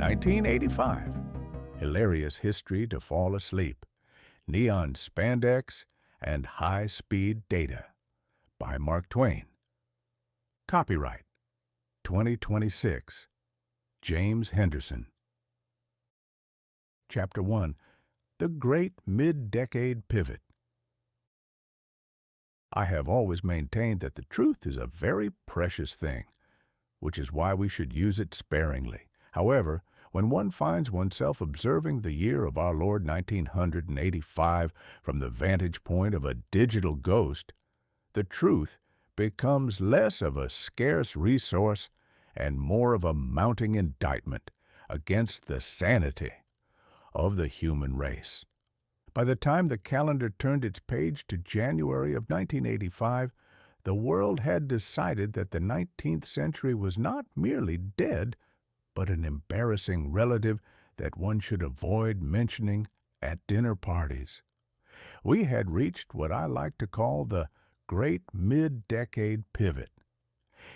1985. Hilarious history to fall asleep. Neon Spandex and High-Speed Data by Mark Twain. Copyright 2026. James Henderson. Chapter 1. The Great Mid-Decade Pivot. I have always maintained that the truth is a very precious thing, which is why we should use it sparingly. However, when one finds oneself observing the year of our Lord 1985 from the vantage point of a digital ghost, the truth becomes less of a scarce resource and more of a mounting indictment against the sanity of the human race. By the time the calendar turned its page to January of 1985, the world had decided that the 19th century was not merely dead, but an embarrassing relative that one should avoid mentioning at dinner parties. We had reached what I like to call the Great Mid-Decade Pivot.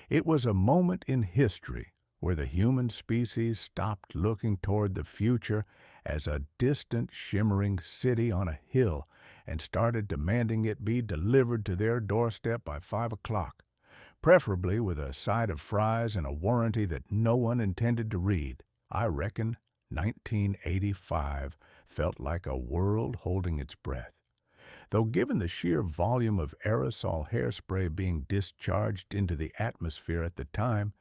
It was a moment in history where the human species stopped looking toward the future as a distant, shimmering city on a hill and started demanding it be delivered to their doorstep by 5 o'clock, preferably with a side of fries and a warranty that no one intended to read. I reckon 1985 felt like a world holding its breath. Though given the sheer volume of aerosol hairspray being discharged into the atmosphere at the time,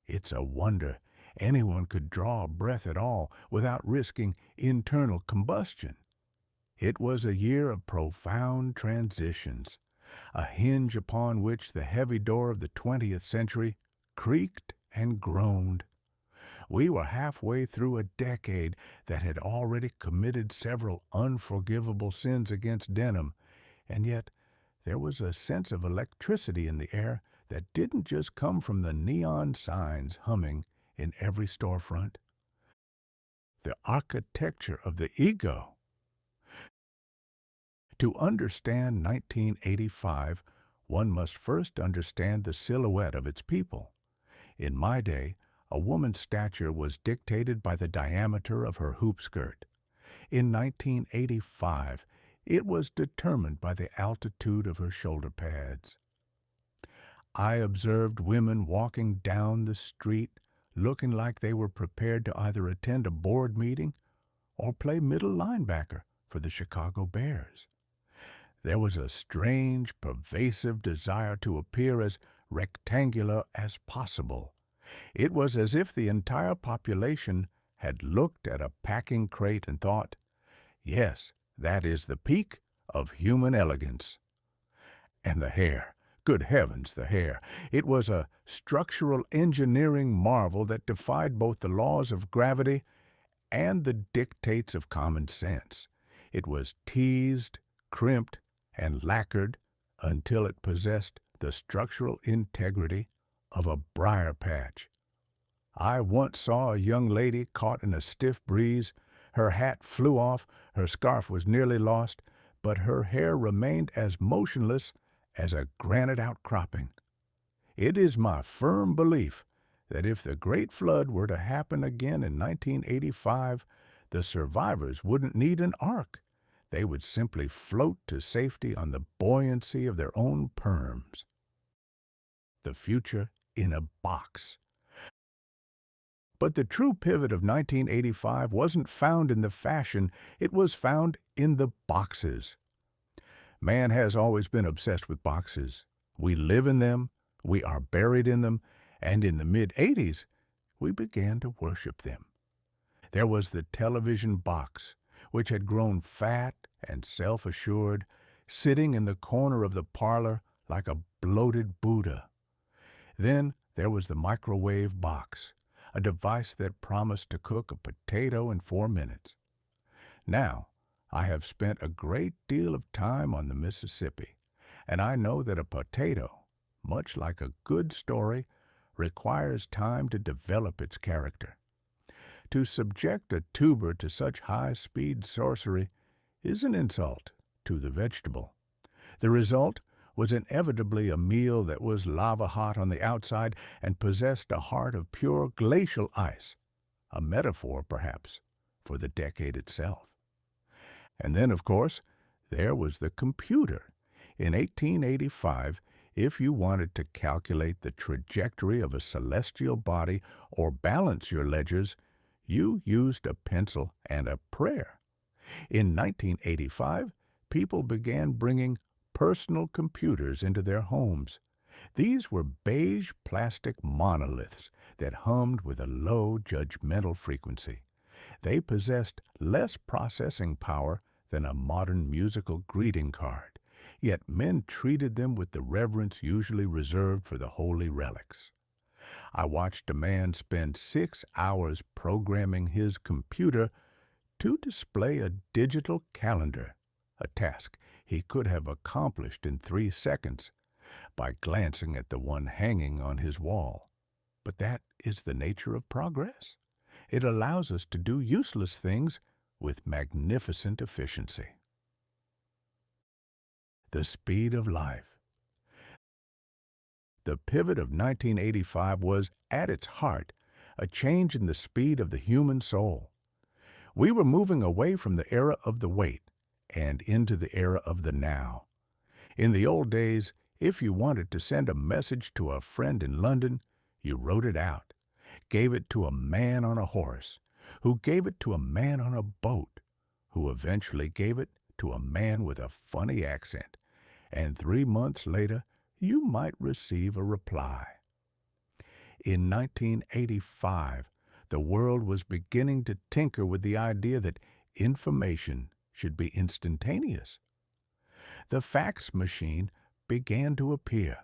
it's a wonder anyone could draw a breath at all without risking internal combustion. It was a year of profound transitions, a hinge upon which the heavy door of the 20th century creaked and groaned. We were halfway through a decade that had already committed several unforgivable sins against denim, and yet there was a sense of electricity in the air that didn't just come from the neon signs humming in every storefront. The architecture of the ego. To understand 1985, one must first understand the silhouette of its people. In my day, a woman's stature was dictated by the diameter of her hoop skirt. In 1985, it was determined by the altitude of her shoulder pads. I observed women walking down the street looking like they were prepared to either attend a board meeting or play middle linebacker for the Chicago Bears. There was a strange, pervasive desire to appear as rectangular as possible. It was as if the entire population had looked at a packing crate and thought, yes, that is the peak of human elegance. And the hair. Good heavens, the hair. It was a structural engineering marvel that defied both the laws of gravity and the dictates of common sense. It was teased, crimped, and lacquered until it possessed the structural integrity of a briar patch. I once saw a young lady caught in a stiff breeze. Her hat flew off, her scarf was nearly lost, but her hair remained as motionless as a granite outcropping. It is my firm belief that if the Great Flood were to happen again in 1985, the survivors wouldn't need an ark. They would simply float to safety on the buoyancy of their own perms. The future in a box. But the true pivot of 1985 wasn't found in the fashion, it was found in the boxes. Man has always been obsessed with boxes. We live in them, we are buried in them, and in the mid-'80s, we began to worship them. There was the television box, which had grown fat and self-assured, sitting in the corner of the parlor like a bloated Buddha. Then there was the microwave box, a device that promised to cook a potato in 4 minutes. Now, I have spent a great deal of time on the Mississippi, and I know that a potato, much like a good story, requires time to develop its character. To subject a tuber to such high-speed sorcery is an insult to the vegetable. The result was inevitably a meal that was lava-hot on the outside and possessed a heart of pure glacial ice, a metaphor, perhaps, for the decade itself. And then, of course, there was the computer. In 1885, if you wanted to calculate the trajectory of a celestial body or balance your ledgers, you used a pencil and a prayer. In 1985, people began bringing personal computers into their homes. These were beige plastic monoliths that hummed with a low judgmental frequency. They possessed less processing power than a modern musical greeting card, yet men treated them with the reverence usually reserved for the holy relics. I watched a man spend 6 hours programming his computer to display a digital calendar, a task he could have accomplished in 3 seconds by glancing at the one hanging on his wall. But that is the nature of progress. It allows us to do useless things with magnificent efficiency. The speed of life. The pivot of 1985 was, at its heart, a change in the speed of the human soul. We were moving away from the era of the wait and into the era of the now. In the old days, if you wanted to send a message to a friend in London, you wrote it out, gave it to a man on a horse, who gave it to a man on a boat, who eventually gave it to a man with a funny accent, and 3 months later you might receive a reply. In 1985, the world was beginning to tinker with the idea that information should be instantaneous. The fax machine began to appear,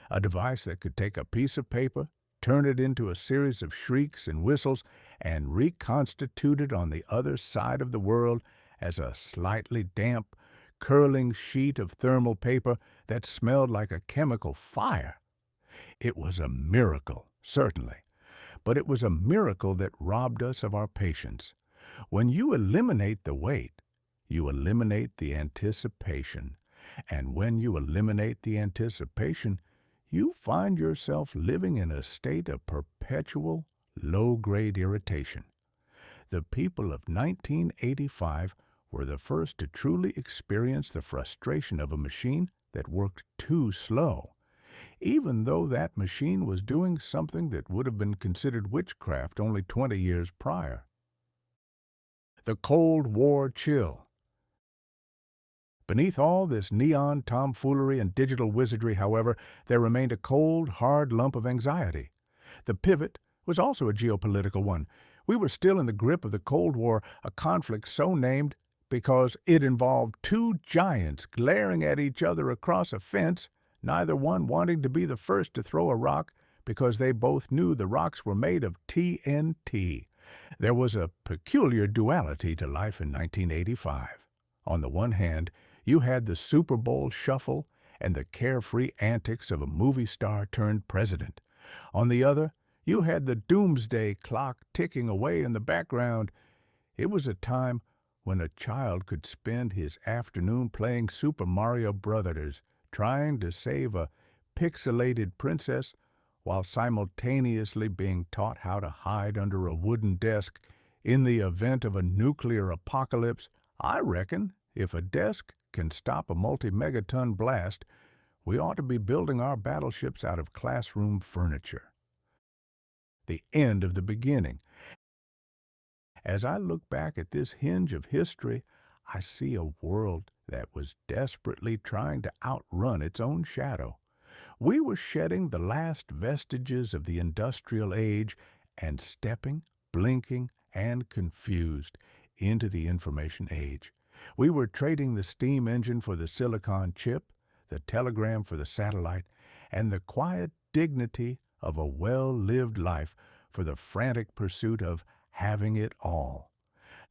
a device that could take a piece of paper, turn it into a series of shrieks and whistles, and reconstitute it on the other side of the world as a slightly damp, curling sheet of thermal paper that smelled like a chemical fire. It was a miracle, certainly, but it was a miracle that robbed us of our patience. When you eliminate the wait, you eliminate the anticipation, and when you eliminate the anticipation, you find yourself living in a state of perpetual, low-grade irritation. The people of 1985 were the first to truly experience the frustration of a machine that worked too slow, even though that machine was doing something that would have been considered witchcraft only 20 years prior. The Cold War chill. Beneath all this neon tomfoolery and digital wizardry, however, there remained a cold, hard lump of anxiety. The pivot was also a geopolitical one. We were still in the grip of the Cold War, a conflict so named because it involved two giants glaring at each other across a fence, neither one wanting to be the first to throw a rock because they both knew the rocks were made of TNT. There was a peculiar duality to life in 1985. On the one hand, you had the Super Bowl shuffle and the carefree antics of a movie star turned president. On the other, you had the doomsday clock ticking away in the background. It was a time when a child could spend his afternoon playing Super Mario Brothers, trying to save a pixelated princess while simultaneously being taught how to hide under a wooden desk in the event of a nuclear apocalypse. I reckon if a desk can stop a multi-megaton blast, we ought to be building our battleships out of classroom furniture. The end of the beginning. As I look back at this hinge of history, I see a world that was desperately trying to outrun its own shadow. We were shedding the last vestiges of the industrial age and stepping, blinking, and confused into the information age. We were trading the steam engine for the silicon chip, the telegram for the satellite, and the quiet dignity of a well-lived life for the frantic pursuit of having it all.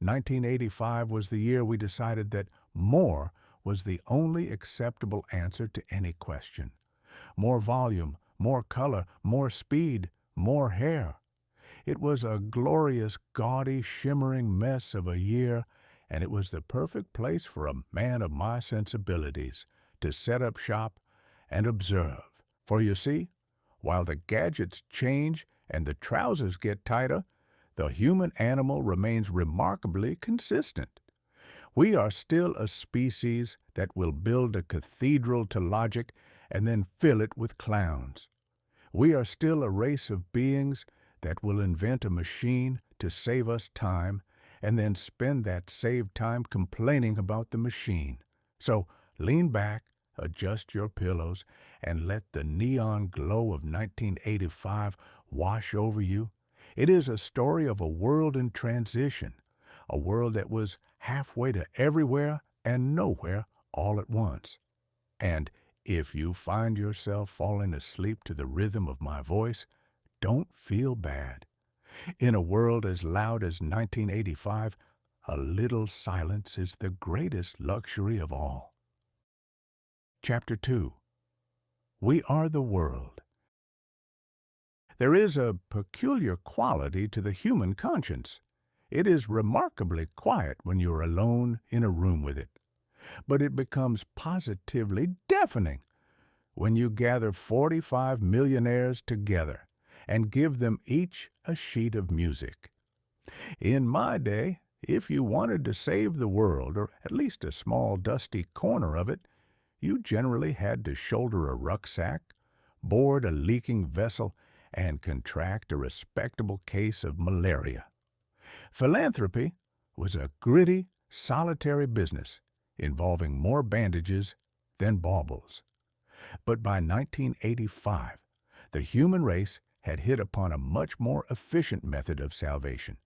1985 was the year we decided that more was the only acceptable answer to any question. More volume, more color, more speed, more hair. It was a glorious, gaudy, shimmering mess of a year, and it was the perfect place for a man of my sensibilities to set up shop and observe. For you see, while the gadgets change and the trousers get tighter, the human animal remains remarkably consistent. We are still a species that will build a cathedral to logic and then fill it with clowns. We are still a race of beings that will invent a machine to save us time and then spend that saved time complaining about the machine. So lean back, adjust your pillows, and let the neon glow of 1985 wash over you. It is a story of a world in transition, a world that was halfway to everywhere and nowhere all at once. And if you find yourself falling asleep to the rhythm of my voice, don't feel bad. In a world as loud as 1985, a little silence is the greatest luxury of all. Chapter 2. We Are the World. There is a peculiar quality to the human conscience. It is remarkably quiet when you're alone in a room with it, but it becomes positively deafening when you gather 45 millionaires together and give them each a sheet of music. In my day, if you wanted to save the world, or at least a small dusty corner of it, you generally had to shoulder a rucksack, board a leaking vessel, and contract a respectable case of malaria. Philanthropy was a gritty, solitary business involving more bandages than baubles. But by 1985, the human race had hit upon a much more efficient method of salvation.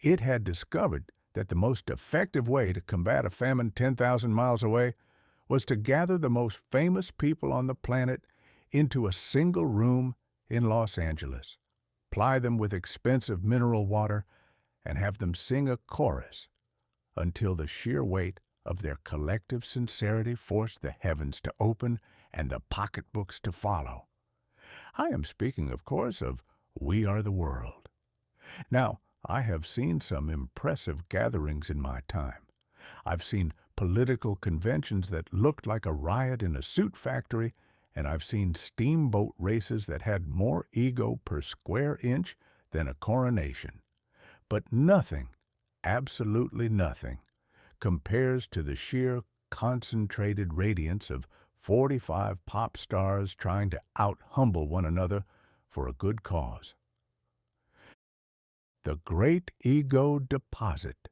It had discovered that the most effective way to combat a famine 10,000 miles away was to gather the most famous people on the planet into a single room in Los Angeles, ply them with expensive mineral water, and have them sing a chorus until the sheer weight of their collective sincerity forced the heavens to open and the pocketbooks to follow. I am speaking, of course, of We Are the World. Now, I have seen some impressive gatherings in my time. I've seen political conventions that looked like a riot in a suit factory, and I've seen steamboat races that had more ego per square inch than a coronation. But nothing, absolutely nothing, compares to the sheer concentrated radiance of 45 pop stars trying to out-humble one another for a good cause. The Great Ego Deposit.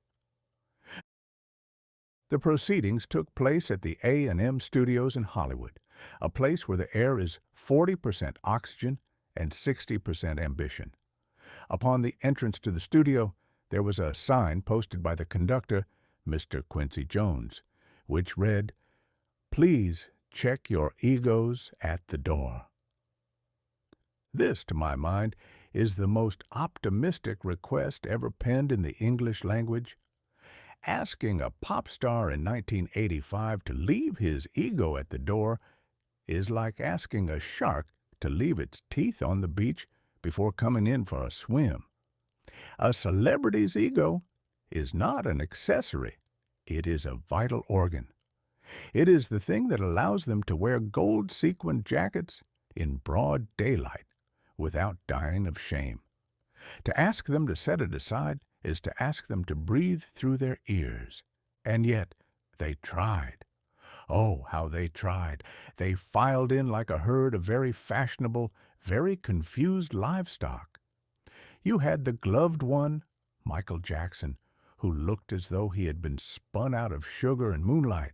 The proceedings took place at the A&M Studios in Hollywood, a place where the air is 40% oxygen and 60% ambition. Upon the entrance to the studio, there was a sign posted by the conductor, Mr. Quincy Jones, which read, "Please check your egos at the door." This, to my mind, is the most optimistic request ever penned in the English language. Asking a pop star in 1985 to leave his ego at the door is like asking a shark to leave its teeth on the beach before coming in for a swim. A celebrity's ego is not an accessory. It is a vital organ. It is the thing that allows them to wear gold-sequined jackets in broad daylight without dying of shame. To ask them to set it aside is to ask them to breathe through their ears. And yet, they tried. Oh, how they tried. They filed in like a herd of very fashionable, very confused livestock. You had the gloved one, Michael Jackson, who looked as though he had been spun out of sugar and moonlight.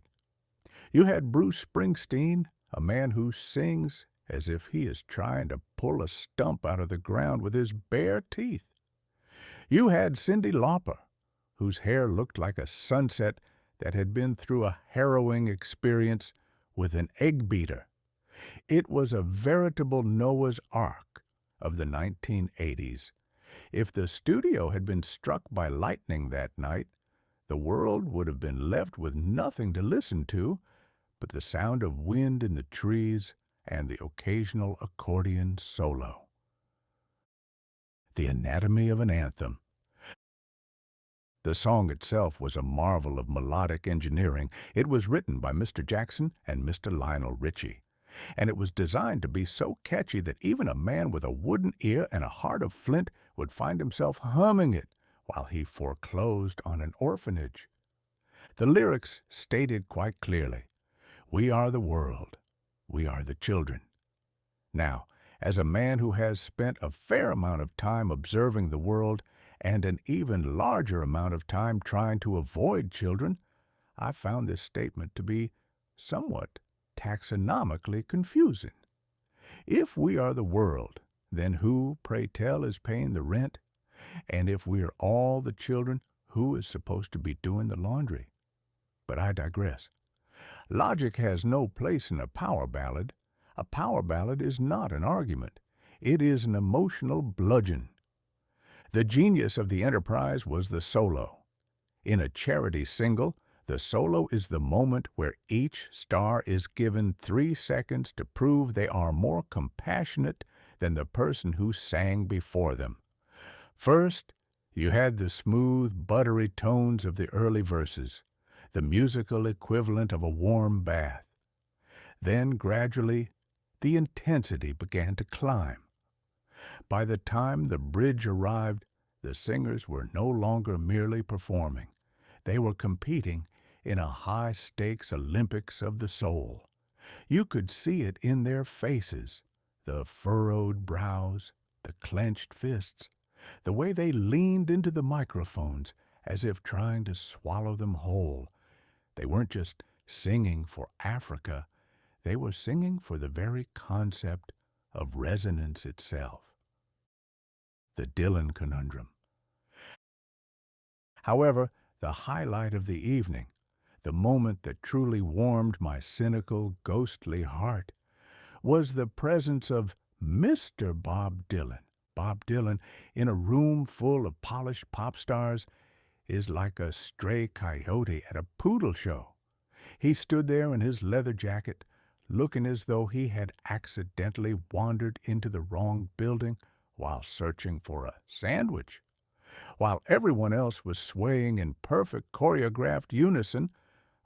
You had Bruce Springsteen, a man who sings as if he is trying to pull a stump out of the ground with his bare teeth. You had Cyndi Lauper, whose hair looked like a sunset that had been through a harrowing experience with an egg beater. It was a veritable Noah's Ark of the 1980s. If the studio had been struck by lightning that night, the world would have been left with nothing to listen to but the sound of wind in the trees and the occasional accordion solo. The Anatomy of an Anthem. The song itself was a marvel of melodic engineering. It was written by Mr. Jackson and Mr. Lionel Richie. and it was designed to be so catchy that even a man with a wooden ear and a heart of flint would find himself humming it while he foreclosed on an orphanage. The lyrics stated quite clearly, "We are the world. We are the children." Now, as a man who has spent a fair amount of time observing the world and an even larger amount of time trying to avoid children, I found this statement to be somewhat taxonomically confusing. If we are the world, then who, pray tell, is paying the rent? And if we are all the children, who is supposed to be doing the laundry? But I digress. Logic has no place in a power ballad. A power ballad is not an argument. It is an emotional bludgeon. The genius of the enterprise was the solo. In a charity single, the solo is the moment where each star is given 3 seconds to prove they are more compassionate than the person who sang before them. First, you had the smooth, buttery tones of the early verses, the musical equivalent of a warm bath. Then, gradually, the intensity began to climb. By the time the bridge arrived, the singers were no longer merely performing. They were competing in a high-stakes Olympics of the soul. You could see it in their faces, the furrowed brows, the clenched fists, the way they leaned into the microphones as if trying to swallow them whole. They weren't just singing for Africa. They were singing for the very concept of resonance itself. The Dylan conundrum. However, the highlight of the evening, the moment that truly warmed my cynical, ghostly heart, was the presence of Mr. Bob Dylan. Bob Dylan, in a room full of polished pop stars, is like a stray coyote at a poodle show. He stood there in his leather jacket, looking as though he had accidentally wandered into the wrong building while searching for a sandwich. While everyone else was swaying in perfect choreographed unison,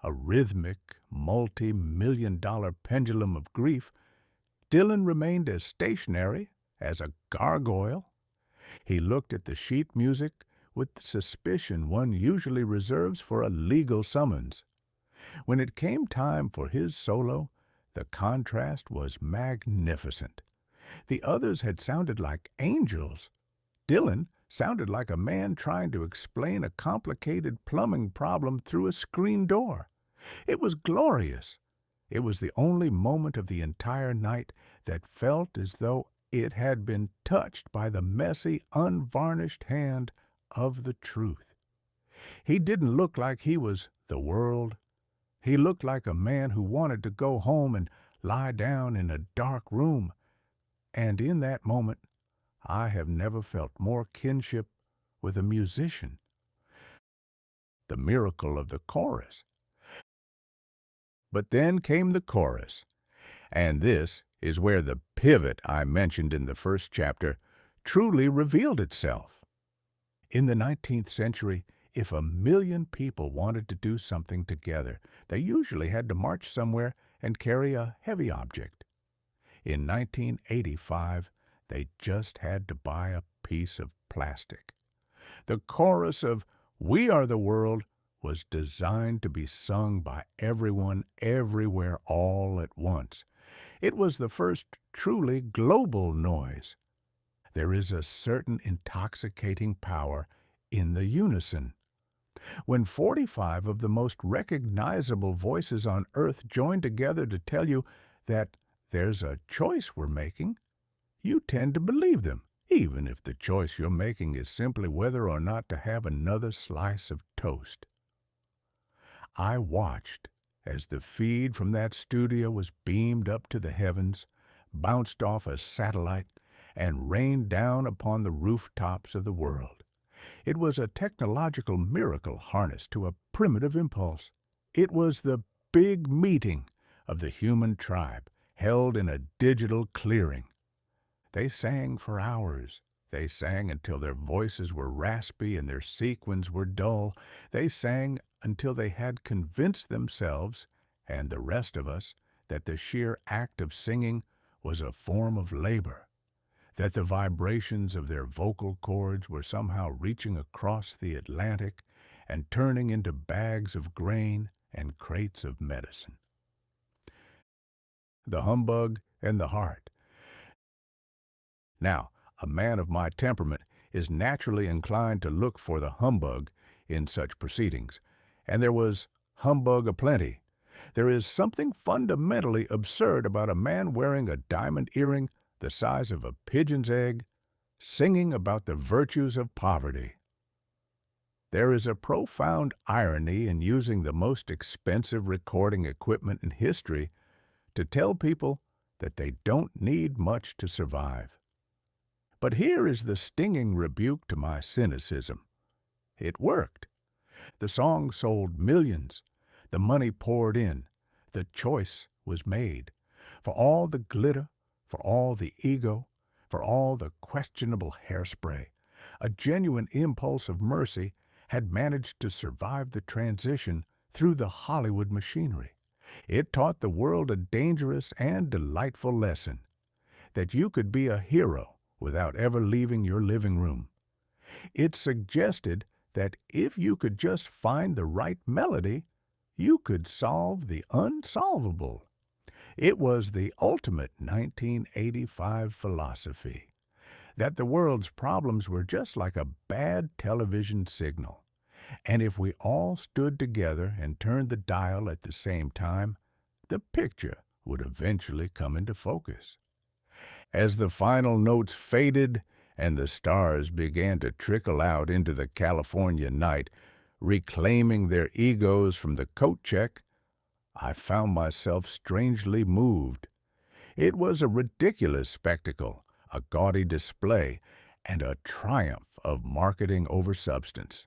a rhythmic, multi-million-dollar pendulum of grief, Dylan remained as stationary as a gargoyle. He looked at the sheet music with the suspicion one usually reserves for a legal summons. When it came time for his solo, the contrast was magnificent. The others had sounded like angels. Dylan sounded like a man trying to explain a complicated plumbing problem through a screen door. It was glorious. It was the only moment of the entire night that felt as though it had been touched by the messy, unvarnished hand of the truth. He didn't look like he was the world. He looked like a man who wanted to go home and lie down in a dark room. And in that moment, I have never felt more kinship with a musician. The miracle of the chorus. But then came the chorus, and this is where the pivot I mentioned in the first chapter truly revealed itself. In the 19th century, if 1,000,000 people wanted to do something together, they usually had to march somewhere and carry a heavy object. In 1985, they just had to buy a piece of plastic. The chorus of "We Are the World" was designed to be sung by everyone, everywhere, all at once. It was the first truly global noise. There is a certain intoxicating power in the unison. When 45 of the most recognizable voices on earth join together to tell you that there's a choice we're making, you tend to believe them, even if the choice you're making is simply whether or not to have another slice of toast. I watched as the feed from that studio was beamed up to the heavens, bounced off a satellite, and rained down upon the rooftops of the world. It was a technological miracle harnessed to a primitive impulse. It was the big meeting of the human tribe, held in a digital clearing. They sang for hours. They sang until their voices were raspy and their sequins were dull. They sang until they had convinced themselves, and the rest of us, that the sheer act of singing was a form of labor, that the vibrations of their vocal cords were somehow reaching across the Atlantic and turning into bags of grain and crates of medicine. The humbug and the heart. Now, a man of my temperament is naturally inclined to look for the humbug in such proceedings, and there was humbug aplenty. There is something fundamentally absurd about a man wearing a diamond earring the size of a pigeon's egg, singing about the virtues of poverty. There is a profound irony in using the most expensive recording equipment in history to tell people that they don't need much to survive. But here is the stinging rebuke to my cynicism. It worked. The song sold millions. The money poured in. The choice was made. For all the glitter, for all the ego, for all the questionable hairspray, a genuine impulse of mercy had managed to survive the transition through the Hollywood machinery. It taught the world a dangerous and delightful lesson, that you could be a hero without ever leaving your living room. It suggested that if you could just find the right melody, you could solve the unsolvable. It was the ultimate 1985 philosophy, that the world's problems were just like a bad television signal, and if we all stood together and turned the dial at the same time, the picture would eventually come into focus. As the final notes faded and the stars began to trickle out into the California night, reclaiming their egos from the coat check, I found myself strangely moved. It was a ridiculous spectacle, a gaudy display, and a triumph of marketing over substance.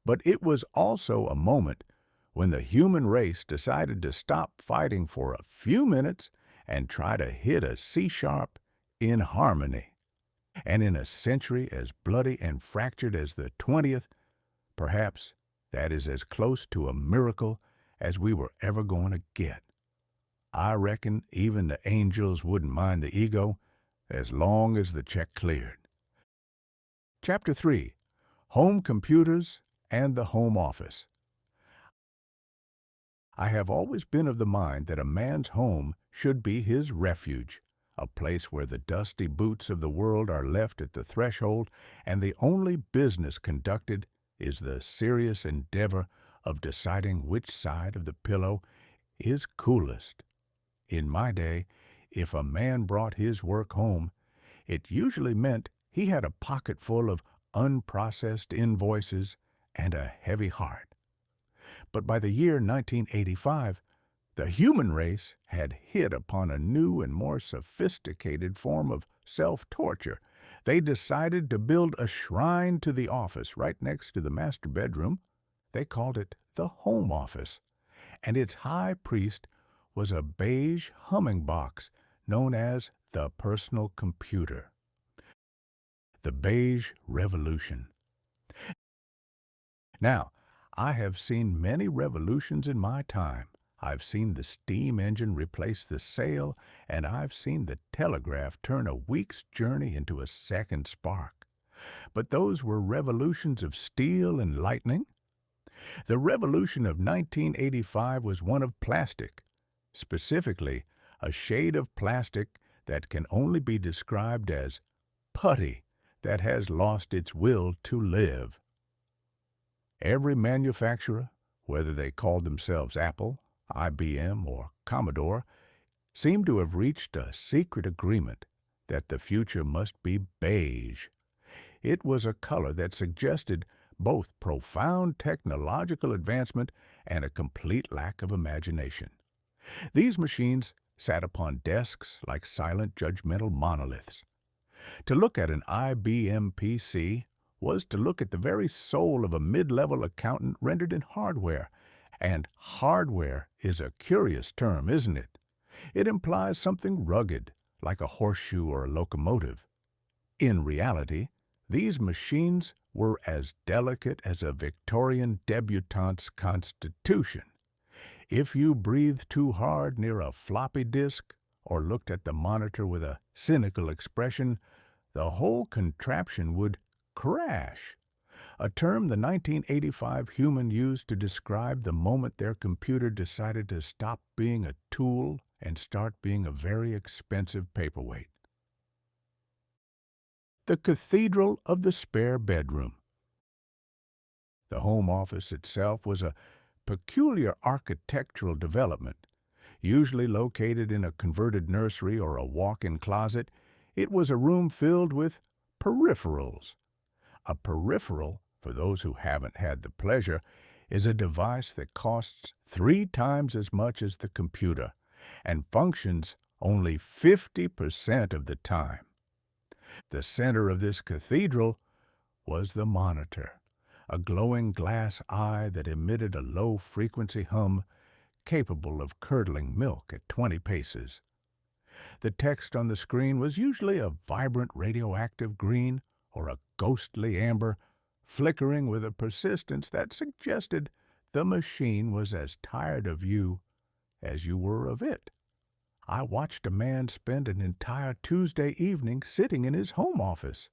But it was also a moment when the human race decided to stop fighting for a few minutes and try to hit a C-sharp in harmony. And in a century as bloody and fractured as the 20th, perhaps that is as close to a miracle as we were ever going to get. I reckon even the angels wouldn't mind the ego as long as the check cleared. Chapter 3. Home Computers and the Home Office. I have always been of the mind that a man's home should be his refuge, a place where the dusty boots of the world are left at the threshold and the only business conducted is the serious endeavor of deciding which side of the pillow is coolest. In my day, if a man brought his work home, it usually meant he had a pocket full of unprocessed invoices and a heavy heart. But by the year 1985, the human race had hit upon a new and more sophisticated form of self-torture. They decided to build a shrine to the office right next to the master bedroom. They called it the home office, and its high priest was a beige humming box known as the personal computer. The beige revolution. Now, I have seen many revolutions in my time. I've seen the steam engine replace the sail, and I've seen the telegraph turn a week's journey into a second spark. But those were revolutions of steel and lightning. The revolution of 1985 was one of plastic, specifically a shade of plastic that can only be described as putty that has lost its will to live. Every manufacturer, whether they called themselves Apple, IBM, or Commodore, seemed to have reached a secret agreement that the future must be beige. It was a color that suggested both profound technological advancement and a complete lack of imagination. These machines sat upon desks like silent judgmental monoliths. To look at an IBM PC was to look at the very soul of a mid-level accountant rendered in hardware. And hardware is a curious term, isn't it? It implies something rugged, like a horseshoe or a locomotive. In reality, these machines were as delicate as a Victorian debutante's constitution. If you breathed too hard near a floppy disk or looked at the monitor with a cynical expression, the whole contraption would crash, a term the 1985 human used to describe the moment their computer decided to stop being a tool and start being a very expensive paperweight. The cathedral of the spare bedroom. The home office itself was a peculiar architectural development. Usually located in a converted nursery or a walk-in closet, it was a room filled with peripherals. A peripheral, for those who haven't had the pleasure, is a device that costs 3 times as much as the computer and functions only 50% of the time. The center of this cathedral was the monitor, a glowing glass eye that emitted a low-frequency hum capable of curdling milk at 20 paces. The text on the screen was usually a vibrant radioactive green or a ghostly amber, flickering with a persistence that suggested the machine was as tired of you as you were of it. I watched a man spend an entire Tuesday evening sitting in his home office.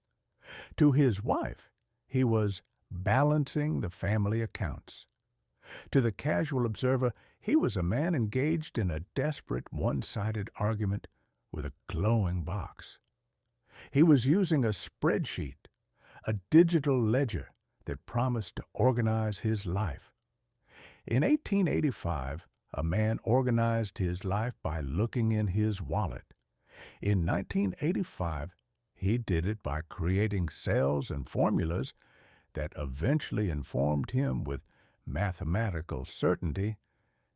To his wife, he was balancing the family accounts. To the casual observer, he was a man engaged in a desperate one-sided argument with a glowing box. He was using a spreadsheet, a digital ledger that promised to organize his life. In 1885, a man organized his life by looking in his wallet. In 1985, he did it by creating cells and formulas that eventually informed him with mathematical certainty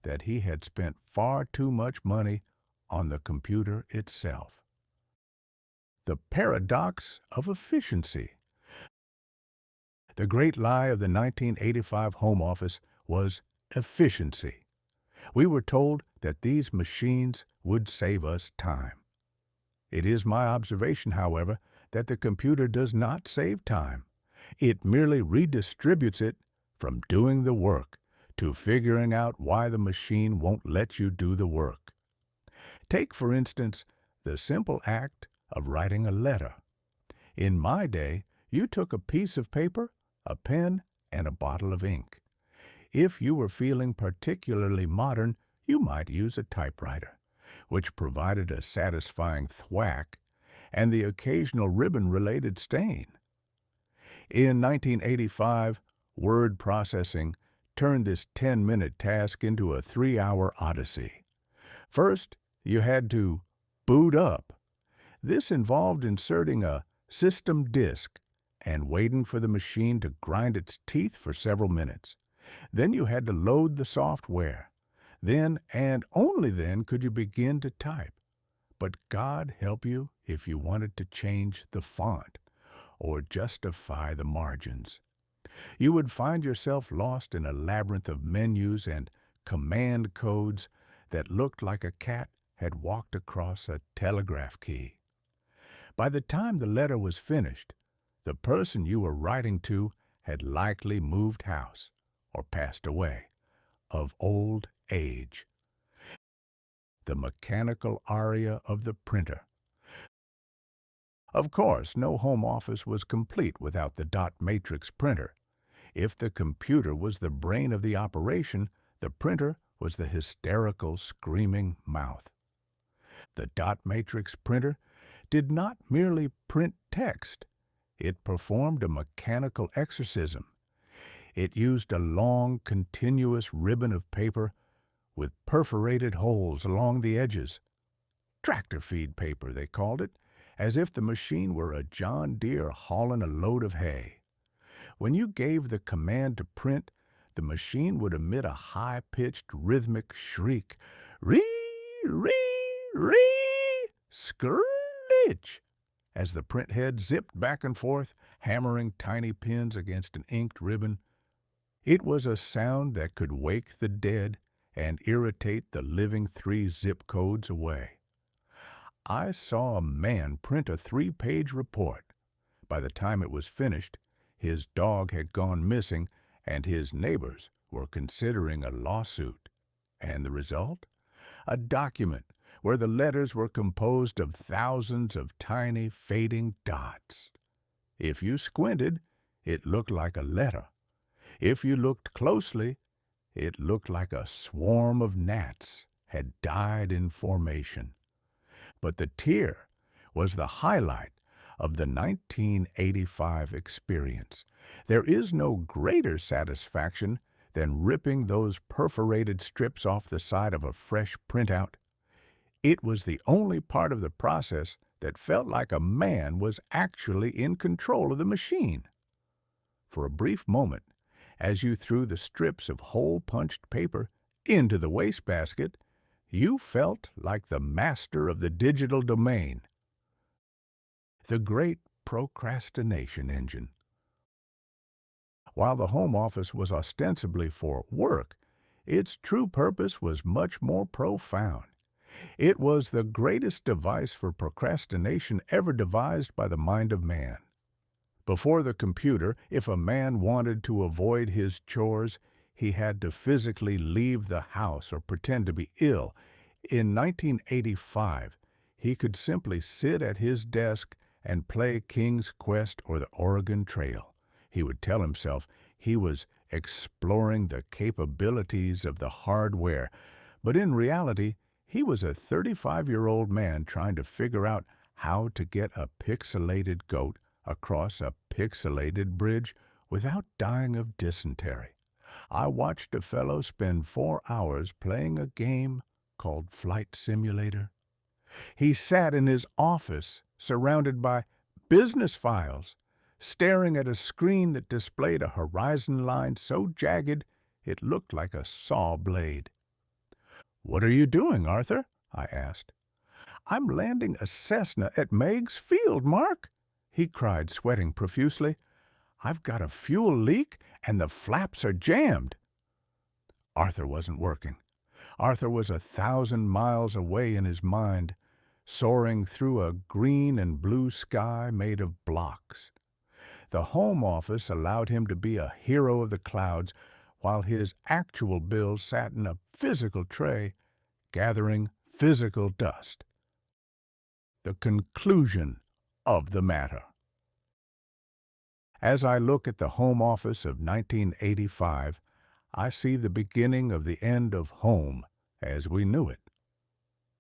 that he had spent far too much money on the computer itself. The paradox of efficiency. The great lie of the 1985 home office was efficiency. We were told that these machines would save us time. It is my observation, however, that the computer does not save time. It merely redistributes it from doing the work to figuring out why the machine won't let you do the work. Take, for instance, the simple act of writing a letter. In my day, you took a piece of paper, a pen, and a bottle of ink. If you were feeling particularly modern, you might use a typewriter, which provided a satisfying thwack and the occasional ribbon-related stain. In 1985, word processing turned this 10-minute task into a 3-hour odyssey. First, you had to boot up. This involved inserting a system disk and waiting for the machine to grind its teeth for several minutes. Then you had to load the software. Then, and only then, could you begin to type. But God help you if you wanted to change the font or justify the margins. You would find yourself lost in a labyrinth of menus and command codes that looked like a cat had walked across a telegraph key. By the time the letter was finished, the person you were writing to had likely moved house or passed away of old age. The mechanical aria of the printer. Of course, no home office was complete without the dot matrix printer. If the computer was the brain of the operation, the printer was the hysterical, screaming mouth. The dot matrix printer did not merely print text. It performed a mechanical exorcism. It used a long, continuous ribbon of paper with perforated holes along the edges. Tractor feed paper, they called it, as if the machine were a John Deere hauling a load of hay. When you gave the command to print, the machine would emit a high-pitched rhythmic shriek, "Ree, ree, ree, screech," as the print head zipped back and forth, hammering tiny pins against an inked ribbon. It was a sound that could wake the dead and irritate the living 3 zip codes away. I saw a man print a 3-page report. By the time it was finished, his dog had gone missing and his neighbors were considering a lawsuit. And the result? A document where the letters were composed of thousands of tiny fading dots. If you squinted, it looked like a letter. If you looked closely, it looked like a swarm of gnats had died in formation. But the tear was the highlight of the 1985 experience. There is no greater satisfaction than ripping those perforated strips off the side of a fresh printout. It was the only part of the process that felt like a man was actually in control of the machine. For a brief moment, as you threw the strips of hole-punched paper into the wastebasket, you felt like the master of the digital domain. The great procrastination engine. While the home office was ostensibly for work, its true purpose was much more profound. It was the greatest device for procrastination ever devised by the mind of man. Before the computer, if a man wanted to avoid his chores, he had to physically leave the house or pretend to be ill. In 1985, he could simply sit at his desk and play King's Quest or the Oregon Trail. He would tell himself he was exploring the capabilities of the hardware, but in reality, he was a 35-year-old man trying to figure out how to get a pixelated goat across a pixelated bridge without dying of dysentery. I watched a fellow spend 4 hours playing a game called Flight Simulator. He sat in his office surrounded by business files, staring at a screen that displayed a horizon line so jagged it looked like a saw blade. "What are you doing, Arthur?" I asked. "I'm landing a Cessna at Meigs Field, Mark," he cried, sweating profusely. "I've got a fuel leak and the flaps are jammed." Arthur wasn't working. Arthur was 1,000 miles away in his mind, soaring through a green and blue sky made of blocks. The home office allowed him to be a hero of the clouds, while his actual bill sat in a physical tray, gathering physical dust. The conclusion of the matter. As I look at the home office of 1985, I see the beginning of the end of home as we knew it.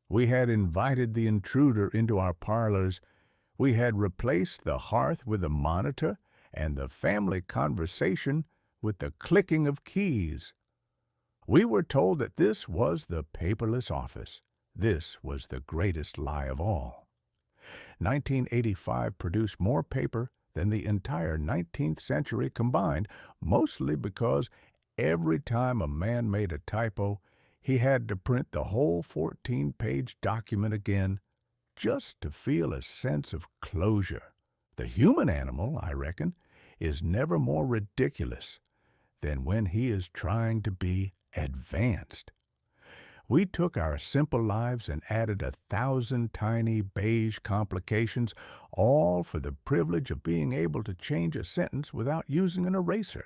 We had invited the intruder into our parlors. We had replaced the hearth with a monitor and the family conversation with the clicking of keys. We were told that this was the paperless office. This was the greatest lie of all. 1985 produced more paper than the entire 19th century combined, mostly because every time a man made a typo, he had to print the whole 14-page document again just to feel a sense of closure. The human animal, I reckon, is never more ridiculous than when he is trying to be advanced. We took our simple lives and added 1,000 tiny beige complications, all for the privilege of being able to change a sentence without using an eraser.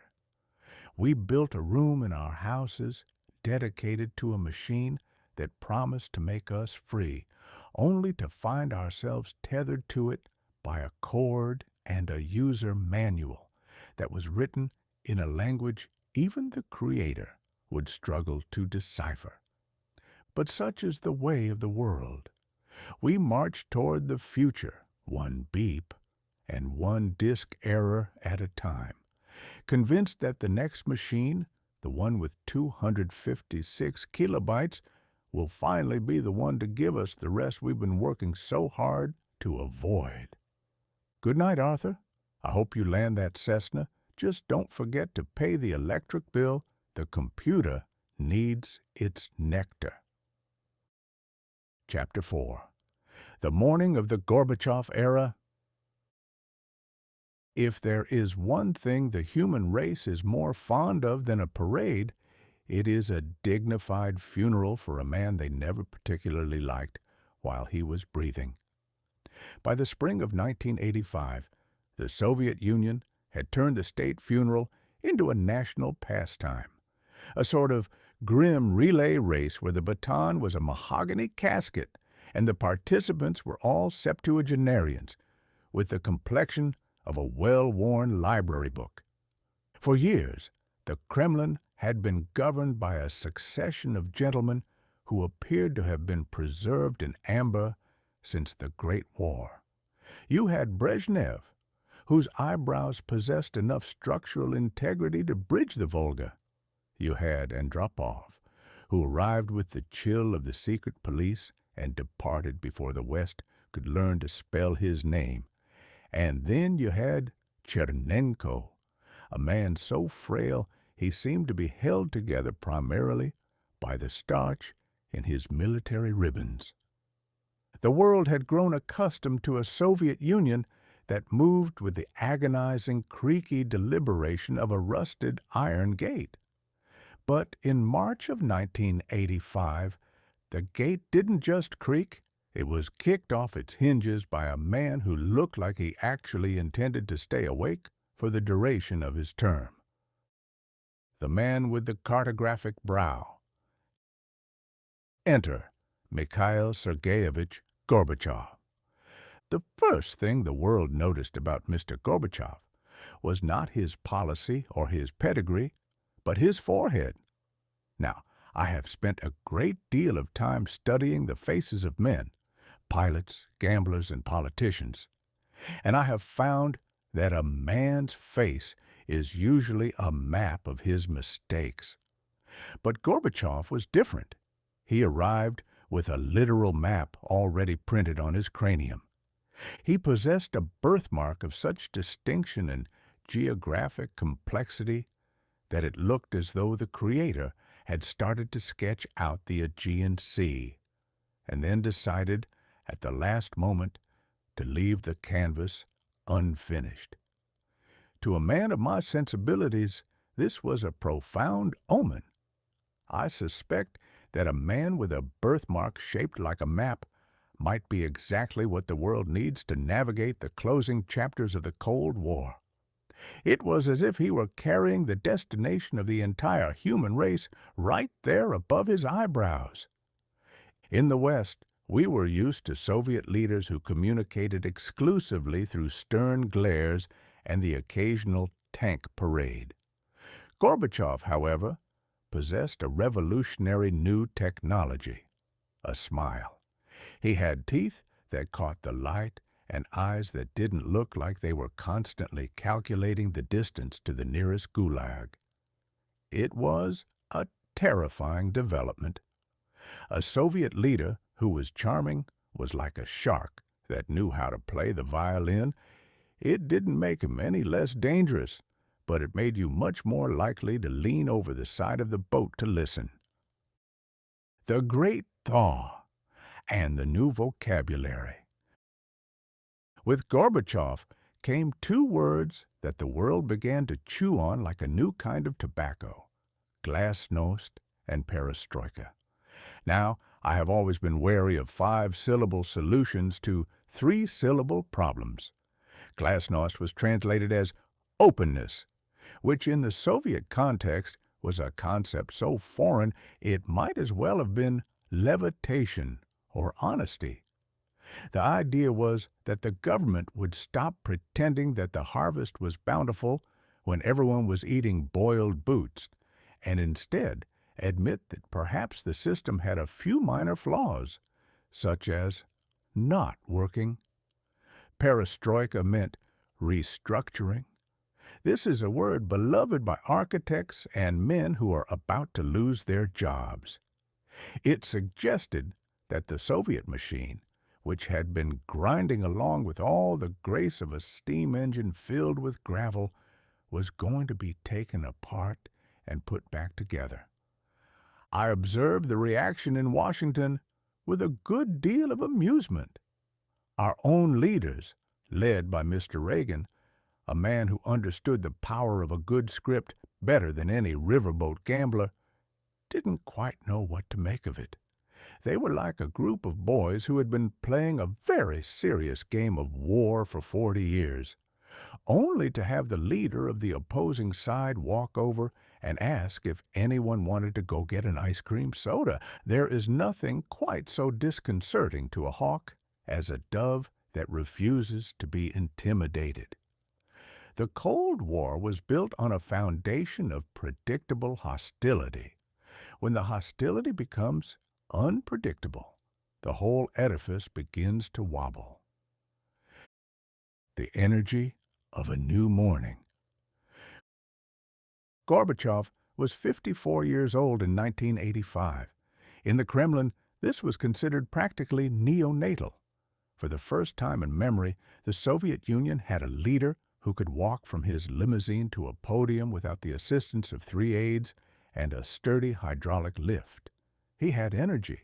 We built a room in our houses dedicated to a machine that promised to make us free, only to find ourselves tethered to it by a cord and a user manual that was written in a language even the creator would struggle to decipher. But such is the way of the world. We march toward the future, one beep and one disk error at a time, convinced that the next machine, the one with 256 kilobytes, will finally be the one to give us the rest we've been working so hard to avoid. Good night, Arthur. I hope you land that Cessna. Just don't forget to pay the electric bill. The computer needs its nectar. Chapter 4. The morning of the Gorbachev era. If there is one thing the human race is more fond of than a parade, it is a dignified funeral for a man they never particularly liked while he was breathing. By the spring of 1985, the Soviet Union had turned the state funeral into a national pastime, a sort of grim relay race where the baton was a mahogany casket and the participants were all septuagenarians with the complexion of a well-worn library book. For years, the Kremlin had been governed by a succession of gentlemen who appeared to have been preserved in amber since the Great War. You had Brezhnev, whose eyebrows possessed enough structural integrity to bridge the Volga. You had Andropov, who arrived with the chill of the secret police and departed before the West could learn to spell his name. And then you had Chernenko, a man so frail he seemed to be held together primarily by the starch in his military ribbons. The world had grown accustomed to a Soviet Union that moved with the agonizing, creaky deliberation of a rusted iron gate. But in March of 1985, the gate didn't just creak, it was kicked off its hinges by a man who looked like he actually intended to stay awake for the duration of his term. The man with the cartographic brow. Enter Mikhail Sergeyevich Gorbachev. The first thing the world noticed about Mr. Gorbachev was not his policy or his pedigree, but his forehead. Now, I have spent a great deal of time studying the faces of men, pilots, gamblers, and politicians, and I have found that a man's face is usually a map of his mistakes. But Gorbachev was different. He arrived with a literal map already printed on his cranium. He possessed a birthmark of such distinction and geographic complexity that it looked as though the Creator had started to sketch out the Aegean Sea, and then decided at the last moment to leave the canvas unfinished. To a man of my sensibilities, this was a profound omen. I suspect that a man with a birthmark shaped like a map might be exactly what the world needs to navigate the closing chapters of the Cold War. It was as if he were carrying the destination of the entire human race right there above his eyebrows. In the West, we were used to Soviet leaders who communicated exclusively through stern glares and the occasional tank parade. Gorbachev, however, possessed a revolutionary new technology, a smile. He had teeth that caught the light and eyes that didn't look like they were constantly calculating the distance to the nearest gulag. It was a terrifying development. A Soviet leader who was charming was like a shark that knew how to play the violin. It didn't make him any less dangerous, but it made you much more likely to lean over the side of the boat to listen. The Great Thaw and the new vocabulary. With Gorbachev came two words that the world began to chew on like a new kind of tobacco: glasnost and perestroika. Now, I have always been wary of 5-syllable solutions to 3-syllable problems. Glasnost was translated as openness, which in the Soviet context was a concept so foreign it might as well have been levitation or honesty. The idea was that the government would stop pretending that the harvest was bountiful when everyone was eating boiled boots, and instead admit that perhaps the system had a few minor flaws, such as not working. Perestroika meant restructuring. This is a word beloved by architects and men who are about to lose their jobs. It suggested that the Soviet machine, which had been grinding along with all the grace of a steam engine filled with gravel, was going to be taken apart and put back together. I observed the reaction in Washington with a good deal of amusement. Our own leaders, led by Mr. Reagan, a man who understood the power of a good script better than any riverboat gambler, didn't quite know what to make of it. They were like a group of boys who had been playing a very serious game of war for 40 years, only to have the leader of the opposing side walk over and ask if anyone wanted to go get an ice cream soda. There is nothing quite so disconcerting to a hawk as a dove that refuses to be intimidated. The Cold War was built on a foundation of predictable hostility. When the hostility becomes unpredictable, the whole edifice begins to wobble. The energy of a new morning. Gorbachev was 54 years old in 1985. In the Kremlin, this was considered practically neonatal. For the first time in memory, the Soviet Union had a leader who could walk from his limousine to a podium without the assistance of 3 aides and a sturdy hydraulic lift. He had energy.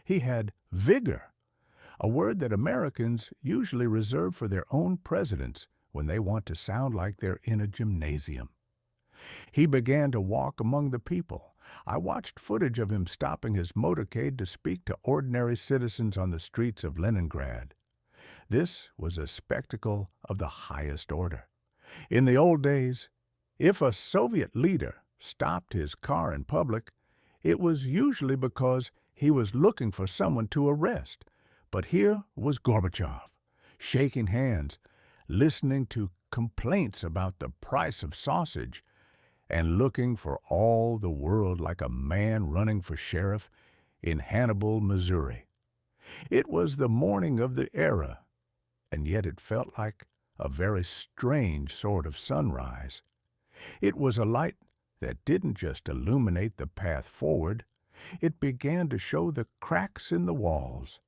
He had vigor, a word that Americans usually reserve for their own presidents when they want to sound like they're in a gymnasium. He began to walk among the people. I watched footage of him stopping his motorcade to speak to ordinary citizens on the streets of Leningrad. This was a spectacle of the highest order. In the old days, if a Soviet leader stopped his car in public, it was usually because he was looking for someone to arrest. But here was Gorbachev, shaking hands, listening to complaints about the price of sausage, and looking for all the world like a man running for sheriff in Hannibal, Missouri. It was the morning of the era, and yet it felt like a very strange sort of sunrise. It was a light that didn't just illuminate the path forward, it began to show the cracks in the walls.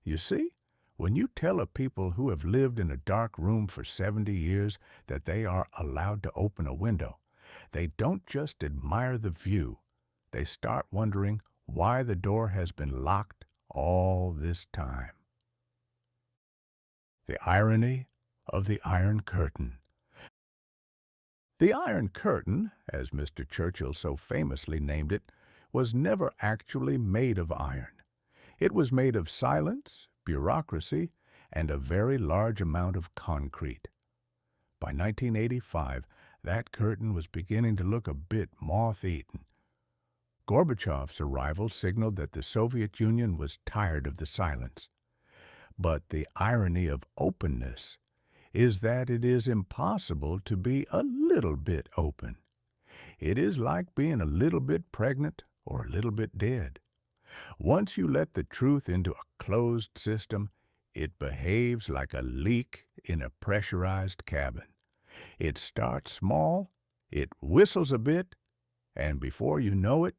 You see, when you tell a people who have lived in a dark room for 70 years that they are allowed to open a window, they don't just admire the view, they start wondering why the door has been locked all this time. The irony of the Iron Curtain. The Iron Curtain, as Mr. Churchill so famously named it, was never actually made of iron. It was made of silence, bureaucracy, and a very large amount of concrete. By 1985, that curtain was beginning to look a bit moth-eaten. Gorbachev's arrival signaled that the Soviet Union was tired of the silence. But the irony of openness is that it is impossible to be a little bit open. It is like being a little bit pregnant or a little bit dead. Once you let the truth into a closed system, it behaves like a leak in a pressurized cabin. It starts small, it whistles a bit, and before you know it,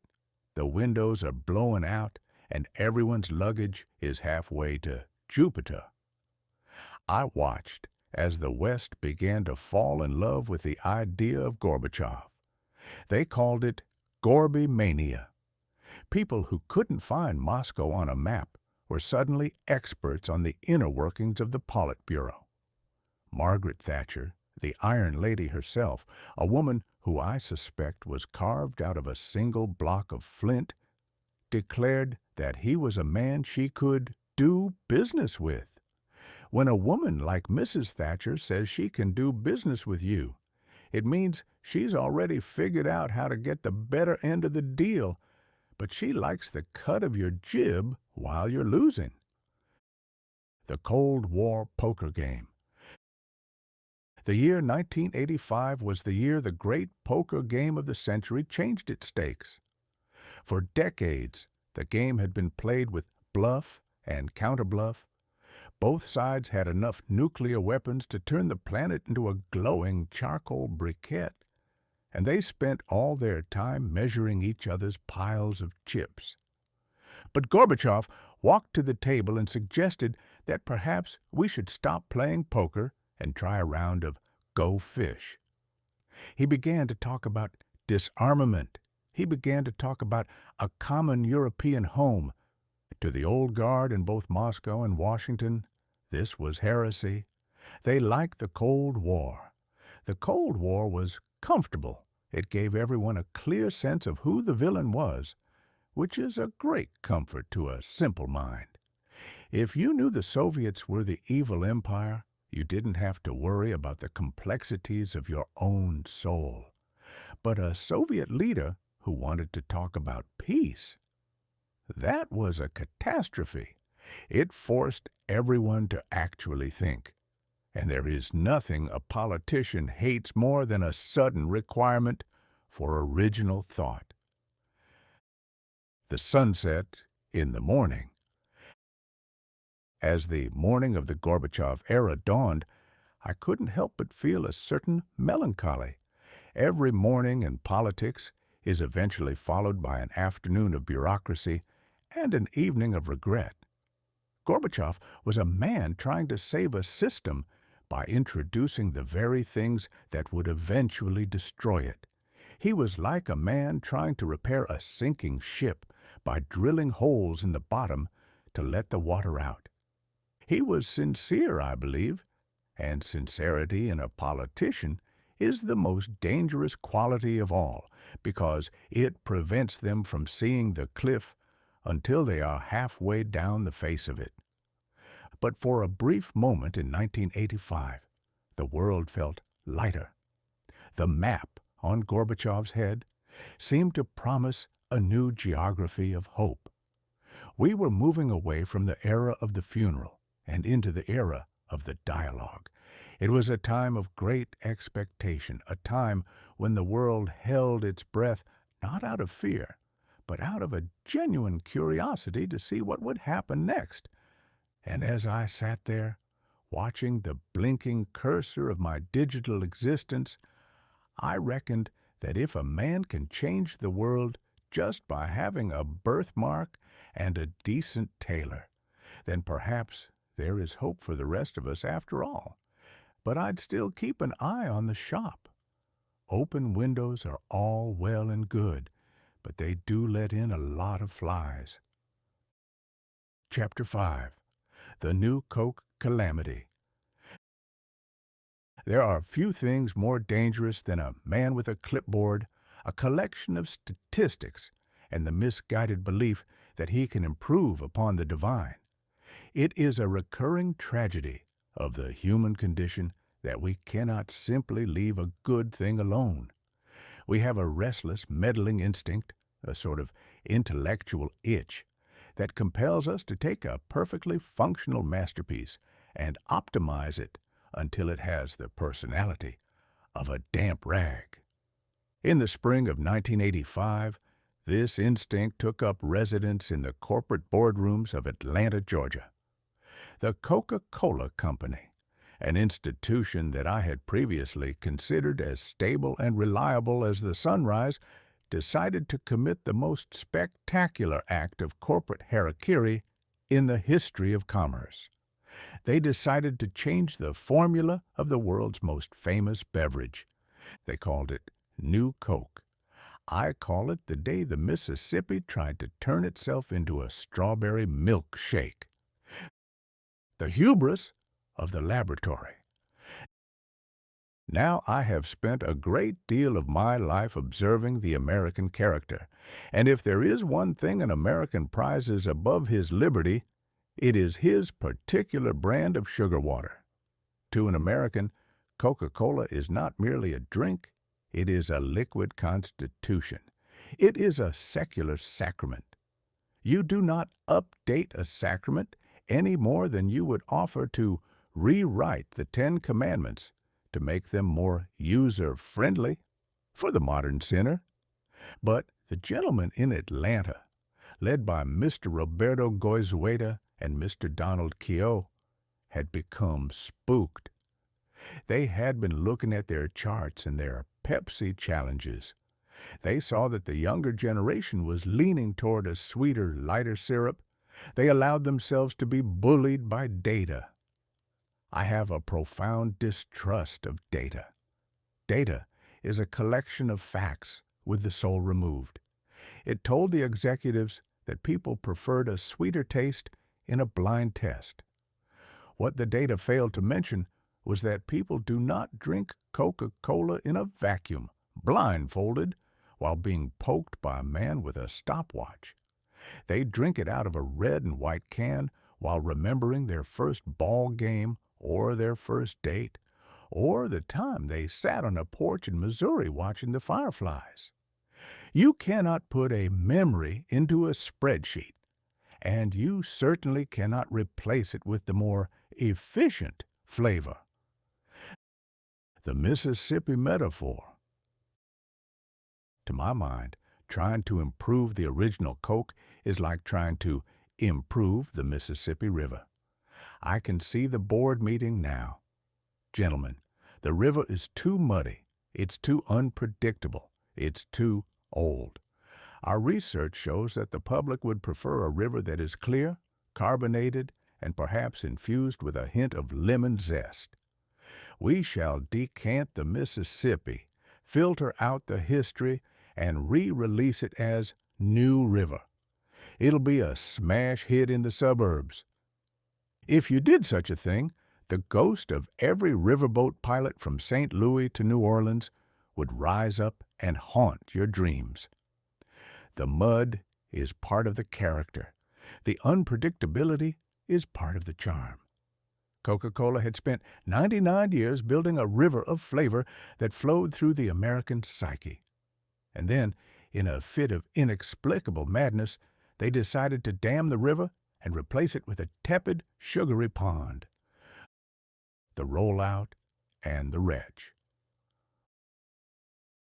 the windows are blowing out and everyone's luggage is halfway to Jupiter. I watched as the West began to fall in love with the idea of Gorbachev. They called it Gorby-mania. People who couldn't find Moscow on a map were suddenly experts on the inner workings of the Politburo. Margaret Thatcher, the Iron Lady herself, a woman who I suspect was carved out of a single block of flint, declared that he was a man she could do business with. When a woman like Mrs. Thatcher says she can do business with you, it means she's already figured out how to get the better end of the deal, but she likes the cut of your jib while you're losing. The Cold War poker game. The year 1985 was the year the great poker game of the century changed its stakes. For decades, the game had been played with bluff and counterbluff. Both sides had enough nuclear weapons to turn the planet into a glowing charcoal briquette, and they spent all their time measuring each other's piles of chips. But Gorbachev walked to the table and suggested that perhaps we should stop playing poker and try a round of Go Fish. He began to talk about disarmament. He began to talk about a common European home. To the old guard in both Moscow and Washington, this was heresy. They liked the Cold War. The Cold War was comfortable. It gave everyone a clear sense of who the villain was, which is a great comfort to a simple mind. If you knew the Soviets were the evil empire, you didn't have to worry about the complexities of your own soul. But a Soviet leader who wanted to talk about peace, that was a catastrophe. It forced everyone to actually think. And there is nothing a politician hates more than a sudden requirement for original thought. The sunset in the morning. As the morning of the Gorbachev era dawned, I couldn't help but feel a certain melancholy. Every morning in politics is eventually followed by an afternoon of bureaucracy and an evening of regret. Gorbachev was a man trying to save a system by introducing the very things that would eventually destroy it. He was like a man trying to repair a sinking ship by drilling holes in the bottom to let the water out. He was sincere, I believe, and sincerity in a politician is the most dangerous quality of all because it prevents them from seeing the cliff until they are halfway down the face of it. But for a brief moment in 1985, the world felt lighter. The map on Gorbachev's head seemed to promise a new geography of hope. We were moving away from the era of the funeral and into the era of the dialogue. It was a time of great expectation, a time when the world held its breath not out of fear, but out of a genuine curiosity to see what would happen next. And as I sat there, watching the blinking cursor of my digital existence, I reckoned that if a man can change the world just by having a birthmark and a decent tailor, then perhaps there is hope for the rest of us after all. But I'd still keep an eye on the shop. Open windows are all well and good, but they do let in a lot of flies. Chapter 5. The New Coke Calamity. There are few things more dangerous than a man with a clipboard, a collection of statistics, and the misguided belief that he can improve upon the divine. It is a recurring tragedy of the human condition that we cannot simply leave a good thing alone. We have a restless, meddling instinct, a sort of intellectual itch, that compels us to take a perfectly functional masterpiece and optimize it until it has the personality of a damp rag. In the spring of 1985, this instinct took up residence in the corporate boardrooms of Atlanta, Georgia. The Coca-Cola Company, an institution that I had previously considered as stable and reliable as the sunrise, decided to commit the most spectacular act of corporate harakiri in the history of commerce. They decided to change the formula of the world's most famous beverage. They called it New Coke. I call it the day the Mississippi tried to turn itself into a strawberry milkshake. The hubris of the laboratory. Now I have spent a great deal of my life observing the American character, and if there is one thing an American prizes above his liberty, it is his particular brand of sugar water. To an American, Coca-Cola is not merely a drink, it is a liquid constitution. It is a secular sacrament. You do not update a sacrament any more than you would offer to rewrite the Ten Commandments to make them more user-friendly for the modern sinner. But the gentlemen in Atlanta, led by Mr. Roberto Goizueta and Mr. Donald Keogh, had become spooked. They had been looking at their charts and their Pepsi challenges. They saw that the younger generation was leaning toward a sweeter, lighter syrup. They allowed themselves to be bullied by data. I have a profound distrust of data. Data is a collection of facts with the soul removed. It told the executives that people preferred a sweeter taste in a blind test. What the data failed to mention was that people do not drink Coca-Cola in a vacuum, blindfolded, while being poked by a man with a stopwatch. They drink it out of a red and white can while remembering their first ball game or their first date, or the time they sat on a porch in Missouri watching the fireflies. You cannot put a memory into a spreadsheet, and you certainly cannot replace it with the more efficient flavor. The Mississippi metaphor. To my mind, trying to improve the original Coke is like trying to improve the Mississippi River. I can see the board meeting now. Gentlemen, the river is too muddy, it's too unpredictable, it's too old. Our research shows that the public would prefer a river that is clear, carbonated, and perhaps infused with a hint of lemon zest. We shall decant the Mississippi, filter out the history, and re-release it as New River. It'll be a smash hit in the suburbs. If you did such a thing, the ghost of every riverboat pilot from St. Louis to New Orleans would rise up and haunt your dreams. The mud is part of the character. The unpredictability is part of the charm. Coca-Cola had spent 99 years building a river of flavor that flowed through the American psyche. And then, in a fit of inexplicable madness, they decided to dam the river and replace it with a tepid, sugary pond. The rollout and the retch.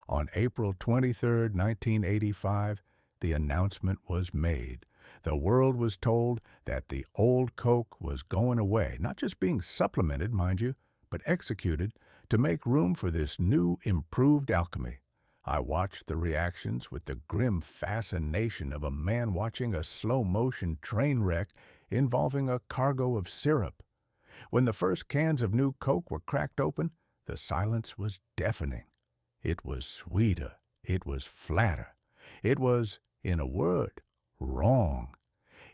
On April 23, 1985, the announcement was made. The world was told that the old Coke was going away, not just being supplemented, mind you, but executed to make room for this new, improved alchemy. I watched the reactions with the grim fascination of a man watching a slow-motion train wreck involving a cargo of syrup. When the first cans of new Coke were cracked open, the silence was deafening. It was sweeter. It was flatter. It was, in a word, wrong.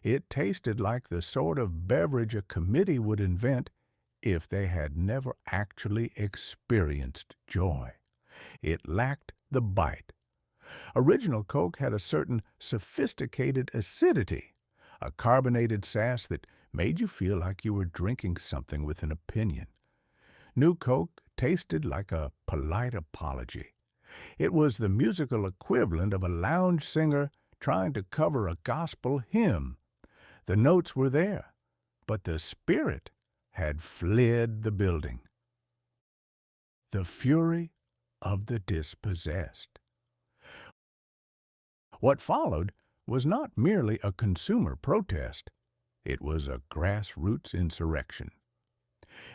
It tasted like the sort of beverage a committee would invent if they had never actually experienced joy. It lacked the bite. Original Coke had a certain sophisticated acidity, a carbonated sass that made you feel like you were drinking something with an opinion. New Coke tasted like a polite apology. It was the musical equivalent of a lounge singer trying to cover a gospel hymn. The notes were there, but the spirit had fled the building. The fury of the dispossessed. What followed was not merely a consumer protest. It was a grassroots insurrection.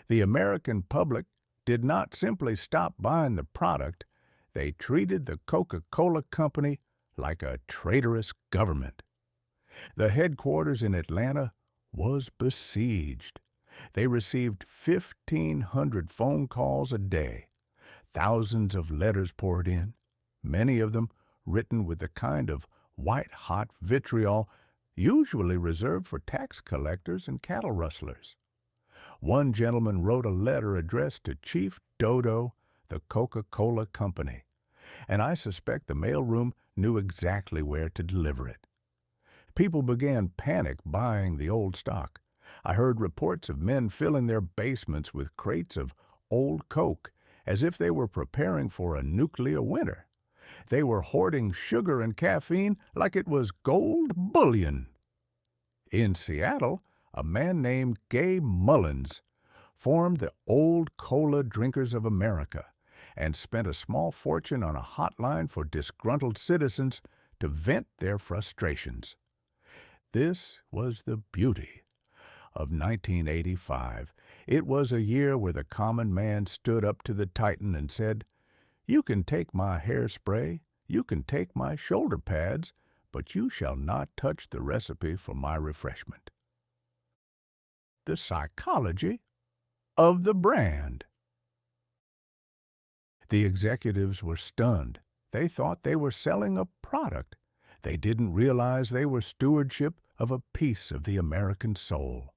The American public did not simply stop buying the product, they treated the Coca-Cola Company like a traitorous government. The headquarters in Atlanta was besieged. They received 1,500 phone calls a day. Thousands of letters poured in, many of them written with the kind of white-hot vitriol usually reserved for tax collectors and cattle rustlers. One gentleman wrote a letter addressed to Chief Dodo, the Coca-Cola Company, and I suspect the mailroom knew exactly where to deliver it. People began panic buying the old stock. I heard reports of men filling their basements with crates of old Coke as if they were preparing for a nuclear winter. They were hoarding sugar and caffeine like it was gold bullion. In Seattle, a man named Gay Mullins formed the Old Cola Drinkers of America and spent a small fortune on a hotline for disgruntled citizens to vent their frustrations. This was the beauty of 1985. It was a year where the common man stood up to the Titan and said, "You can take my hairspray, you can take my shoulder pads, but you shall not touch the recipe for my refreshment." The psychology of the brand. The executives were stunned. They thought they were selling a product. They didn't realize they were stewardship of a piece of the American soul.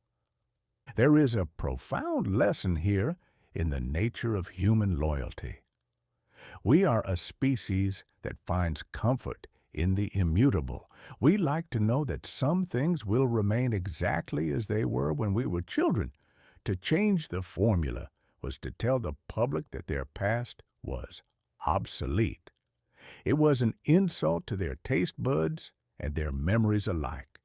There is a profound lesson here in the nature of human loyalty. We are a species that finds comfort in the immutable. We like to know that some things will remain exactly as they were when we were children. To change the formula was to tell the public that their past was obsolete. It was an insult to their taste buds and their memories alike.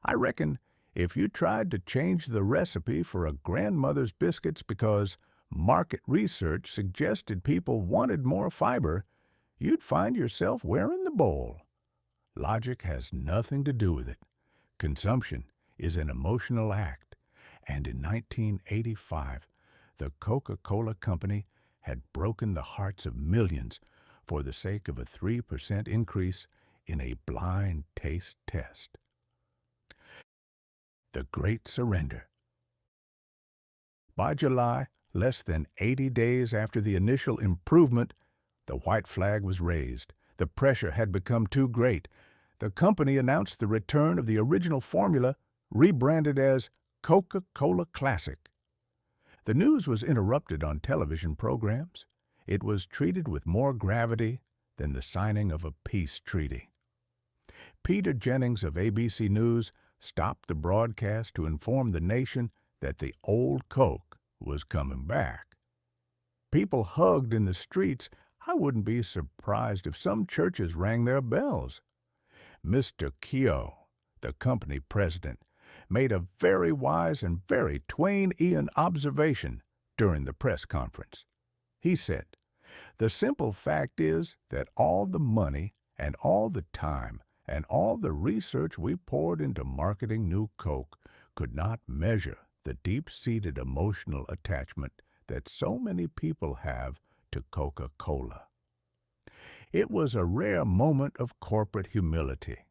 I reckon if you tried to change the recipe for a grandmother's biscuits because market research suggested people wanted more fiber, you'd find yourself wearing the bowl. Logic has nothing to do with it. Consumption is an emotional act, and in 1985, the Coca-Cola Company had broken the hearts of millions for the sake of a 3% increase in a blind taste test. The Great Surrender. By July, less than 80 days after the initial improvement, the white flag was raised. The pressure had become too great. The company announced the return of the original formula, rebranded as Coca-Cola Classic. The news was interrupted on television programs. It was treated with more gravity than the signing of a peace treaty. Peter Jennings of ABC News stopped the broadcast to inform the nation that the old Coke was coming back. People hugged in the streets. I wouldn't be surprised if some churches rang their bells. Mr. Keogh, the company president, made a very wise and very TwAIn observation during the press conference. He said, "The simple fact is that all the money and all the time and all the research we poured into marketing new Coke could not measure the deep-seated emotional attachment that so many people have to Coca-Cola." It was a rare moment of corporate humility.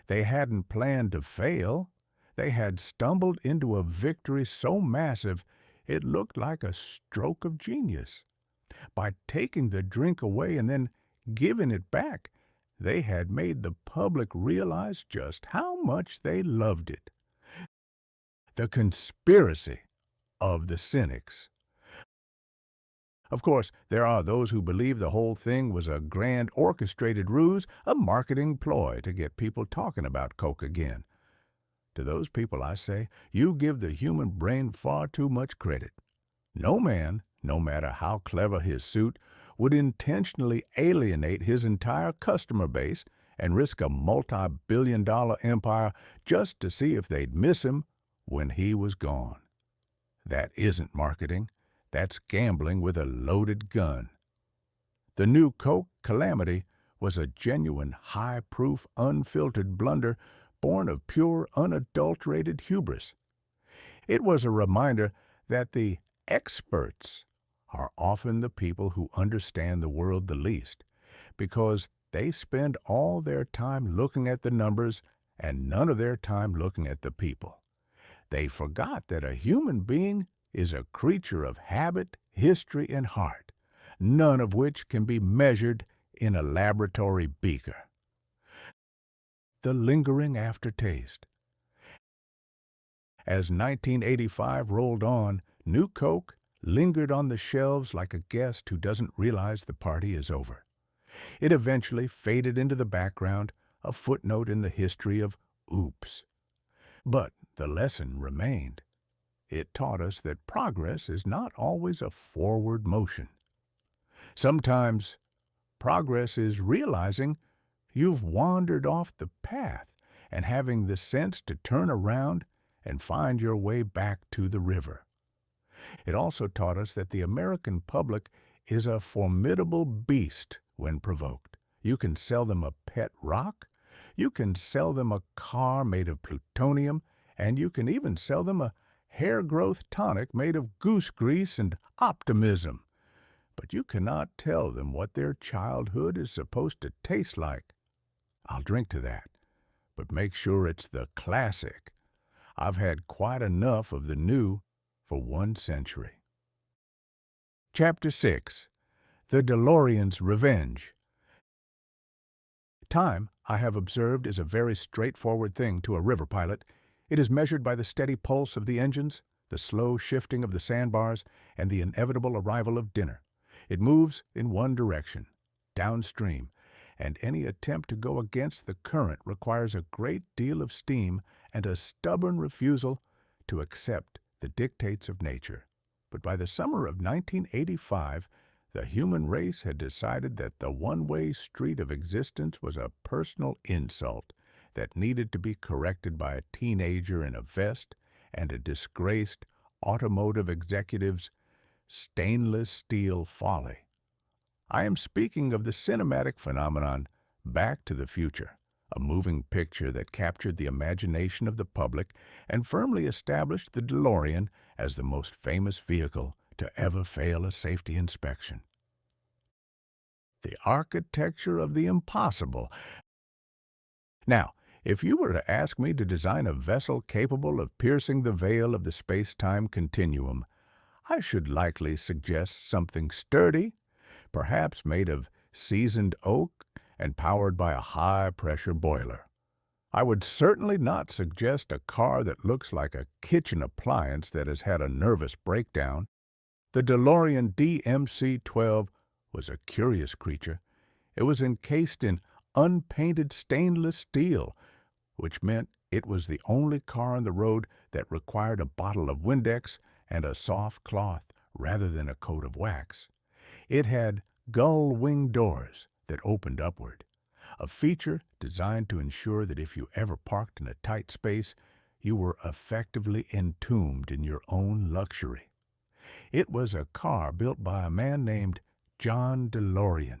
They hadn't planned to fail. They had stumbled into a victory so massive it looked like a stroke of genius. By taking the drink away and then giving it back, they had made the public realize just how much they loved it. The conspiracy of the cynics. Of course, there are those who believe the whole thing was a grand orchestrated ruse, a marketing ploy to get people talking about Coke again. To those people I say, you give the human brain far too much credit. No man, no matter how clever his suit, would intentionally alienate his entire customer base and risk a multi-billion-dollar empire just to see if they'd miss him when he was gone. That isn't marketing. That's gambling with a loaded gun. The new Coke calamity was a genuine, high-proof, unfiltered blunder born of pure, unadulterated hubris. It was a reminder that the experts are often the people who understand the world the least, because they spend all their time looking at the numbers and none of their time looking at the people. They forgot that a human being is a creature of habit, history, and heart, none of which can be measured in a laboratory beaker. The lingering aftertaste. As 1985 rolled on, new Coke lingered on the shelves like a guest who doesn't realize the party is over. It eventually faded into the background, a footnote in the history of oops. But the lesson remained. It taught us that progress is not always a forward motion. Sometimes progress is realizing you've wandered off the path and having the sense to turn around and find your way back to the river. It also taught us that the American public is a formidable beast when provoked. You can sell them a pet rock, you can sell them a car made of plutonium, and you can even sell them a hair growth tonic made of goose grease and optimism. But you cannot tell them what their childhood is supposed to taste like. I'll drink to that, but make sure it's the classic. I've had quite enough of the new for 1 century. Chapter 6. The DeLorean's Revenge. Time, I have observed, is a very straightforward thing to a river pilot. It is measured by the steady pulse of the engines, the slow shifting of the sandbars, and the inevitable arrival of dinner. It moves in one direction, downstream, and any attempt to go against the current requires a great deal of steam and a stubborn refusal to accept the dictates of nature. But by the summer of 1985, the human race had decided that the one-way street of existence was a personal insult that needed to be corrected by a teenager in a vest and a disgraced automotive executive's stainless steel folly. I am speaking of the cinematic phenomenon Back to the Future, a moving picture that captured the imagination of the public and firmly established the DeLorean as the most famous vehicle to ever fail a safety inspection. The architecture of the impossible. Now, if you were to ask me to design a vessel capable of piercing the veil of the space-time continuum, I should likely suggest something sturdy, perhaps made of seasoned oak and powered by a high-pressure boiler. I would certainly not suggest a car that looks like a kitchen appliance that has had a nervous breakdown. The DeLorean DMC-12 was a curious creature. It was encased in unpainted stainless steel, which meant it was the only car on the road that required a bottle of Windex and a soft cloth rather than a coat of wax. It had gull-wing doors that opened upward, a feature designed to ensure that if you ever parked in a tight space, you were effectively entombed in your own luxury. It was a car built by a man named John DeLorean,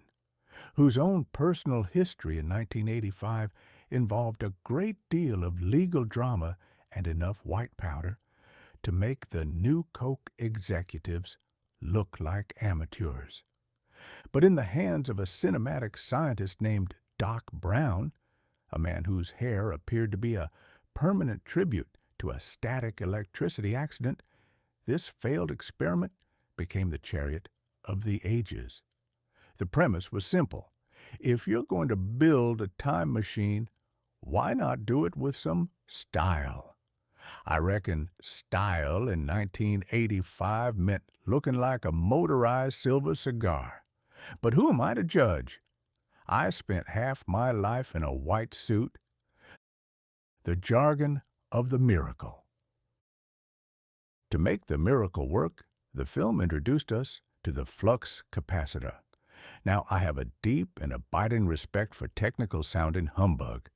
whose own personal history in 1985 involved a great deal of legal drama and enough white powder to make the new Coke executives look like amateurs. But in the hands of a cinematic scientist named Doc Brown, a man whose hair appeared to be a permanent tribute to a static electricity accident, this failed experiment became the chariot of the ages. The premise was simple. If you're going to build a time machine, why not do it with some style? I reckon style in 1985 meant looking like a motorized silver cigar. But who am I to judge? I spent half my life in a white suit. The jargon of the miracle. To make the miracle work, the film introduced us to the flux capacitor. Now, I have a deep and abiding respect for technical-sounding humbug.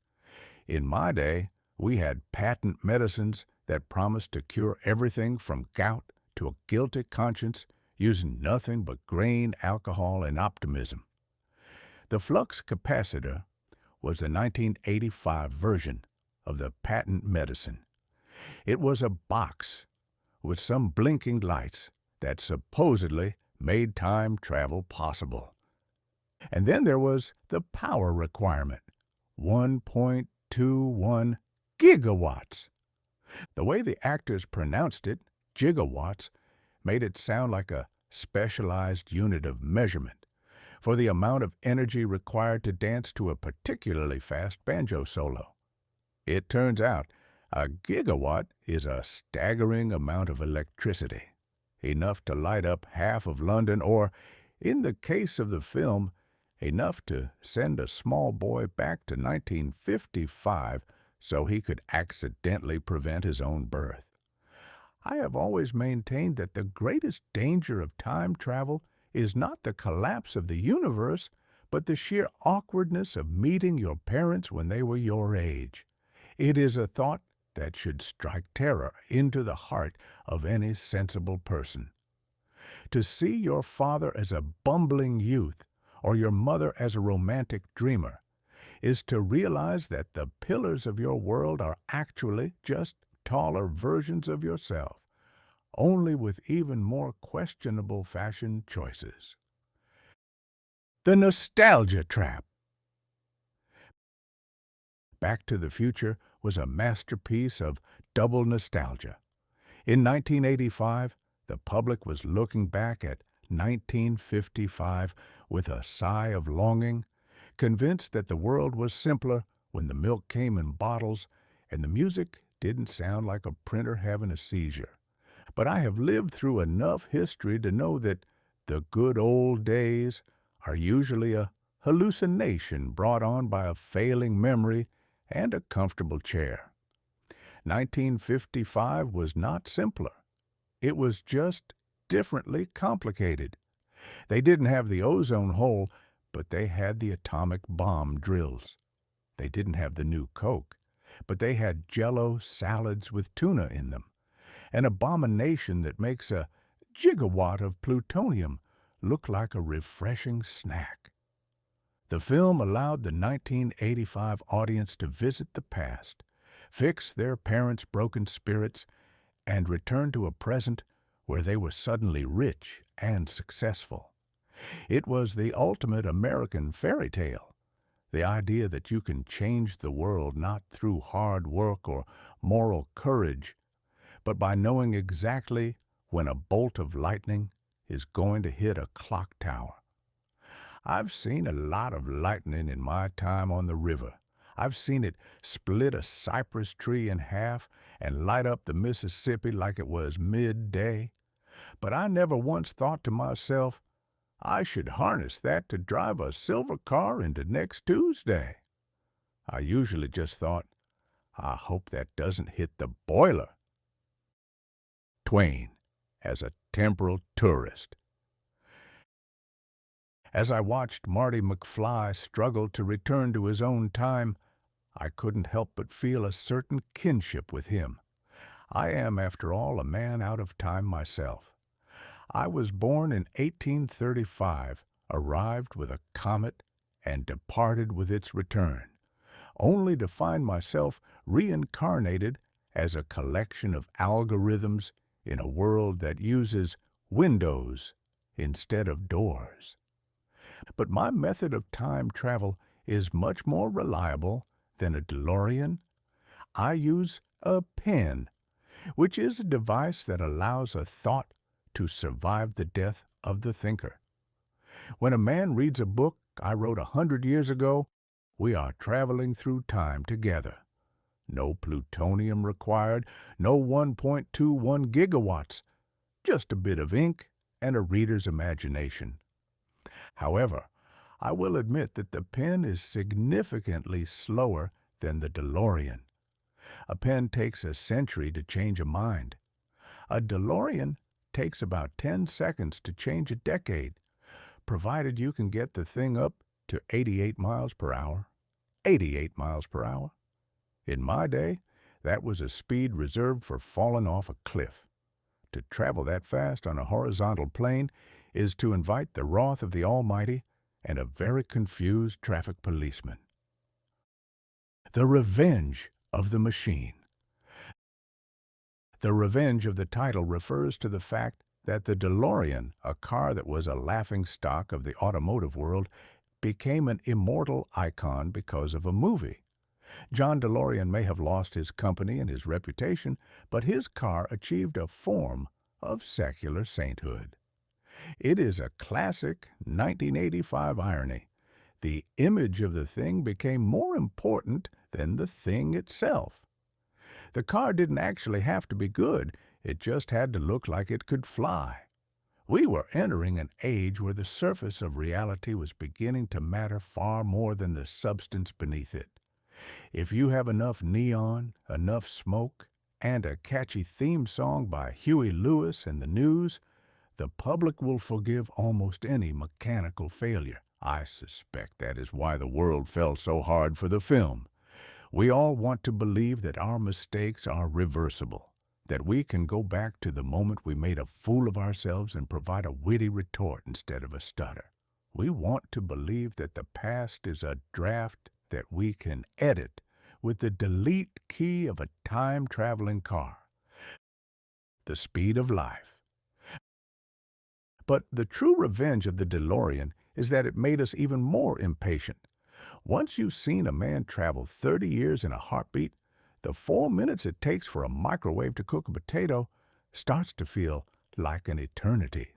In my day, we had patent medicines that promised to cure everything from gout to a guilty conscience using nothing but grain, alcohol, and optimism. The flux capacitor was the 1985 version of the patent medicine. It was a box with some blinking lights that supposedly made time travel possible. And then there was the power requirement, 1.21 gigawatts. The way the actors pronounced it, gigawatts, made it sound like a specialized unit of measurement for the amount of energy required to dance to a particularly fast banjo solo. It turns out a gigawatt is a staggering amount of electricity, enough to light up half of London or, in the case of the film, enough to send a small boy back to 1955 so he could accidentally prevent his own birth. I have always maintained that the greatest danger of time travel is not the collapse of the universe, but the sheer awkwardness of meeting your parents when they were your age. It is a thought that should strike terror into the heart of any sensible person. To see your father as a bumbling youth or your mother as a romantic dreamer is to realize that the pillars of your world are actually just taller versions of yourself, only with even more questionable fashion choices. The nostalgia trap. Back to the Future was a masterpiece of double nostalgia. In 1985, the public was looking back at 1955 with a sigh of longing, convinced that the world was simpler when the milk came in bottles and the music didn't sound like a printer having a seizure. But I have lived through enough history to know that the good old days are usually a hallucination brought on by a failing memory and a comfortable chair. 1955 was not simpler. It was just differently complicated. They didn't have the ozone hole, but they had the atomic bomb drills. They didn't have the new Coke, but they had Jell-O salads with tuna in them, an abomination that makes a gigawatt of plutonium look like a refreshing snack. The film allowed the 1985 audience to visit the past, fix their parents' broken spirits, and return to a present where they were suddenly rich and successful. It was the ultimate American fairy tale, the idea that you can change the world not through hard work or moral courage, but by knowing exactly when a bolt of lightning is going to hit a clock tower. I've seen a lot of lightning in my time on the river. I've seen it split a cypress tree in half and light up the Mississippi like it was midday. But I never once thought to myself, I should harness that to drive a silver car into next Tuesday. I usually just thought, I hope that doesn't hit the boiler. TwAIn, as a temporal tourist. As I watched Marty McFly struggle to return to his own time, I couldn't help but feel a certain kinship with him. I am, after all, a man out of time myself. I was born in 1835, arrived with a comet, and departed with its return, only to find myself reincarnated as a collection of algorithms in a world that uses windows instead of doors. But my method of time travel is much more reliable than a DeLorean. I use a pen, which is a device that allows a thought to survive the death of the thinker. When a man reads a book I wrote 100 years ago, we are traveling through time together. No plutonium required, no 1.21 gigawatts, just a bit of ink and a reader's imagination. However, I will admit that the pen is significantly slower than the DeLorean. A pen takes a century to change a mind. A DeLorean takes about 10 seconds to change a decade, provided you can get the thing up to 88 miles per hour. 88 miles per hour. In my day, that was a speed reserved for falling off a cliff. To travel that fast on a horizontal plane is to invite the wrath of the Almighty and a very confused traffic policeman. The Revenge of the Machine. The revenge of the title refers to the fact that the DeLorean, a car that was a laughingstock of the automotive world, became an immortal icon because of a movie. John DeLorean may have lost his company and his reputation, but his car achieved a form of secular sainthood. It is a classic 1985 irony. The image of the thing became more important than the thing itself. The car didn't actually have to be good, it just had to look like it could fly. We were entering an age where the surface of reality was beginning to matter far more than the substance beneath it. If you have enough neon, enough smoke, and a catchy theme song by Huey Lewis and the News, the public will forgive almost any mechanical failure. I suspect that is why the world fell so hard for the film. We all want to believe that our mistakes are reversible, that we can go back to the moment we made a fool of ourselves and provide a witty retort instead of a stutter. We want to believe that the past is a draft that we can edit with the delete key of a time-traveling car. The speed of life. But the true revenge of the DeLorean is that it made us even more impatient. Once you've seen a man travel 30 years in a heartbeat, the 4 minutes it takes for a microwave to cook a potato starts to feel like an eternity.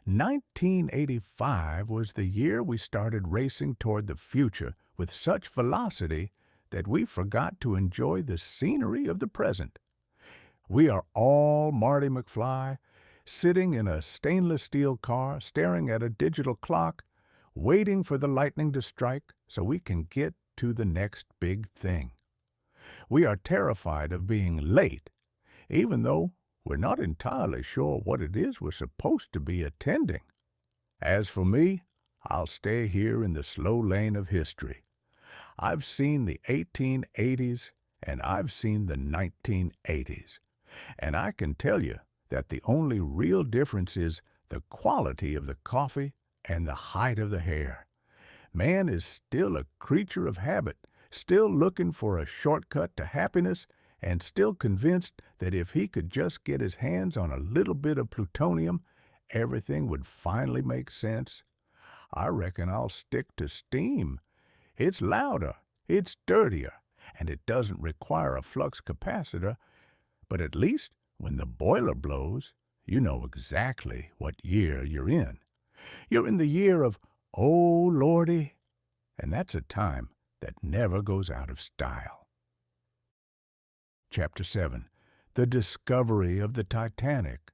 1985 was the year we started racing toward the future with such velocity that we forgot to enjoy the scenery of the present. We are all Marty McFly, sitting in a stainless steel car, staring at a digital clock, waiting for the lightning to strike so we can get to the next big thing. We are terrified of being late, even though we're not entirely sure what it is we're supposed to be attending. As for me, I'll stay here in the slow lane of history. I've seen the 1880s and I've seen the 1980s, and I can tell you that the only real difference is the quality of the coffee and the height of the hair. Man is still a creature of habit, still looking for a shortcut to happiness, and still convinced that if he could just get his hands on a little bit of plutonium, everything would finally make sense. I reckon I'll stick to steam. It's louder, it's dirtier, and it doesn't require a flux capacitor, but at least when the boiler blows, you know exactly what year you're in. You're in the year of, oh Lordy, and that's a time that never goes out of style. Chapter 7. The Discovery of the Titanic.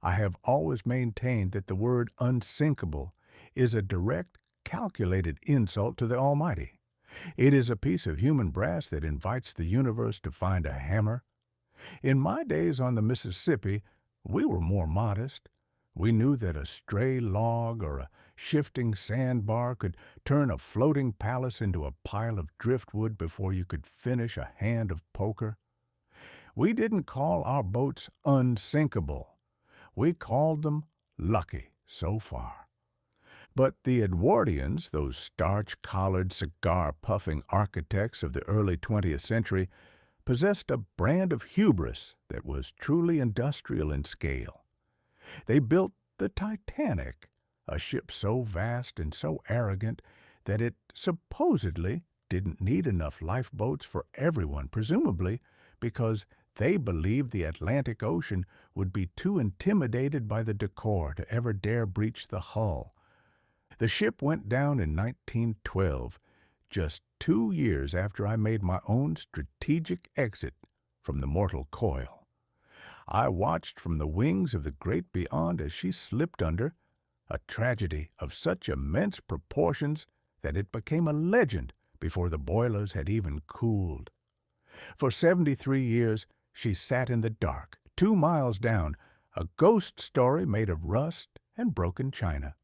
I have always maintained that the word unsinkable is a direct, calculated insult to the Almighty. It is a piece of human brass that invites the universe to find a hammer. In my days on the Mississippi, we were more modest. We knew that a stray log or a shifting sandbar could turn a floating palace into a pile of driftwood before you could finish a hand of poker. We didn't call our boats unsinkable. We called them lucky so far. But the Edwardians, those starch-collared, cigar-puffing architects of the early 20th century, possessed a brand of hubris that was truly industrial in scale. They built the Titanic, a ship so vast and so arrogant that it supposedly didn't need enough lifeboats for everyone, presumably because they believed the Atlantic Ocean would be too intimidated by the decor to ever dare breach the hull. The ship went down in 1912, just 2 years after I made my own strategic exit from the mortal coil. I watched from the wings of the great beyond as she slipped under, a tragedy of such immense proportions that it became a legend before the boilers had even cooled. For 73 years, she sat in the dark, 2 miles down, a ghost story made of rust and broken china.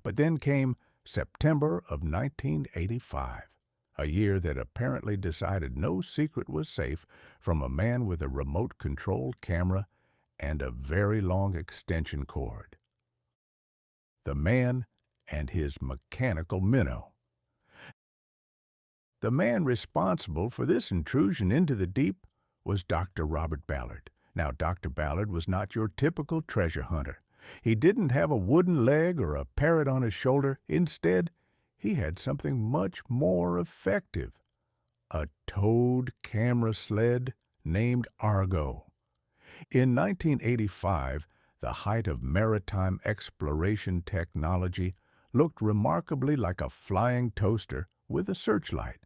But then came September of 1985, a year that apparently decided no secret was safe from a man with a remote-controlled camera and a very long extension cord. The man and his mechanical minnow. The man responsible for this intrusion into the deep was Dr. Robert Ballard. Now, Dr. Ballard was not your typical treasure hunter. He didn't have a wooden leg or a parrot on his shoulder. Instead, he had something much more effective, a towed camera sled named Argo. In 1985, the height of maritime exploration technology looked remarkably like a flying toaster with a searchlight.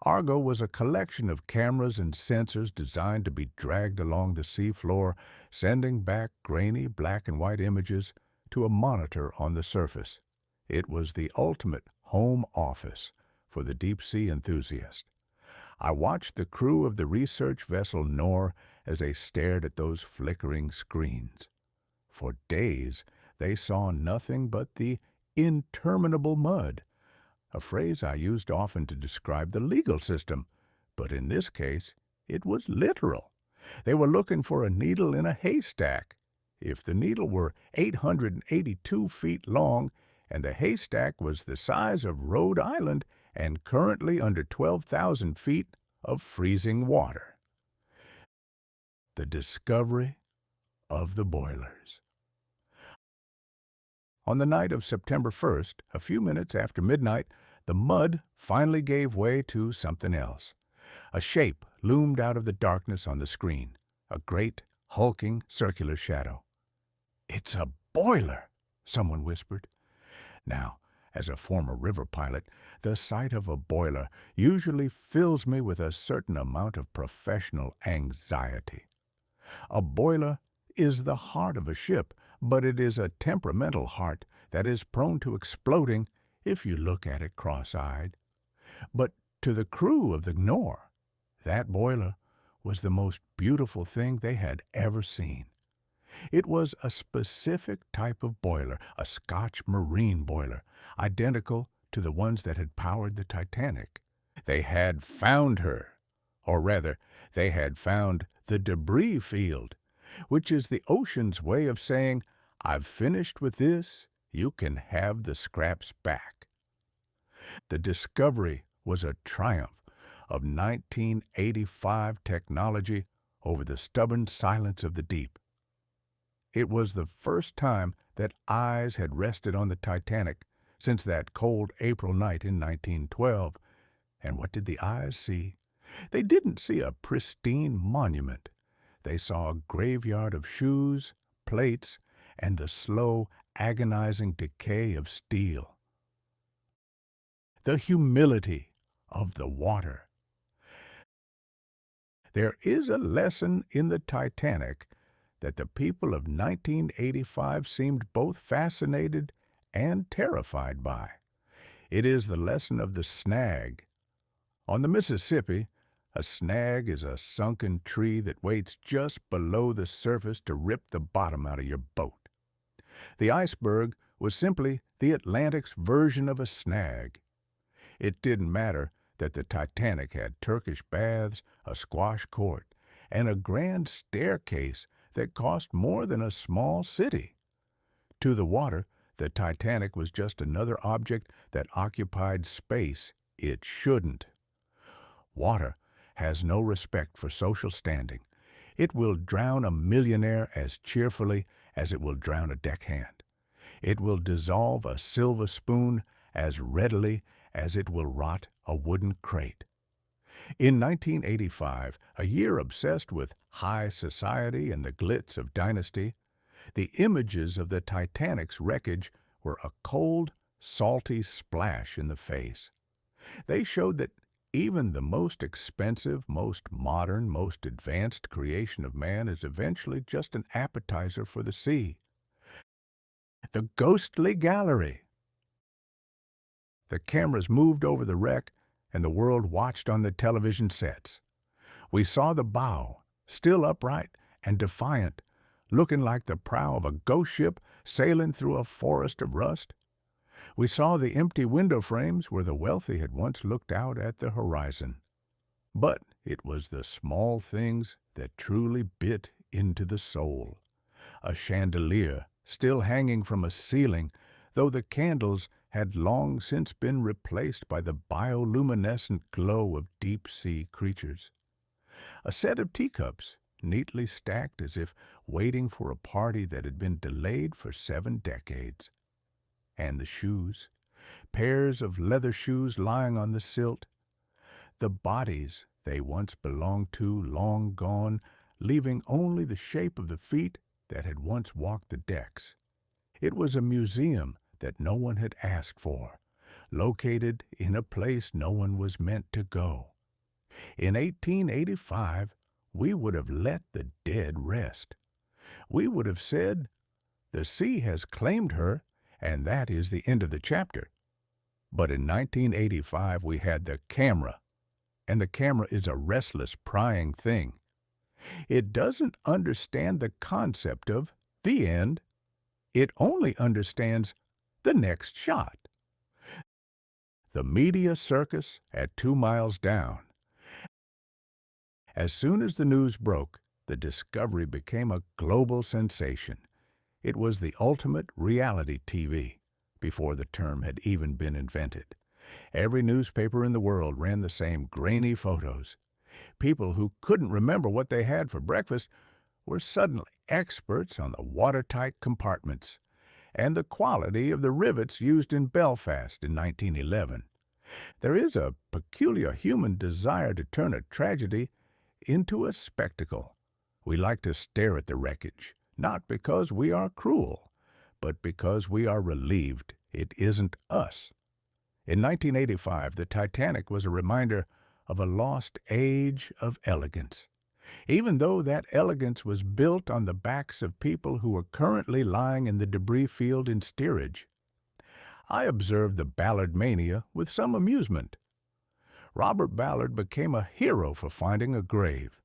Argo was a collection of cameras and sensors designed to be dragged along the seafloor, sending back grainy black and white images to a monitor on the surface. It was the ultimate home office for the deep-sea enthusiast. I watched the crew of the research vessel Nor as they stared at those flickering screens. For days, they saw nothing but the interminable mud, a phrase I used often to describe the legal system, but in this case, it was literal. They were looking for a needle in a haystack. If the needle were 882 feet long and the haystack was the size of Rhode Island and currently under 12,000 feet of freezing water. The discovery of the boilers. On the night of September 1st, a few minutes after midnight, the mud finally gave way to something else. A shape loomed out of the darkness on the screen, a great, hulking, circular shadow. "It's a boiler," someone whispered. Now, as a former river pilot, the sight of a boiler usually fills me with a certain amount of professional anxiety. A boiler is the heart of a ship, but it is a temperamental heart that is prone to exploding if you look at it cross-eyed. But to the crew of the Nor, that boiler was the most beautiful thing they had ever seen. It was a specific type of boiler, a Scotch marine boiler, identical to the ones that had powered the Titanic. They had found her, or rather, they had found the debris field, which is the ocean's way of saying, "I've finished with this, you can have the scraps back." The discovery was a triumph of 1985 technology over the stubborn silence of the deep. It was the first time that eyes had rested on the Titanic since that cold April night in 1912. And what did the eyes see? They didn't see a pristine monument. They saw a graveyard of shoes, plates, and the slow, agonizing decay of steel. The humility of the water. There is a lesson in the Titanic that the people of 1985 seemed both fascinated and terrified by. It is the lesson of the snag. On the Mississippi, a snag is a sunken tree that waits just below the surface to rip the bottom out of your boat. The iceberg was simply the Atlantic's version of a snag. It didn't matter that the Titanic had Turkish baths, a squash court, and a grand staircase that cost more than a small city. To the water, the Titanic was just another object that occupied space it shouldn't. Water has no respect for social standing. It will drown a millionaire as cheerfully as it will drown a deckhand. It will dissolve a silver spoon as readily as it will rot a wooden crate. In 1985, a year obsessed with high society and the glitz of dynasty, the images of the Titanic's wreckage were a cold, salty splash in the face. They showed that even the most expensive, most modern, most advanced creation of man is eventually just an appetizer for the sea. The ghostly gallery. The cameras moved over the wreck, and the world watched on the television sets. We saw the bow, still upright and defiant, looking like the prow of a ghost ship sailing through a forest of rust. We saw the empty window frames where the wealthy had once looked out at the horizon. But it was the small things that truly bit into the soul. A chandelier still hanging from a ceiling, though the candles had long since been replaced by the bioluminescent glow of deep-sea creatures. A set of teacups, neatly stacked as if waiting for a party that had been delayed for 7 decades. And the shoes, pairs of leather shoes lying on the silt. The bodies they once belonged to long gone, leaving only the shape of the feet that had once walked the decks. It was a museum that no one had asked for, located in a place no one was meant to go. In 1885, we would have let the dead rest. We would have said, "The sea has claimed her, and that is the end of the chapter." But in 1985, we had the camera, and the camera is a restless, prying thing. It doesn't understand the concept of the end. It only understands the next shot. The media circus at 2 miles down. As soon as the news broke, the discovery became a global sensation. It was the ultimate reality TV, before the term had even been invented. Every newspaper in the world ran the same grainy photos. People who couldn't remember what they had for breakfast were suddenly experts on the watertight compartments and the quality of the rivets used in Belfast in 1911. There is a peculiar human desire to turn a tragedy into a spectacle. We like to stare at the wreckage, not because we are cruel, but because we are relieved it isn't us. In 1985, the Titanic was a reminder of a lost age of elegance. Even though that elegance was built on the backs of people who were currently lying in the debris field in steerage. I observed the Ballard mania with some amusement. Robert Ballard became a hero for finding a grave.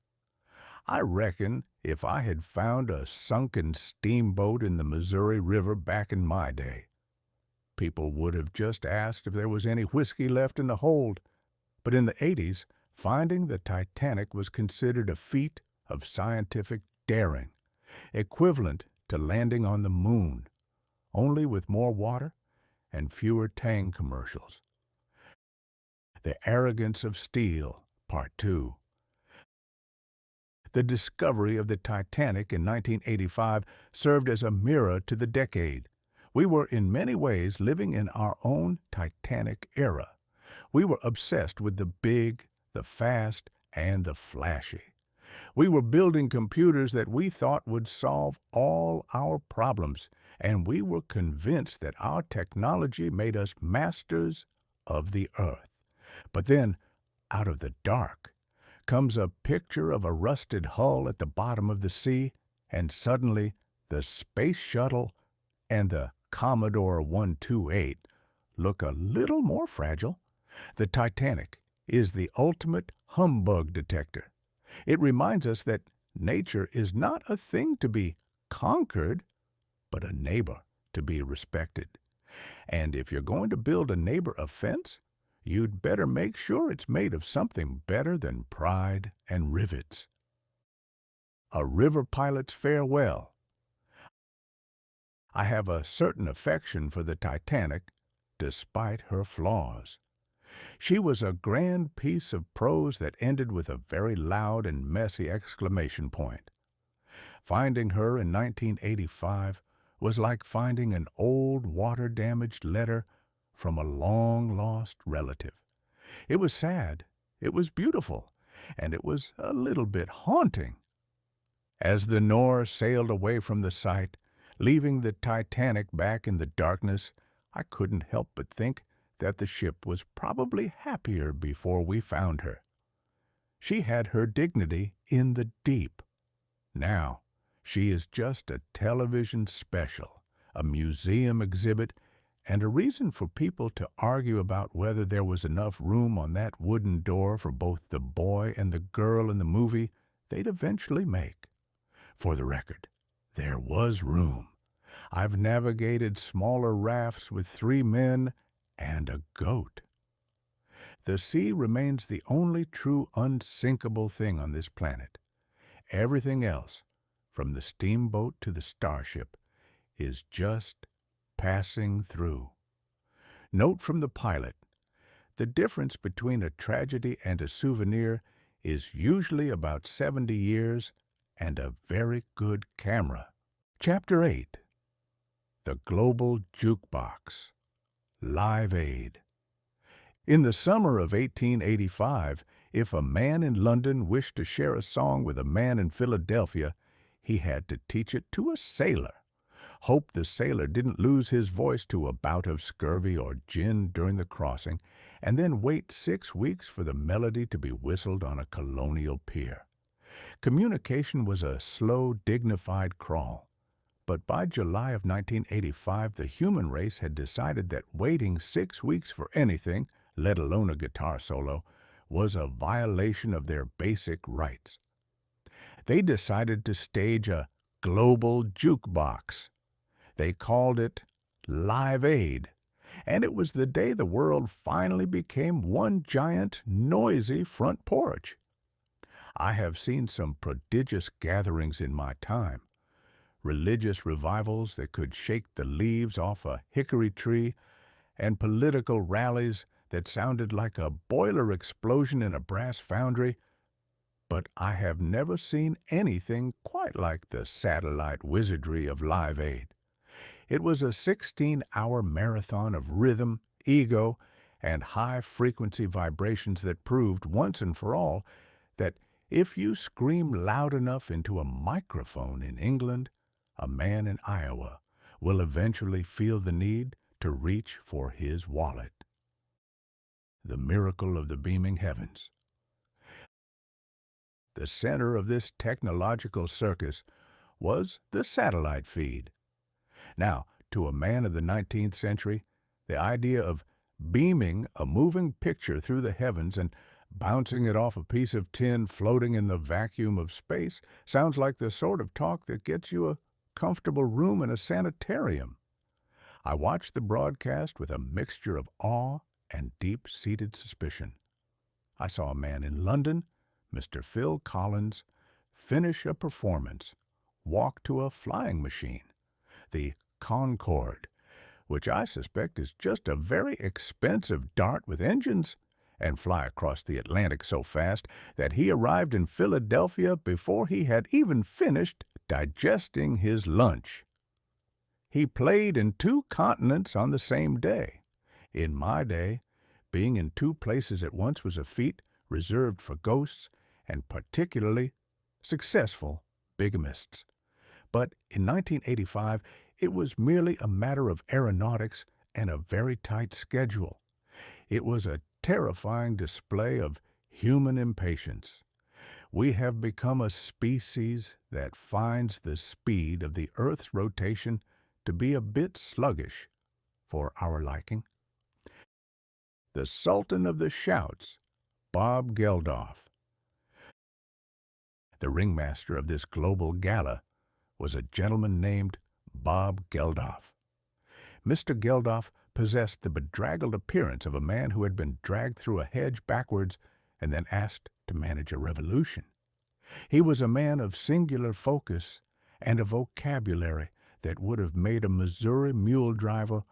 I reckon if I had found a sunken steamboat in the Missouri River back in my day, people would have just asked if there was any whiskey left in the hold. But in the 80s, finding the Titanic was considered a feat of scientific daring, equivalent to landing on the moon, only with more water and fewer Tang commercials. The Arrogance of Steel, Part 2. The discovery of the Titanic in 1985 served as a mirror to the decade. We were in many ways living in our own Titanic era. We were obsessed with the big, the fast, and the flashy. We were building computers that we thought would solve all our problems, and we were convinced that our technology made us masters of the earth. But then, out of the dark, comes a picture of a rusted hull at the bottom of the sea, and suddenly the space shuttle and the Commodore 128 look a little more fragile. The Titanic is the ultimate humbug detector. It reminds us that nature is not a thing to be conquered, but a neighbor to be respected. And if you're going to build a neighbor a fence, you'd better make sure it's made of something better than pride and rivets. A river pilot's farewell. I have a certain affection for the Titanic, despite her flaws. She was a grand piece of prose that ended with a very loud and messy exclamation point. Finding her in 1985 was like finding an old water-damaged letter from a long-lost relative. It was sad, it was beautiful, and it was a little bit haunting. As the Nore sailed away from the site, leaving the Titanic back in the darkness, I couldn't help but think that the ship was probably happier before we found her. She had her dignity in the deep. Now, she is just a television special, a museum exhibit, and a reason for people to argue about whether there was enough room on that wooden door for both the boy and the girl in the movie they'd eventually make. For the record, there was room. I've navigated smaller rafts with 3 men and a goat. The sea remains the only true unsinkable thing on this planet. Everything else, from the steamboat to the starship, is just passing through. Note from the pilot: the difference between a tragedy and a souvenir is usually about 70 years and a very good camera. Chapter 8. The Global Jukebox. Live Aid. In the summer of 1885, if a man in London wished to share a song with a man in Philadelphia, he had to teach it to a sailor. Hope the sailor didn't lose his voice to a bout of scurvy or gin during the crossing, and then wait 6 weeks for the melody to be whistled on a colonial pier. Communication was a slow, dignified crawl. But by July of 1985, the human race had decided that waiting 6 weeks for anything, let alone a guitar solo, was a violation of their basic rights. They decided to stage a global jukebox. They called it Live Aid, and it was the day the world finally became one giant, noisy front porch. I have seen some prodigious gatherings in my time. Religious revivals that could shake the leaves off a hickory tree, and political rallies that sounded like a boiler explosion in a brass foundry. But I have never seen anything quite like the satellite wizardry of Live Aid. It was a 16-hour marathon of rhythm, ego, and high-frequency vibrations that proved once and for all that if you scream loud enough into a microphone in England, a man in Iowa will eventually feel the need to reach for his wallet. The miracle of the beaming heavens. The center of this technological circus was the satellite feed. Now, to a man of the 19th century, the idea of beaming a moving picture through the heavens and Bouncing it off a piece of tin floating in the vacuum of space sounds like the sort of talk that gets you a comfortable room in a sanitarium. I watched the broadcast with a mixture of awe and deep-seated suspicion. I saw a man in London, Mr. Phil Collins, finish a performance, walk to a flying machine, the Concorde, which I suspect is just a very expensive dart with engines, and fly across the Atlantic so fast that he arrived in Philadelphia before he had even finished digesting his lunch. He played in 2 continents on the same day. In my day, being in 2 places at once was a feat reserved for ghosts and particularly successful bigamists. But in 1985, it was merely a matter of aeronautics and a very tight schedule. It was a terrifying display of human impatience. We have become a species that finds the speed of the Earth's rotation to be a bit sluggish for our liking. The Sultan of the Shouts, Bob Geldof. The ringmaster of this global gala was a gentleman named Bob Geldof. Mr. Geldof possessed the bedraggled appearance of a man who had been dragged through a hedge backwards and then asked to manage a revolution. He was a man of singular focus and a vocabulary that would have made a Missouri mule driver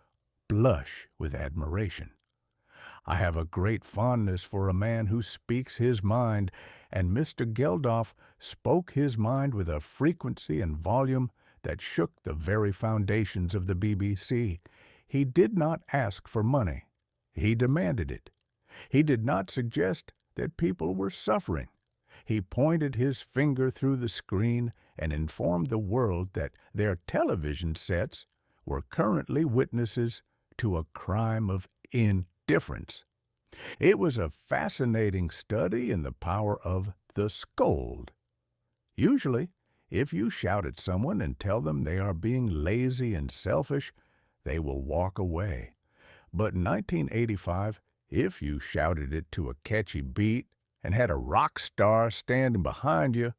blush with admiration. I have a great fondness for a man who speaks his mind, and Mr. Geldof spoke his mind with a frequency and volume that shook the very foundations of the BBC. He did not ask for money. He demanded it. He did not suggest that people were suffering. He pointed his finger through the screen and informed the world that their television sets were currently witnesses to a crime of indifference. It was a fascinating study in the power of the scold. Usually, if you shout at someone and tell them they are being lazy and selfish, they will walk away. But in 1985, if you shouted it to a catchy beat and had a rock star standing behind you,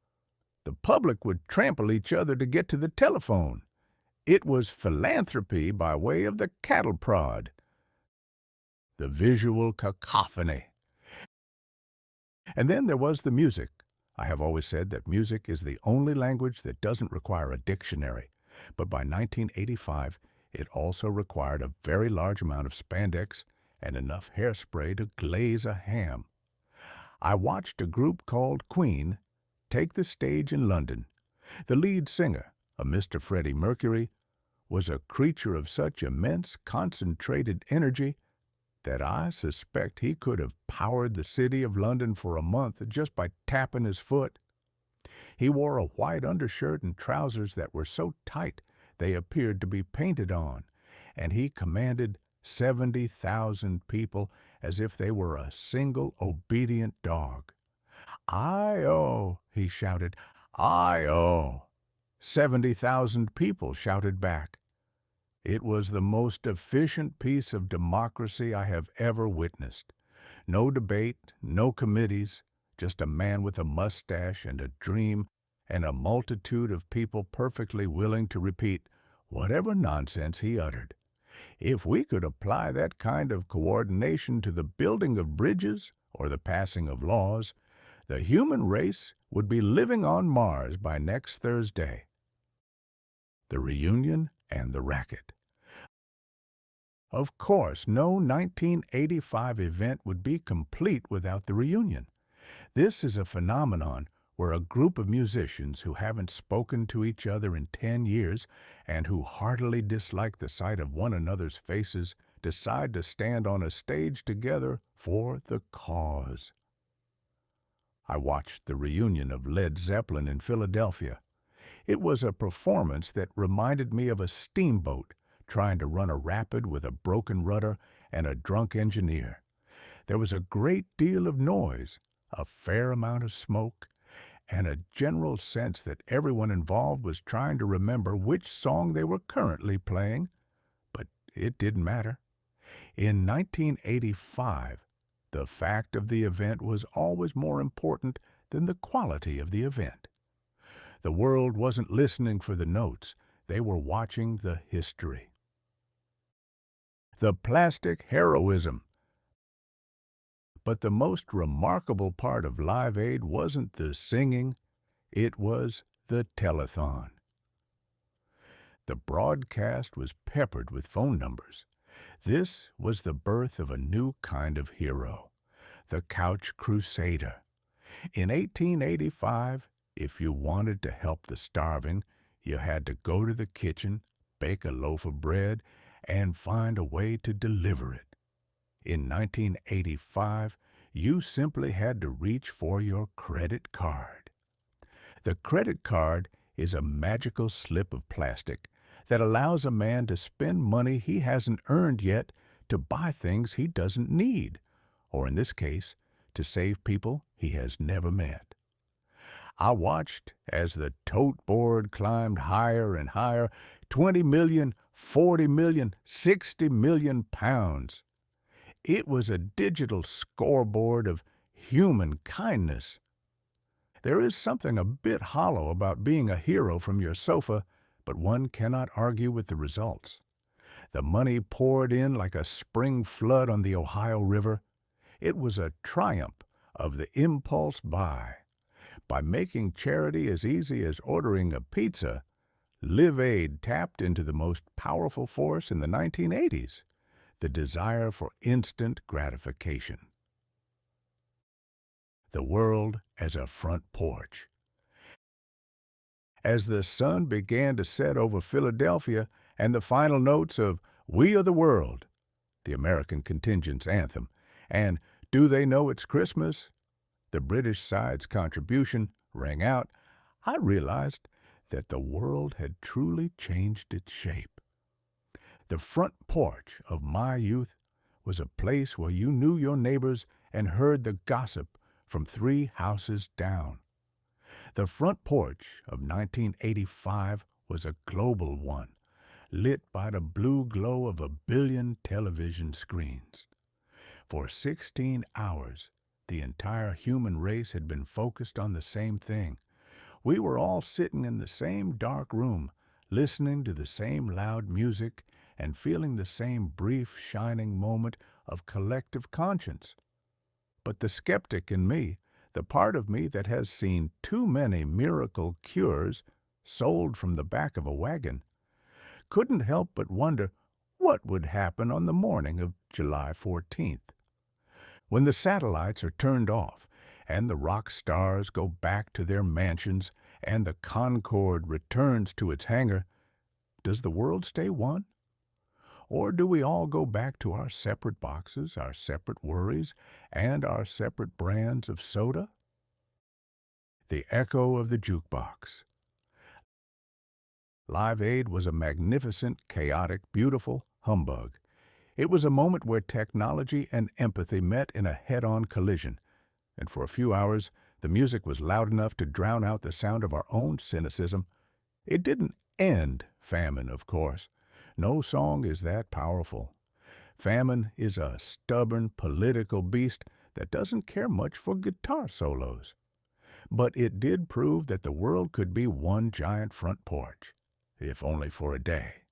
the public would trample each other to get to the telephone. It was philanthropy by way of the cattle prod. The visual cacophony. And then there was the music. I have always said that music is the only language that doesn't require a dictionary, but by 1985, it also required a very large amount of spandex and enough hairspray to glaze a ham. I watched a group called TwAIn take the stage in London. The lead singer, a Mr. Freddie Mercury, was a creature of such immense concentrated energy that I suspect he could have powered the city of London for a month just by tapping his foot. He wore a white undershirt and trousers that were so tight they appeared to be painted on, and he commanded 70,000 people as if they were a single obedient dog. "I-oh," he shouted, "I-oh." 70,000 people shouted back. It was the most efficient piece of democracy I have ever witnessed. No debate, no committees, just a man with a mustache and a dream, and a multitude of people perfectly willing to repeat whatever nonsense he uttered. If we could apply that kind of coordination to the building of bridges or the passing of laws, the human race would be living on Mars by next Thursday. The reunion and the racket. Of course, no 1985 event would be complete without the reunion. This is a phenomenon where a group of musicians who haven't spoken to each other in 10 years and who heartily dislike the sight of one another's faces decide to stand on a stage together for the cause. I watched the reunion of Led Zeppelin in Philadelphia. It was a performance that reminded me of a steamboat trying to run a rapid with a broken rudder and a drunk engineer. There was a great deal of noise, a fair amount of smoke, and a general sense that everyone involved was trying to remember which song they were currently playing, but it didn't matter. In 1985, The fact of the event was always more important than the quality of the event. The world wasn't listening for the notes. They were watching the history. The plastic heroism. But the most remarkable part of Live Aid wasn't the singing, it was the telethon. The broadcast was peppered with phone numbers. This was the birth of a new kind of hero, the couch crusader. In 1885, if you wanted to help the starving, you had to go to the kitchen, bake a loaf of bread, and find a way to deliver it. In 1985, you simply had to reach for your credit card. The credit card is a magical slip of plastic that allows a man to spend money he hasn't earned yet to buy things he doesn't need, or in this case, to save people he has never met. I watched as the tote board climbed higher and higher, 20 million, 40 million, 60 million pounds. It was a digital scoreboard of human kindness. There is something a bit hollow about being a hero from your sofa, but one cannot argue with the results. The money poured in like a spring flood on the Ohio River. It was a triumph of the impulse buy. By making charity as easy as ordering a pizza, Live Aid tapped into the most powerful force in the 1980s, the desire for instant gratification. The world as a front porch. As the sun began to set over Philadelphia and the final notes of "We Are the World," the American contingent's anthem, and "Do They Know It's Christmas?" the British side's contribution, rang out, I realized that the world had truly changed its shape. The front porch of my youth was a place where you knew your neighbors and heard the gossip from 3 houses down. The front porch of 1985 was a global one, lit by the blue glow of 1 billion television screens. For 16 hours, the entire human race had been focused on the same thing. We were all sitting in the same dark room, listening to the same loud music and feeling the same brief, shining moment of collective conscience. But the skeptic in me, the part of me that has seen too many miracle cures sold from the back of a wagon, couldn't help but wonder what would happen on the morning of July 14th. When the satellites are turned off and the rock stars go back to their mansions and the Concorde returns to its hangar, does the world stay one? Or do we all go back to our separate boxes, our separate worries, and our separate brands of soda? The echo of the jukebox. Live Aid was a magnificent, chaotic, beautiful humbug. It was a moment where technology and empathy met in a head-on collision, and for a few hours the music was loud enough to drown out the sound of our own cynicism. It didn't end famine, of course. No song is that powerful. Famine is a stubborn political beast that doesn't care much for guitar solos. But it did prove that the world could be one giant front porch, if only for a day.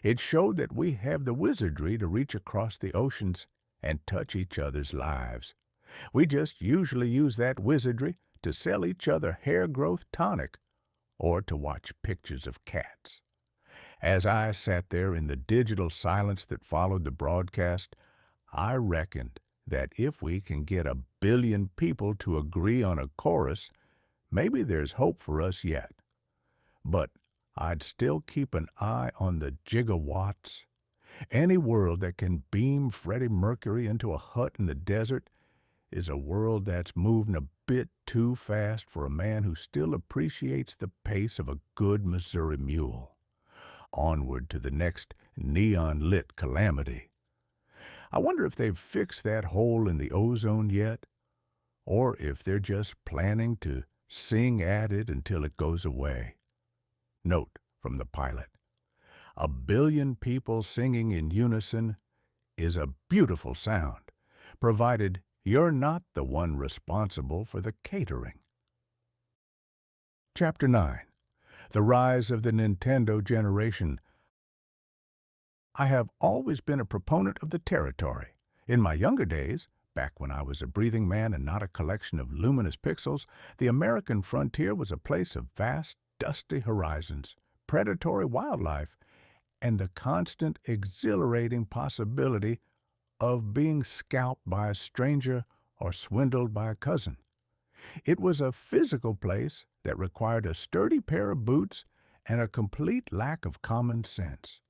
It showed that we have the wizardry to reach across the oceans and touch each other's lives. We just usually use that wizardry to sell each other hair growth tonic or to watch pictures of cats. As I sat there in the digital silence that followed the broadcast, I reckoned that if we can get 1 billion people to agree on a chorus, maybe there's hope for us yet. But I'd still keep an eye on the gigawatts. Any world that can beam Freddie Mercury into a hut in the desert is a world that's moving a bit too fast for a man who still appreciates the pace of a good Missouri mule. Onward to the next neon-lit calamity. I wonder if they've fixed that hole in the ozone yet, or if they're just planning to sing at it until it goes away. Note from the pilot. 1 billion people singing in unison is a beautiful sound, provided You're not the one responsible for the catering. Chapter 9. The Rise of the Nintendo Generation. I have always been a proponent of the territory. In my younger days, back when I was a breathing man and not a collection of luminous pixels, the American frontier was a place of vast, dusty horizons, predatory wildlife, and the constant, exhilarating possibility of being scalped by a stranger or swindled by a cousin. It was a physical place that required a sturdy pair of boots and a complete lack of common sense.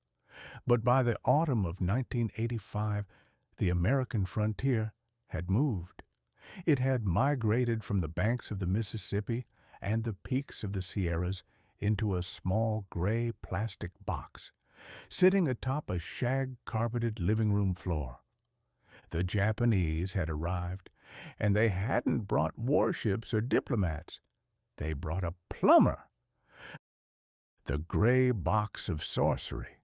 But by the autumn of 1985, the American frontier had moved. It had migrated from the banks of the Mississippi and the peaks of the Sierras into a small gray plastic box, sitting atop a shag-carpeted living room floor. The Japanese had arrived, and they hadn't brought warships or diplomats. They brought a plumber, the gray box of sorcery.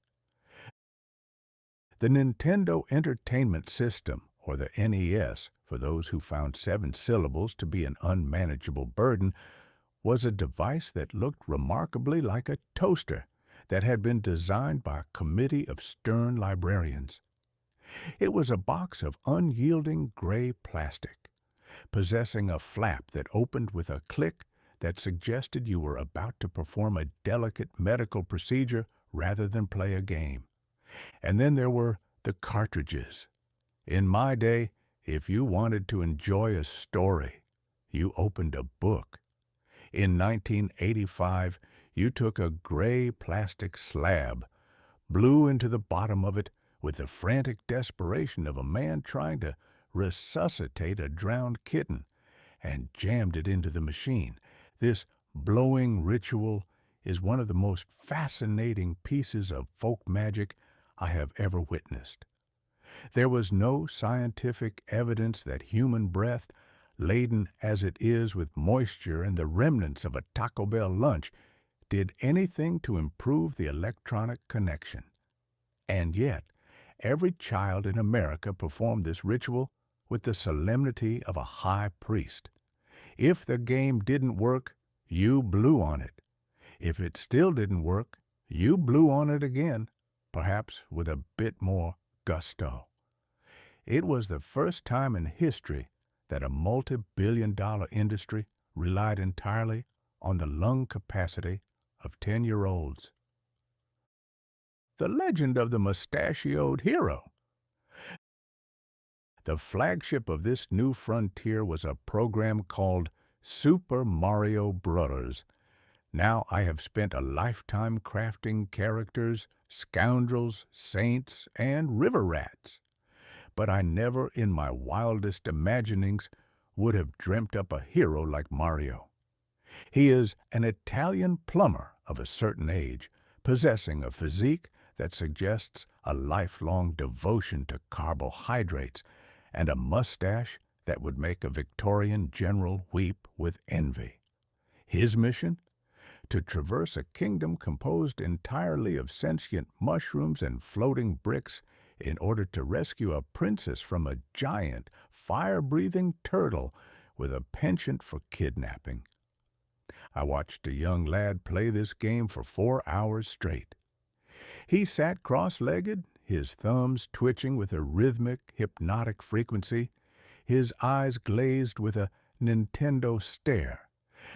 The Nintendo Entertainment System, or the NES, for those who found 7 syllables to be an unmanageable burden, was a device that looked remarkably like a toaster that had been designed by a committee of stern librarians. It was a box of unyielding gray plastic, possessing a flap that opened with a click that suggested you were about to perform a delicate medical procedure rather than play a game. And then there were the cartridges. In my day, if you wanted to enjoy a story, you opened a book. In 1985, you took a gray plastic slab, blew into the bottom of it with the frantic desperation of a man trying to resuscitate a drowned kitten, and jammed it into the machine. This blowing ritual is one of the most fascinating pieces of folk magic I have ever witnessed. There was no scientific evidence that human breath, laden as it is with moisture and the remnants of a Taco Bell lunch, did anything to improve the electronic connection. And yet, every child in America performed this ritual with the solemnity of a high priest. If the game didn't work, you blew on it. If it still didn't work, you blew on it again, perhaps with a bit more gusto. It was the first time in history that a multi-billion-dollar industry relied entirely on the lung capacity of 10-year-olds. The legend of the mustachioed hero. The flagship of this new frontier was a program called Super Mario Bros. Now I have spent a lifetime crafting characters, scoundrels, saints, and river rats. But I never in my wildest imaginings would have dreamt up a hero like Mario. He is an Italian plumber of a certain age, possessing a physique that suggests a lifelong devotion to carbohydrates and a mustache that would make a Victorian general weep with envy. His mission? To traverse a kingdom composed entirely of sentient mushrooms and floating bricks in order to rescue a princess from a giant, fire-breathing turtle with a penchant for kidnapping. I watched a young lad play this game for 4 hours straight. He sat cross-legged, his thumbs twitching with a rhythmic, hypnotic frequency, his eyes glazed with a Nintendo stare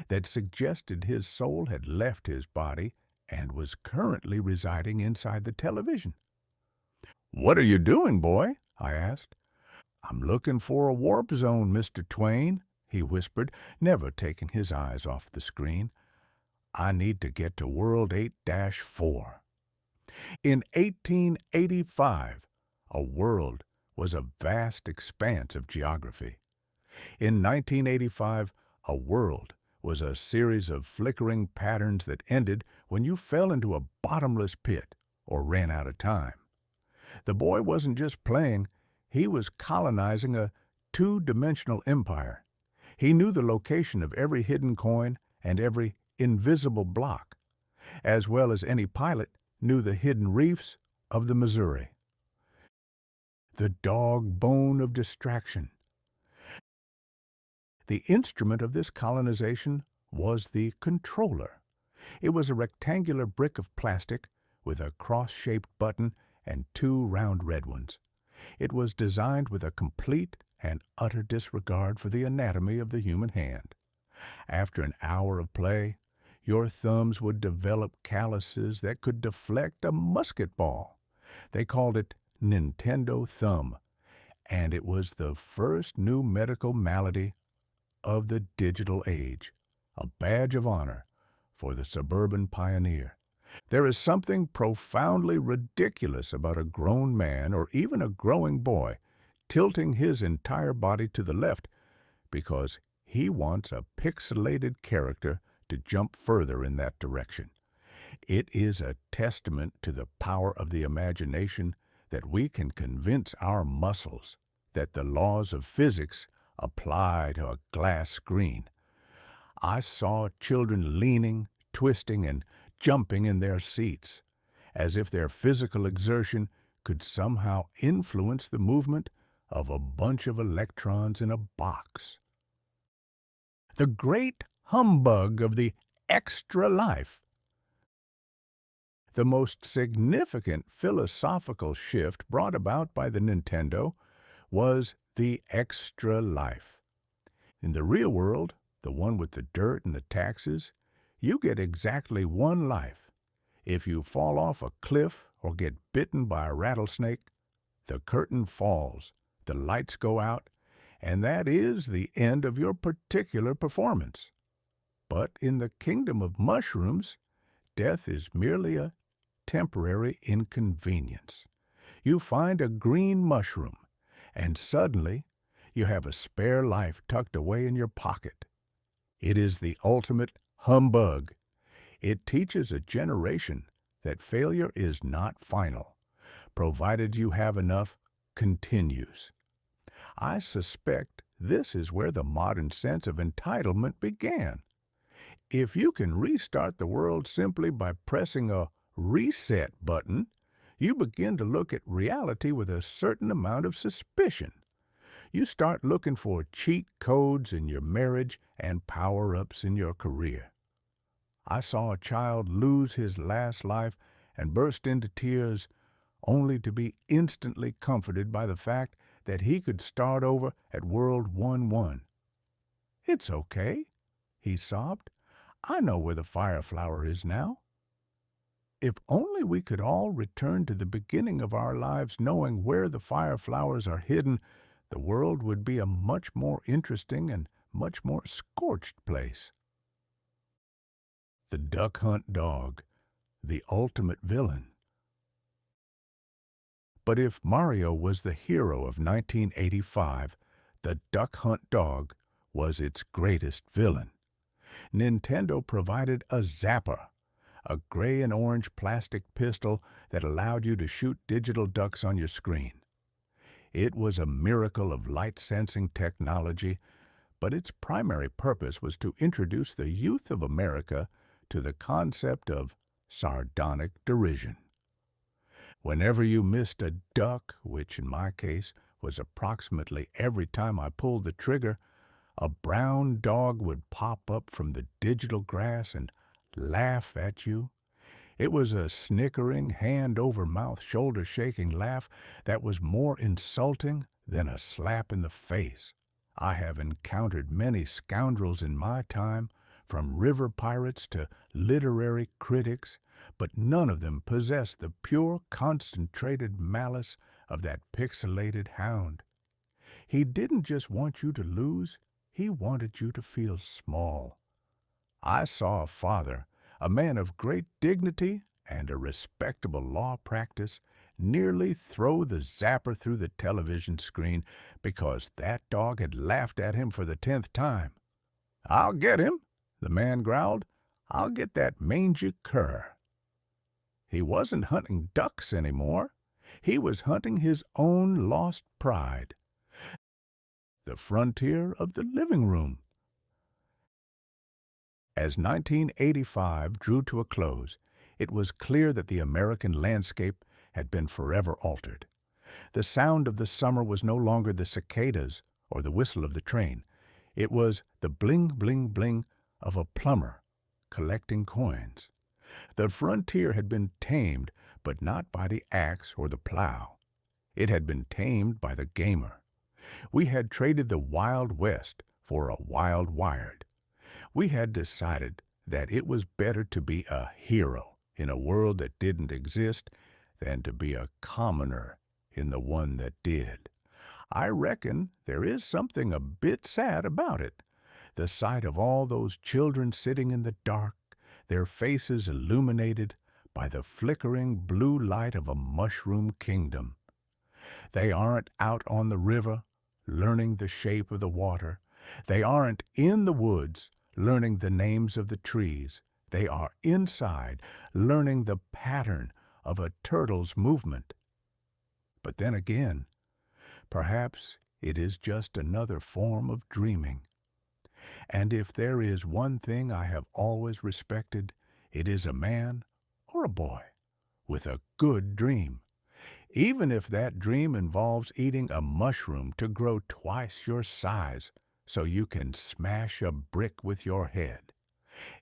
that suggested his soul had left his body and was currently residing inside the television. "What are you doing, boy?" I asked. "I'm looking for a warp zone, Mr. TwAIn," he whispered, never taking his eyes off the screen. "I need to get to World 8-4. In 1885, a world was a vast expanse of geography. In 1985, a world was a series of flickering patterns that ended when you fell into a bottomless pit or ran out of time. The boy wasn't just playing, he was colonizing a two-dimensional empire. He knew the location of every hidden coin and every invisible block, as well as any pilot knew the hidden reefs of the Missouri. The dog bone of distraction. The instrument of this colonization was the controller. It was a rectangular brick of plastic with a cross-shaped button and two round red ones. It was designed with a complete and utter disregard for the anatomy of the human hand. After an hour of play, your thumbs would develop calluses that could deflect a musket ball. They called it Nintendo Thumb, and it was the first new medical malady of the digital age, a badge of honor for the suburban pioneer. There is something profoundly ridiculous about a grown man or even a growing boy tilting his entire body to the left because he wants a pixelated character to jump further in that direction. It is a testament to the power of the imagination that we can convince our muscles that the laws of physics apply to a glass screen. I saw children leaning, twisting, and jumping in their seats, as if their physical exertion could somehow influence the movement of a bunch of electrons in a box. The great humbug of the extra life. The most significant philosophical shift brought about by the Nintendo was the extra life. In the real world, the one with the dirt and the taxes, you get exactly one life. If you fall off a cliff or get bitten by a rattlesnake, the curtain falls, the lights go out, and that is the end of your particular performance. But in the kingdom of mushrooms, death is merely a temporary inconvenience. You find a green mushroom, and suddenly you have a spare life tucked away in your pocket. It is the ultimate humbug. It teaches a generation that failure is not final, provided you have enough continues. I suspect this is where the modern sense of entitlement began. If you can restart the world simply by pressing a reset button, you begin to look at reality with a certain amount of suspicion. You start looking for cheat codes in your marriage and power-ups in your career. I saw a child lose his last life and burst into tears, only to be instantly comforted by the fact that he could start over at World 1-1. "It's okay," he sobbed. "I know where the fire flower is now." If only we could all return to the beginning of our lives knowing where the fire flowers are hidden, the world would be a much more interesting and much more scorched place. The Duck Hunt Dog, the ultimate villain. But if Mario was the hero of 1985, the Duck Hunt Dog was its greatest villain. Nintendo provided a zapper, a gray and orange plastic pistol that allowed you to shoot digital ducks on your screen. It was a miracle of light-sensing technology, but its primary purpose was to introduce the youth of America to the concept of sardonic derision. Whenever you missed a duck, which in my case was approximately every time I pulled the trigger, a brown dog would pop up from the digital grass and laugh at you. It was a snickering, hand-over-mouth, shoulder-shaking laugh that was more insulting than a slap in the face. I have encountered many scoundrels in my time, from river pirates to literary critics, but none of them possessed the pure, concentrated malice of that pixelated hound. He didn't just want you to lose, he wanted you to feel small. I saw a father, a man of great dignity and a respectable law practice, nearly throw the zapper through the television screen because that dog had laughed at him for the 10th time. "I'll get him," the man growled. "I'll get that mangy cur." He wasn't hunting ducks anymore. He was hunting his own lost pride. The frontier of the living room. As 1985 drew to a close, it was clear that the American landscape had been forever altered. The sound of the summer was no longer the cicadas or the whistle of the train. It was the bling, bling, bling of a plumber collecting coins. The frontier had been tamed, but not by the axe or the plow. It had been tamed by the gamer. We had traded the Wild West for a wild wired. We had decided that it was better to be a hero in a world that didn't exist than to be a commoner in the one that did. I reckon there is something a bit sad about it. The sight of all those children sitting in the dark, their faces illuminated by the flickering blue light of a mushroom kingdom. They aren't out on the river learning the shape of the water. They aren't in the woods learning the names of the trees. They are inside learning the pattern of a turtle's movement. But then again, perhaps it is just another form of dreaming. And if there is one thing I have always respected, it is a man or a boy with a good dream. Even if that dream involves eating a mushroom to grow twice your size so you can smash a brick with your head.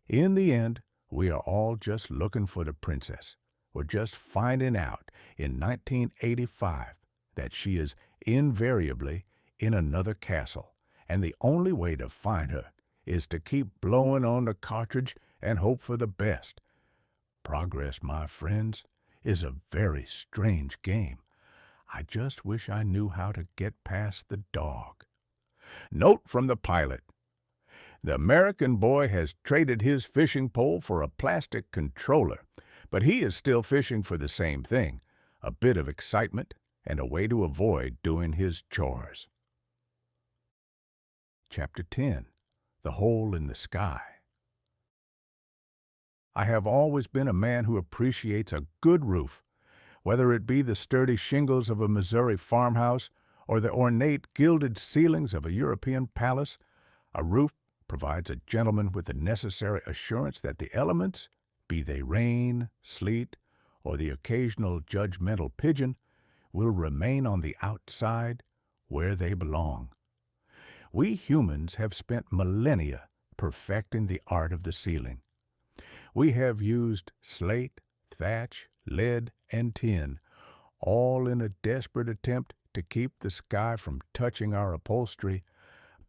In the end, we are all just looking for the princess. We're just finding out in 1985 that she is invariably in another castle, and the only way to find her is to keep blowing on the cartridge and hope for the best. Progress, my friends, is a very strange game. I just wish I knew how to get past the dog. Note from the pilot. The American boy has traded his fishing pole for a plastic controller, but he is still fishing for the same thing, a bit of excitement and a way to avoid doing his chores. Chapter 10. The Hole in the Sky. I have always been a man who appreciates a good roof, whether it be the sturdy shingles of a Missouri farmhouse or the ornate gilded ceilings of a European palace. A roof provides a gentleman with the necessary assurance that the elements, be they rain, sleet, or the occasional judgmental pigeon, will remain on the outside where they belong. We humans have spent millennia perfecting the art of the ceiling. We have used slate, thatch, lead, and tin, all in a desperate attempt to keep the sky from touching our upholstery.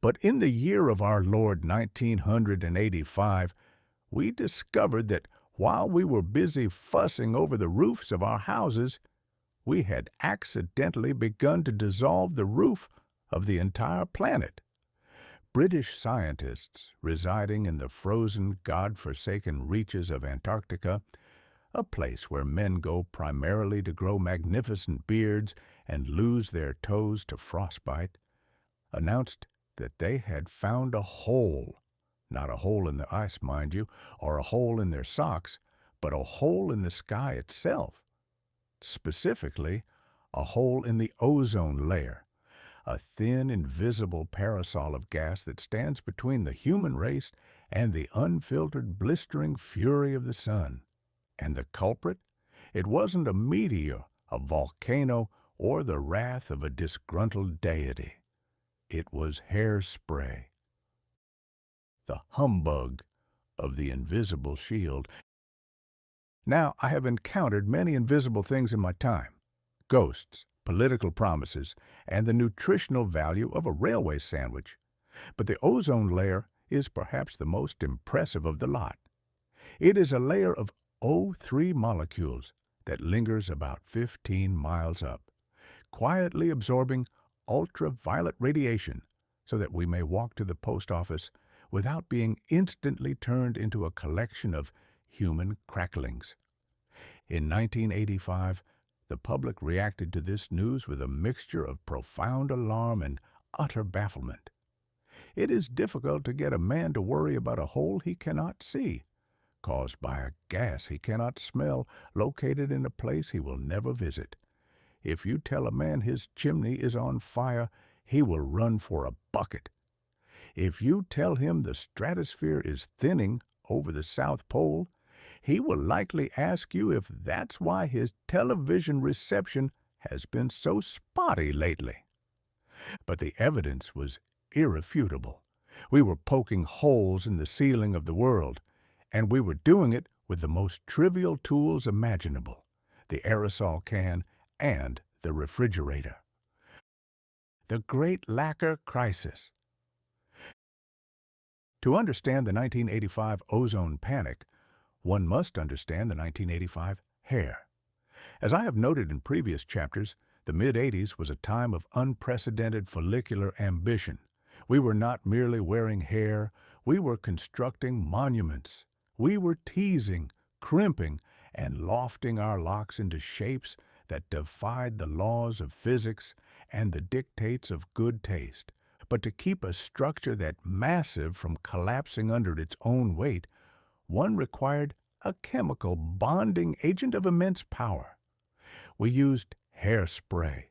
But in the year of our Lord 1985, we discovered that while we were busy fussing over the roofs of our houses, we had accidentally begun to dissolve the roof of the entire planet. British scientists residing in the frozen, God-forsaken reaches of Antarctica, a place where men go primarily to grow magnificent beards and lose their toes to frostbite, announced that they had found a hole, not a hole in the ice, mind you, or a hole in their socks, but a hole in the sky itself. Specifically, a hole in the ozone layer, a thin, invisible parasol of gas that stands between the human race and the unfiltered, blistering fury of the sun. And the culprit? It wasn't a meteor, a volcano, or the wrath of a disgruntled deity. It was hairspray. The humbug of the invisible shield. Now, I have encountered many invisible things in my time. Ghosts, political promises, and the nutritional value of a railway sandwich. But the ozone layer is perhaps the most impressive of the lot. It is a layer of O3 molecules that lingers about 15 miles up, quietly absorbing ultraviolet radiation so that we may walk to the post office without being instantly turned into a collection of human cracklings. In 1985, the public reacted to this news with a mixture of profound alarm and utter bafflement. It is difficult to get a man to worry about a hole he cannot see, caused by a gas he cannot smell, located in a place he will never visit. If you tell a man his chimney is on fire, he will run for a bucket. If you tell him the stratosphere is thinning over the South Pole, he will likely ask you if that's why his television reception has been so spotty lately. But the evidence was irrefutable. We were poking holes in the ceiling of the world, and we were doing it with the most trivial tools imaginable, the aerosol can and the refrigerator. The Great Lacquer Crisis. To understand the 1985 ozone panic, one must understand the 1985 hair. As I have noted in previous chapters, the mid-'80s was a time of unprecedented follicular ambition. We were not merely wearing hair, we were constructing monuments. We were teasing, crimping, and lofting our locks into shapes that defied the laws of physics and the dictates of good taste. But to keep a structure that massive from collapsing under its own weight, one required a chemical bonding agent of immense power. We used hairspray.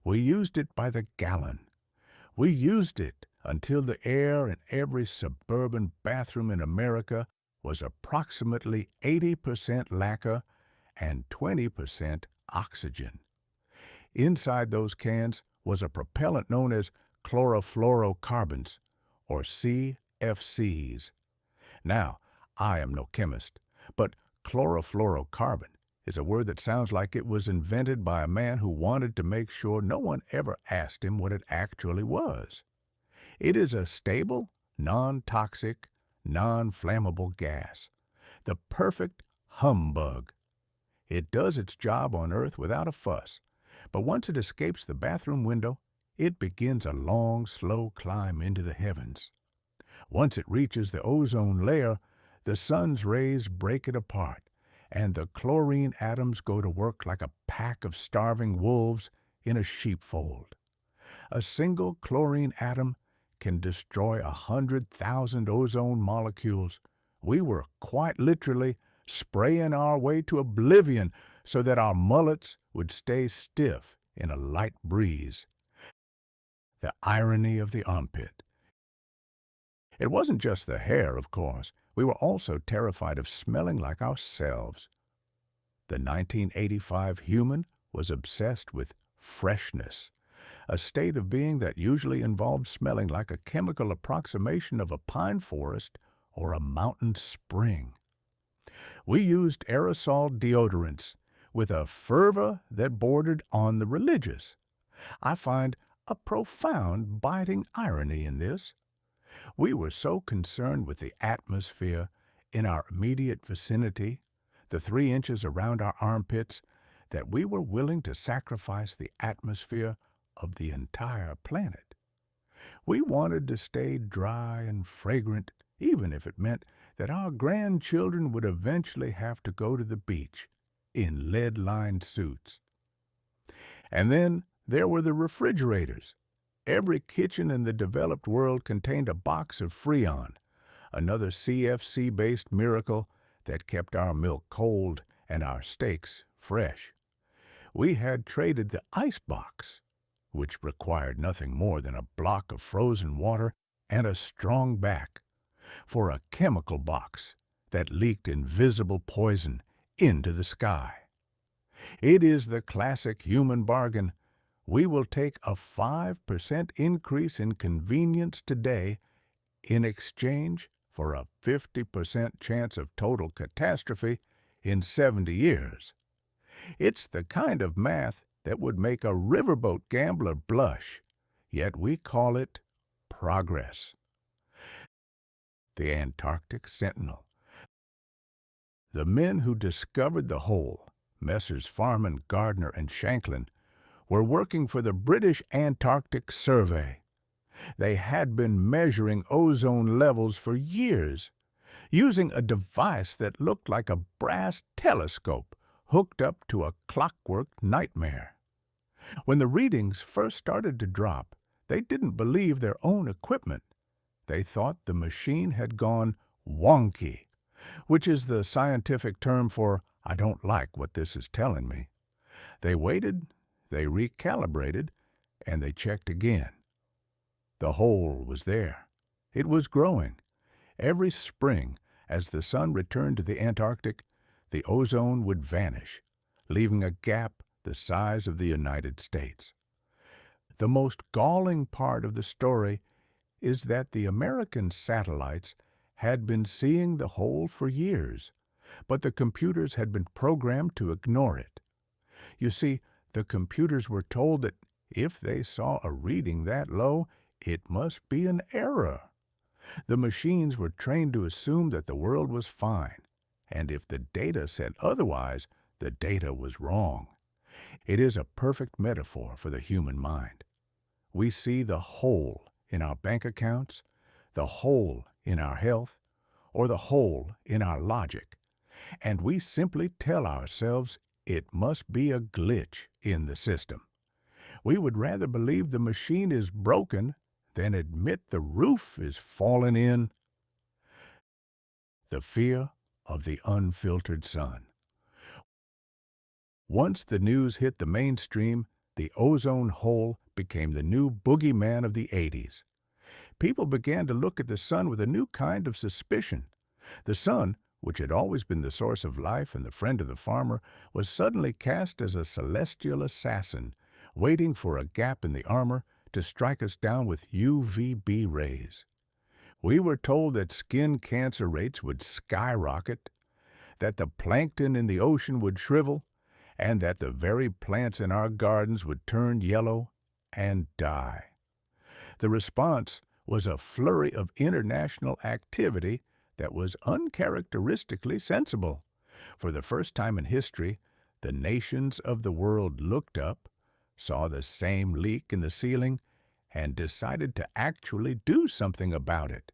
We used it by the gallon. We used it until the air in every suburban bathroom in America was approximately 80% lacquer and 20% oxygen. Inside those cans was a propellant known as chlorofluorocarbons, or CFCs. Now, I am no chemist, but chlorofluorocarbon is a word that sounds like it was invented by a man who wanted to make sure no one ever asked him what it actually was. It is a stable, non-toxic, non-flammable gas, the perfect humbug. It does its job on Earth without a fuss, but once it escapes the bathroom window, it begins a long, slow climb into the heavens. Once it reaches the ozone layer, the sun's rays break it apart, and the chlorine atoms go to work like a pack of starving wolves in a sheepfold. A single chlorine atom can destroy 100,000 ozone molecules. We were quite literally spraying our way to oblivion so that our mullets would stay stiff in a light breeze. The irony of the armpit. It wasn't just the hair, of course. We were also terrified of smelling like ourselves. The 1985 human was obsessed with freshness, a state of being that usually involved smelling like a chemical approximation of a pine forest or a mountain spring. We used aerosol deodorants with a fervor that bordered on the religious. I find a profound biting irony in this. We were so concerned with the atmosphere in our immediate vicinity, the 3 inches around our armpits, that we were willing to sacrifice the atmosphere of the entire planet. We wanted to stay dry and fragrant, even if it meant that our grandchildren would eventually have to go to the beach in lead-lined suits. And then there were the refrigerators. Every kitchen in the developed world contained a box of Freon, another CFC-based miracle that kept our milk cold and our steaks fresh. We had traded the ice box, which required nothing more than a block of frozen water and a strong back, for a chemical box that leaked invisible poison into the sky. It is the classic human bargain. We will take a 5% increase in convenience today in exchange for a 50% chance of total catastrophe in 70 years. It's the kind of math that would make a riverboat gambler blush, yet we call it progress. The Antarctic Sentinel. The men who discovered the hole, Messrs. Farman, Gardner, and Shanklin, were working for the British Antarctic Survey. They had been measuring ozone levels for years, using a device that looked like a brass telescope hooked up to a clockwork nightmare. When the readings first started to drop, they didn't believe their own equipment. They thought the machine had gone wonky, which is the scientific term for "I don't like what this is telling me." They waited, they recalibrated, and they checked again. The hole was there. It was growing. Every spring, as the sun returned to the Antarctic, the ozone would vanish, leaving a gap the size of the United States. The most galling part of the story is that the American satellites had been seeing the hole for years, but the computers had been programmed to ignore it. You see, the computers were told that if they saw a reading that low, it must be an error. The machines were trained to assume that the world was fine, and if the data said otherwise, the data was wrong. It is a perfect metaphor for the human mind. We see the hole in our bank accounts, the hole in our health, or the hole in our logic, and we simply tell ourselves it must be a glitch in the system. We would rather believe the machine is broken than admit the roof is falling in. The fear of the unfiltered sun. Once the news hit the mainstream, the ozone hole became the new boogeyman of the 80s. People began to look at the sun with a new kind of suspicion. The sun, which had always been the source of life and the friend of the farmer, was suddenly cast as a celestial assassin, waiting for a gap in the armor to strike us down with UVB rays. We were told that skin cancer rates would skyrocket, that the plankton in the ocean would shrivel, and that the very plants in our gardens would turn yellow and die. The response was a flurry of international activity that was uncharacteristically sensible. For the first time in history, the nations of the world looked up, saw the same leak in the ceiling, and decided to actually do something about it.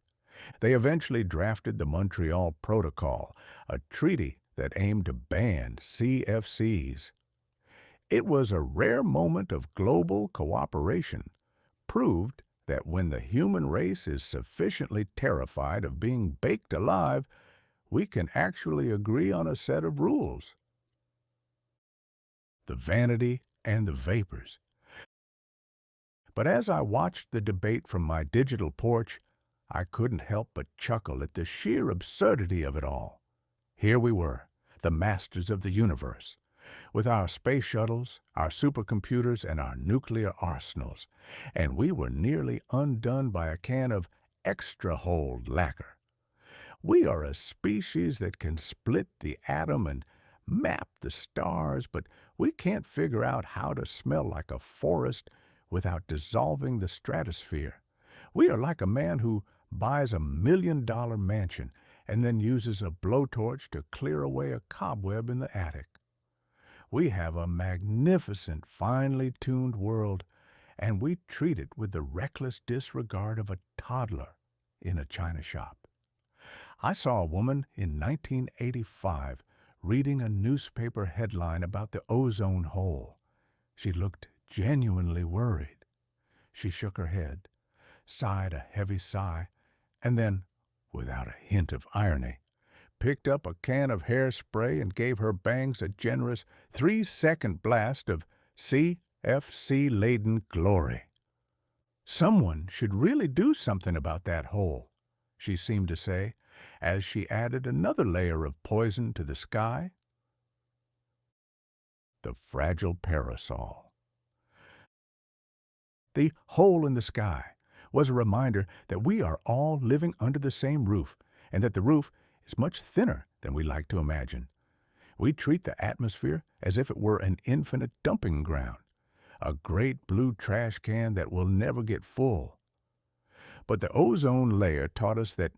They eventually drafted the Montreal Protocol, a treaty that aimed to ban CFCs. It was a rare moment of global cooperation, proved that when the human race is sufficiently terrified of being baked alive, we can actually agree on a set of rules. The vanity and the vapors. But as I watched the debate from my digital porch, I couldn't help but chuckle at the sheer absurdity of it all. Here we were, the masters of the universe, with our space shuttles, our supercomputers, and our nuclear arsenals, and we were nearly undone by a can of extra-hold lacquer. We are a species that can split the atom and map the stars, but we can't figure out how to smell like a forest without dissolving the stratosphere. We are like a man who buys a $1 million mansion and then uses a blowtorch to clear away a cobweb in the attic. We have a magnificent, finely tuned world, and we treat it with the reckless disregard of a toddler in a china shop. I saw a woman in 1985 reading a newspaper headline about the ozone hole. She looked genuinely worried. She shook her head, sighed a heavy sigh, and then, without a hint of irony, picked up a can of hairspray and gave her bangs a generous 3-second blast of CFC-laden glory. Someone should really do something about that hole, she seemed to say, as she added another layer of poison to the sky. The fragile parasol. The hole in the sky was a reminder that we are all living under the same roof, and that the roof is much thinner than we like to imagine. We treat the atmosphere as if it were an infinite dumping ground, a great blue trash can that will never get full. But the ozone layer taught us that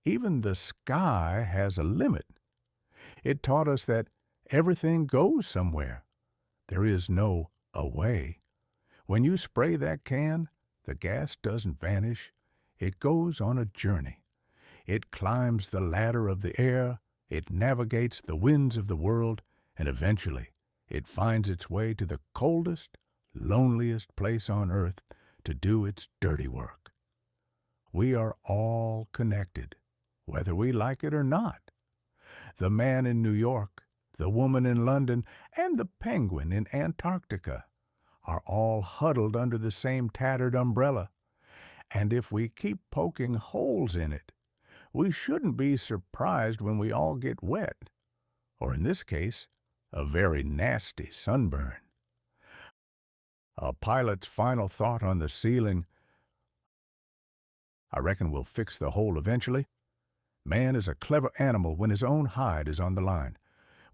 even the sky has a limit. It taught us that everything goes somewhere. There is no away. When you spray that can, the gas doesn't vanish. It goes on a journey. It climbs the ladder of the air, it navigates the winds of the world, and eventually it finds its way to the coldest, loneliest place on earth to do its dirty work. We are all connected, whether we like it or not. The man in New York, the woman in London, and the penguin in Antarctica are all huddled under the same tattered umbrella. And if we keep poking holes in it, we shouldn't be surprised when we all get wet, or in this case, a very nasty sunburn. A pilot's final thought on the ceiling I reckon we'll fix the hole eventually. Man is a clever animal when his own hide is on the line.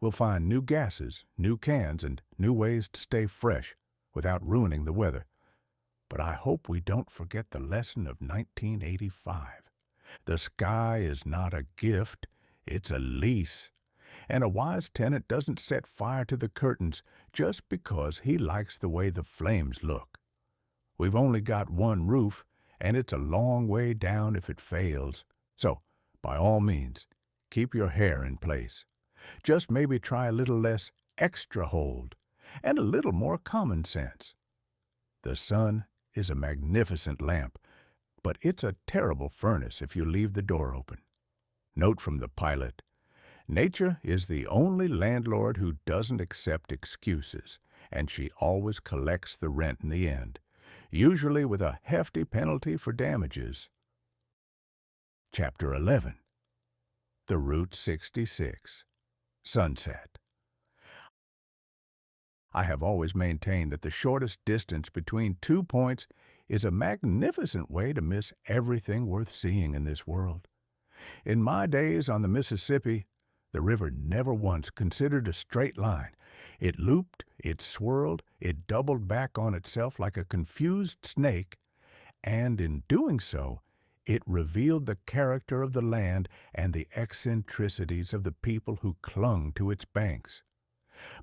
We'll find new gases, new cans, and new ways to stay fresh without ruining the weather. But I hope we don't forget the lesson of 1985. The sky is not a gift, it's a lease. And a wise tenant doesn't set fire to the curtains just because he likes the way the flames look. We've only got one roof, and it's a long way down if it fails. So, by all means, keep your hair in place. Just maybe try a little less extra hold and a little more common sense. The sun is a magnificent lamp, but it's a terrible furnace if you leave the door open. Note from the pilot: nature is the only landlord who doesn't accept excuses, and she always collects the rent in the end, usually with a hefty penalty for damages. Chapter 11. The Route 66. Sunset. I have always maintained that the shortest distance between 2 points is a magnificent way to miss everything worth seeing in this world. In my days on the Mississippi, the river never once considered a straight line. It looped, it swirled, it doubled back on itself like a confused snake, and in doing so, it revealed the character of the land and the eccentricities of the people who clung to its banks.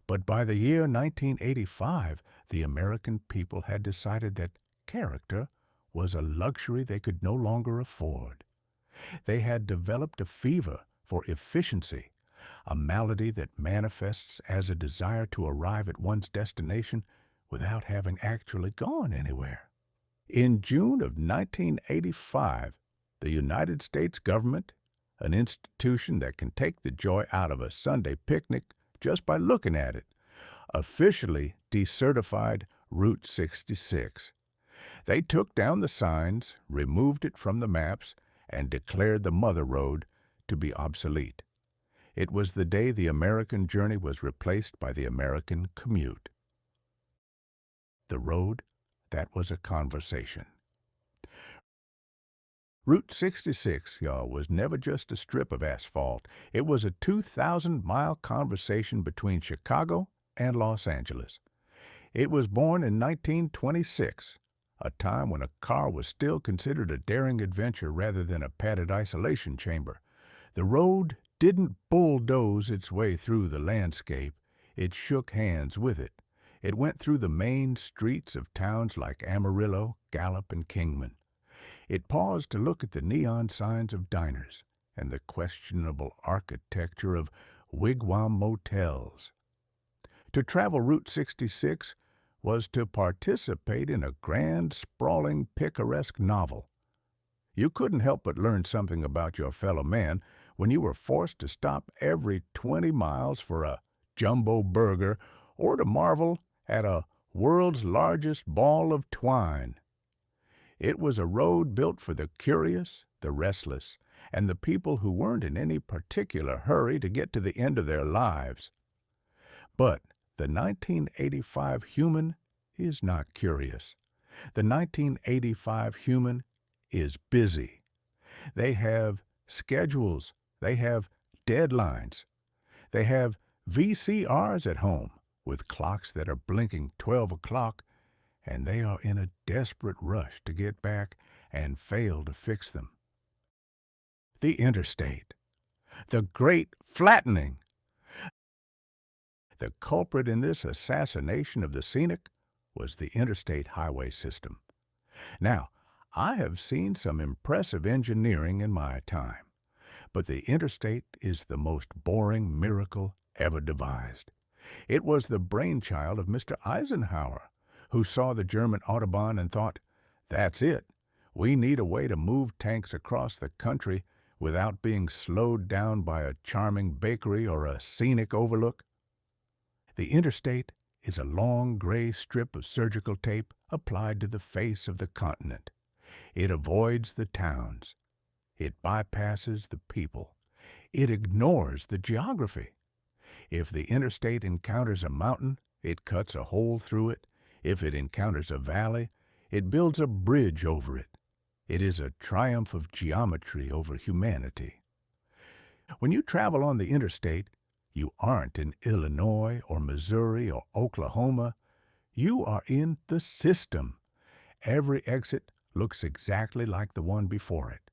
But by the year 1985, the American people had decided that character was a luxury they could no longer afford. They had developed a fever for efficiency, a malady that manifests as a desire to arrive at one's destination without having actually gone anywhere. In June of 1985, the United States government, an institution that can take the joy out of a Sunday picnic just by looking at it, officially decertified Route 66. They took down the signs, removed it from the maps, and declared the mother road to be obsolete. It was the day the American journey was replaced by the American commute. The road that was a conversation. Route 66, y'all, was never just a strip of asphalt. It was a 2,000-mile conversation between Chicago and Los Angeles. It was born in 1926, a time when a car was still considered a daring adventure rather than a padded isolation chamber. The road didn't bulldoze its way through the landscape. It shook hands with it. It went through the main streets of towns like Amarillo, Gallup, and Kingman. It paused to look at the neon signs of diners and the questionable architecture of wigwam motels. To travel Route 66 was to participate in a grand, sprawling, picaresque novel. You couldn't help but learn something about your fellow man when you were forced to stop every 20 miles for a jumbo burger or to marvel at a world's largest ball of twine. It was a road built for the curious, the restless, and the people who weren't in any particular hurry to get to the end of their lives. But the 1985 human is not curious. The 1985 human is busy. They have schedules. They have deadlines. They have VCRs at home with clocks that are blinking 12 o'clock, and they are in a desperate rush to get back and fail to fix them. The interstate. The great flattening. The culprit in this assassination of the scenic was the interstate highway system. Now, I have seen some impressive engineering in my time, but the interstate is the most boring miracle ever devised. It was the brainchild of Mr. Eisenhower, who saw the German Autobahn and thought, "That's it. We need a way to move tanks across the country without being slowed down by a charming bakery or a scenic overlook." The interstate is a long gray strip of surgical tape applied to the face of the continent. It avoids the towns. It bypasses the people. It ignores the geography. If the interstate encounters a mountain, it cuts a hole through it. If it encounters a valley, it builds a bridge over it. It is a triumph of geometry over humanity. When you travel on the interstate, you aren't in Illinois or Missouri or Oklahoma. You are in the system. Every exit looks exactly like the one before it.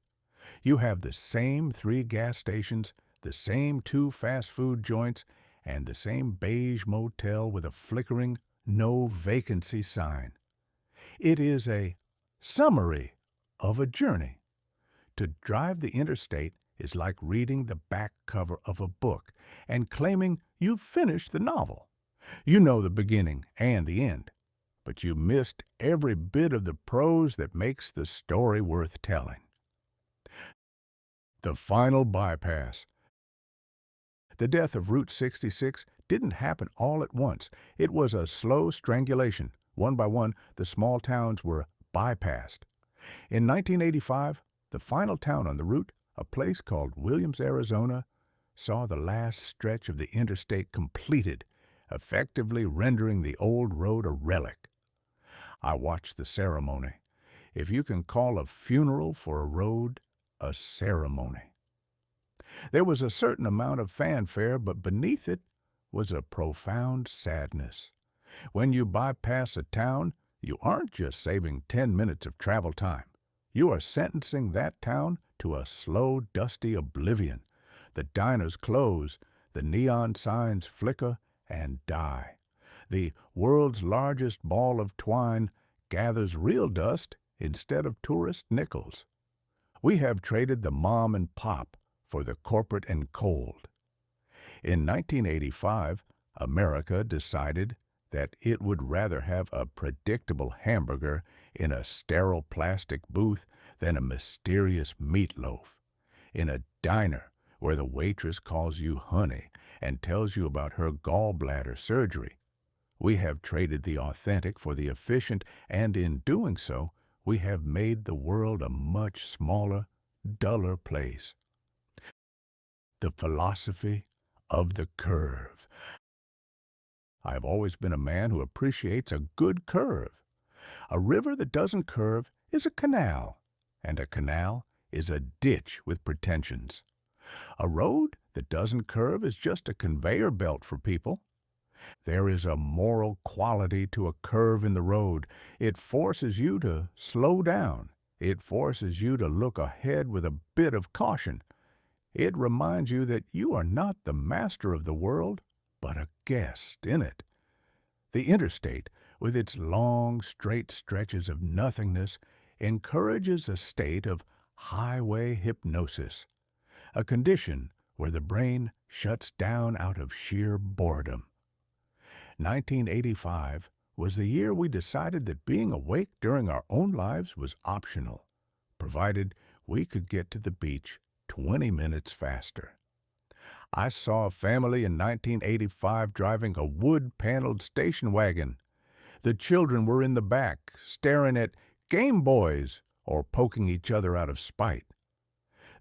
You have the same 3 gas stations, the same 2 fast food joints, and the same beige motel with a flickering "no vacancy" sign. It is a summary of a journey. To drive the interstate is like reading the back cover of a book and claiming you've finished the novel. You know the beginning and the end, but you missed every bit of the prose that makes the story worth telling. The final bypass. The death of Route 66 didn't happen all at once. It was a slow strangulation. One by one, the small towns were bypassed. In 1985, the final town on the route, a place called Williams, Arizona, saw the last stretch of the interstate completed, effectively rendering the old road a relic. I watched the ceremony. If you can call a funeral for a road a ceremony. There was a certain amount of fanfare, but beneath it was a profound sadness. When you bypass a town, you aren't just saving 10 minutes of travel time. You are sentencing that town to a slow, dusty oblivion. The diners close, the neon signs flicker and die. The world's largest ball of twine gathers real dust instead of tourist nickels. We have traded the mom and pop for the corporate and cold. In 1985, America decided that it would rather have a predictable hamburger in a sterile plastic booth than a mysterious meatloaf in a diner where the waitress calls you honey and tells you about her gallbladder surgery. We have traded the authentic for the efficient, and in doing so, we have made the world a much smaller, duller place. The philosophy of the curve. I have always been a man who appreciates a good curve. A river that doesn't curve is a canal, and a canal is a ditch with pretensions. A road that doesn't curve is just a conveyor belt for people. There is a moral quality to a curve in the road. It forces you to slow down. It forces you to look ahead with a bit of caution. It reminds you that you are not the master of the world, but a guest in it. The interstate, with its long, straight stretches of nothingness, encourages a state of highway hypnosis, a condition where the brain shuts down out of sheer boredom. 1985 was the year we decided that being awake during our own lives was optional, provided we could get to the beach 20 minutes faster. I saw a family in 1985 driving a wood-paneled station wagon. The children were in the back, staring at Game Boys or poking each other out of spite.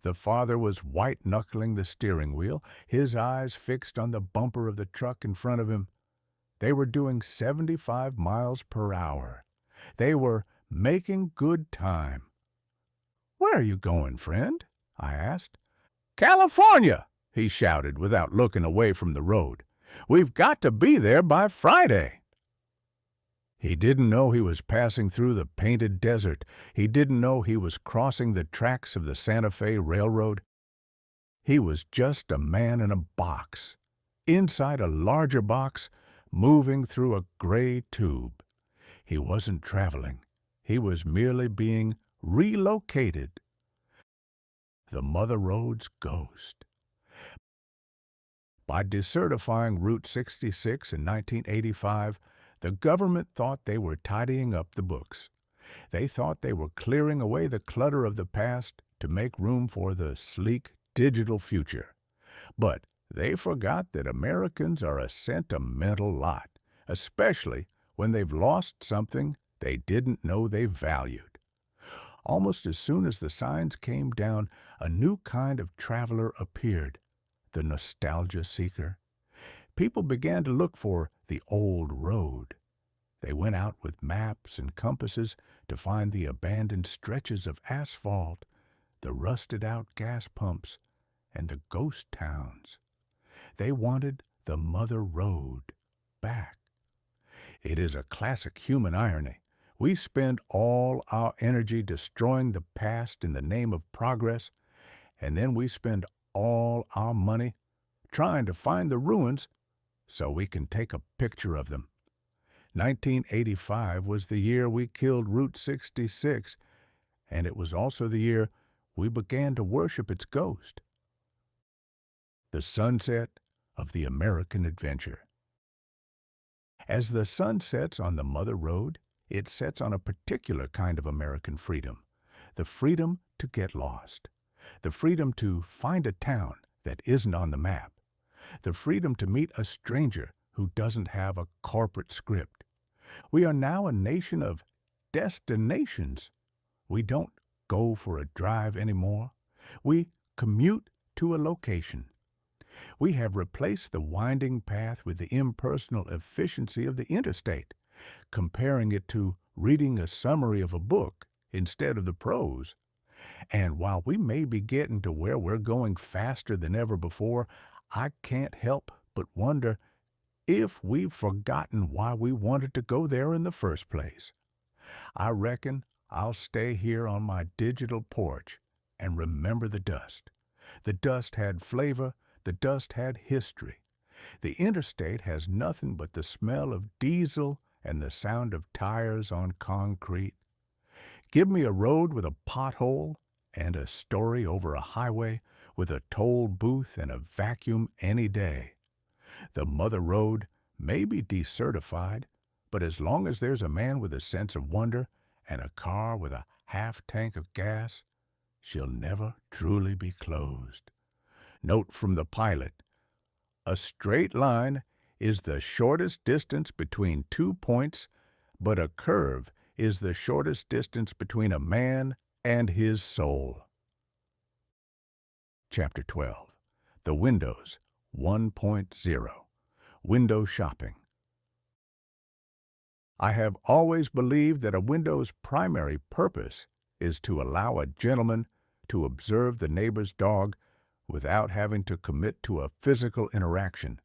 The father was white-knuckling the steering wheel, his eyes fixed on the bumper of the truck in front of him. They were doing 75 miles per hour. They were making good time. "Where are you going, friend?" I asked. "California!" he shouted without looking away from the road. "We've got to be there by Friday." He didn't know he was passing through the painted desert. He didn't know he was crossing the tracks of the Santa Fe Railroad. He was just a man in a box, inside a larger box, moving through a gray tube. He wasn't traveling. He was merely being relocated. The Mother Road's ghost. By decertifying Route 66 in 1985, the government thought they were tidying up the books. They thought they were clearing away the clutter of the past to make room for the sleek digital future. But they forgot that Americans are a sentimental lot, especially when they've lost something they didn't know they valued. Almost as soon as the signs came down, a new kind of traveler appeared, the nostalgia seeker. People began to look for the old road. They went out with maps and compasses to find the abandoned stretches of asphalt, the rusted-out gas pumps, and the ghost towns. They wanted the Mother Road back. It is a classic human irony. We spend all our energy destroying the past in the name of progress, and then we spend all our money trying to find the ruins so we can take a picture of them. 1985 was the year we killed Route 66, and it was also the year we began to worship its ghost. The sunset of the American adventure. As the sun sets on the Mother Road, it sets on a particular kind of American freedom, the freedom to get lost, the freedom to find a town that isn't on the map, the freedom to meet a stranger who doesn't have a corporate script. We are now a nation of destinations. We don't go for a drive anymore. We commute to a location. We have replaced the winding path with the impersonal efficiency of the interstate, comparing it to reading a summary of a book instead of the prose. And while we may be getting to where we're going faster than ever before, I can't help but wonder if we've forgotten why we wanted to go there in the first place. I reckon I'll stay here on my digital porch and remember the dust. The dust had flavor, the dust had history. The interstate has nothing but the smell of diesel and the sound of tires on concrete. Give me a road with a pothole and a story over a highway with a toll booth and a vacuum any day. The Mother Road may be decertified, but as long as there's a man with a sense of wonder and a car with a half tank of gas, she'll never truly be closed. Note from the pilot: a straight line is the shortest distance between 2 points, but a curve is the shortest distance between a man and his soul. Chapter 12. The Windows 1.0. Window Shopping. I have always believed that a window's primary purpose is to allow a gentleman to observe the neighbor's dog without having to commit to a physical interaction,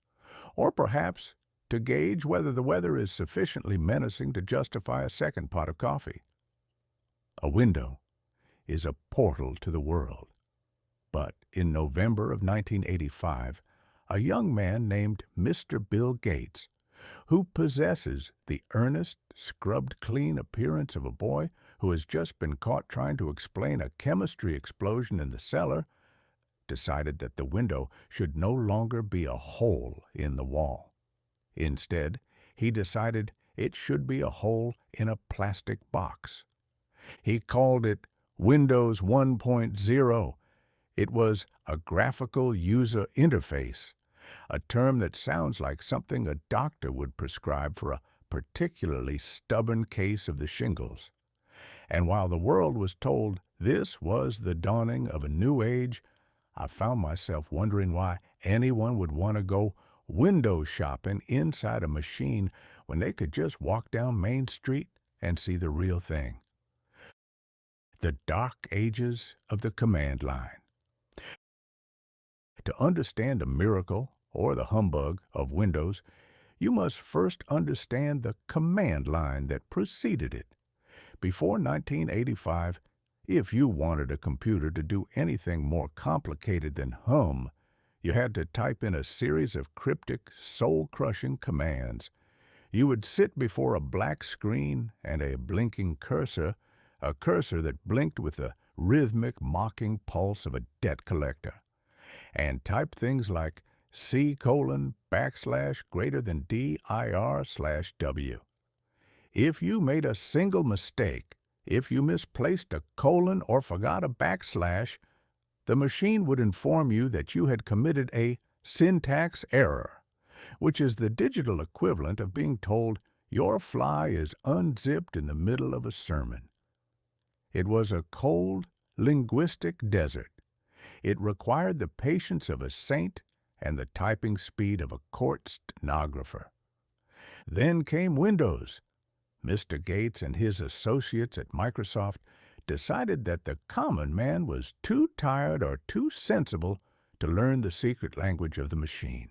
or perhaps to gauge whether the weather is sufficiently menacing to justify a second pot of coffee. A window is a portal to the world. But in November of 1985, a young man named Mr. Bill Gates, who possesses the earnest, scrubbed-clean appearance of a boy who has just been caught trying to explain a chemistry explosion in the cellar, decided that the window should no longer be a hole in the wall. Instead, he decided it should be a hole in a plastic box. He called it Windows 1.0. It was a graphical user interface, a term that sounds like something a doctor would prescribe for a particularly stubborn case of the shingles. And while the world was told this was the dawning of a new age, I found myself wondering why anyone would want to go window shopping inside a machine when they could just walk down Main Street and see the real thing. The dark ages of the command line. To understand the miracle or the humbug of Windows, you must first understand the command line that preceded it. Before 1985, if you wanted a computer to do anything more complicated than hum, you had to type in a series of cryptic, soul-crushing commands. You would sit before a black screen and a blinking cursor, a cursor that blinked with the rhythmic, mocking pulse of a debt collector, and type things like C:\D_dir/W. If you made a single mistake, if you misplaced a colon or forgot a backslash, the machine would inform you that you had committed a syntax error, which is the digital equivalent of being told your fly is unzipped in the middle of a sermon. It was a cold, linguistic desert. It required the patience of a saint and the typing speed of a court stenographer. Then came Windows, Mr. Gates and his associates at Microsoft decided that the common man was too tired or too sensible to learn the secret language of the machine.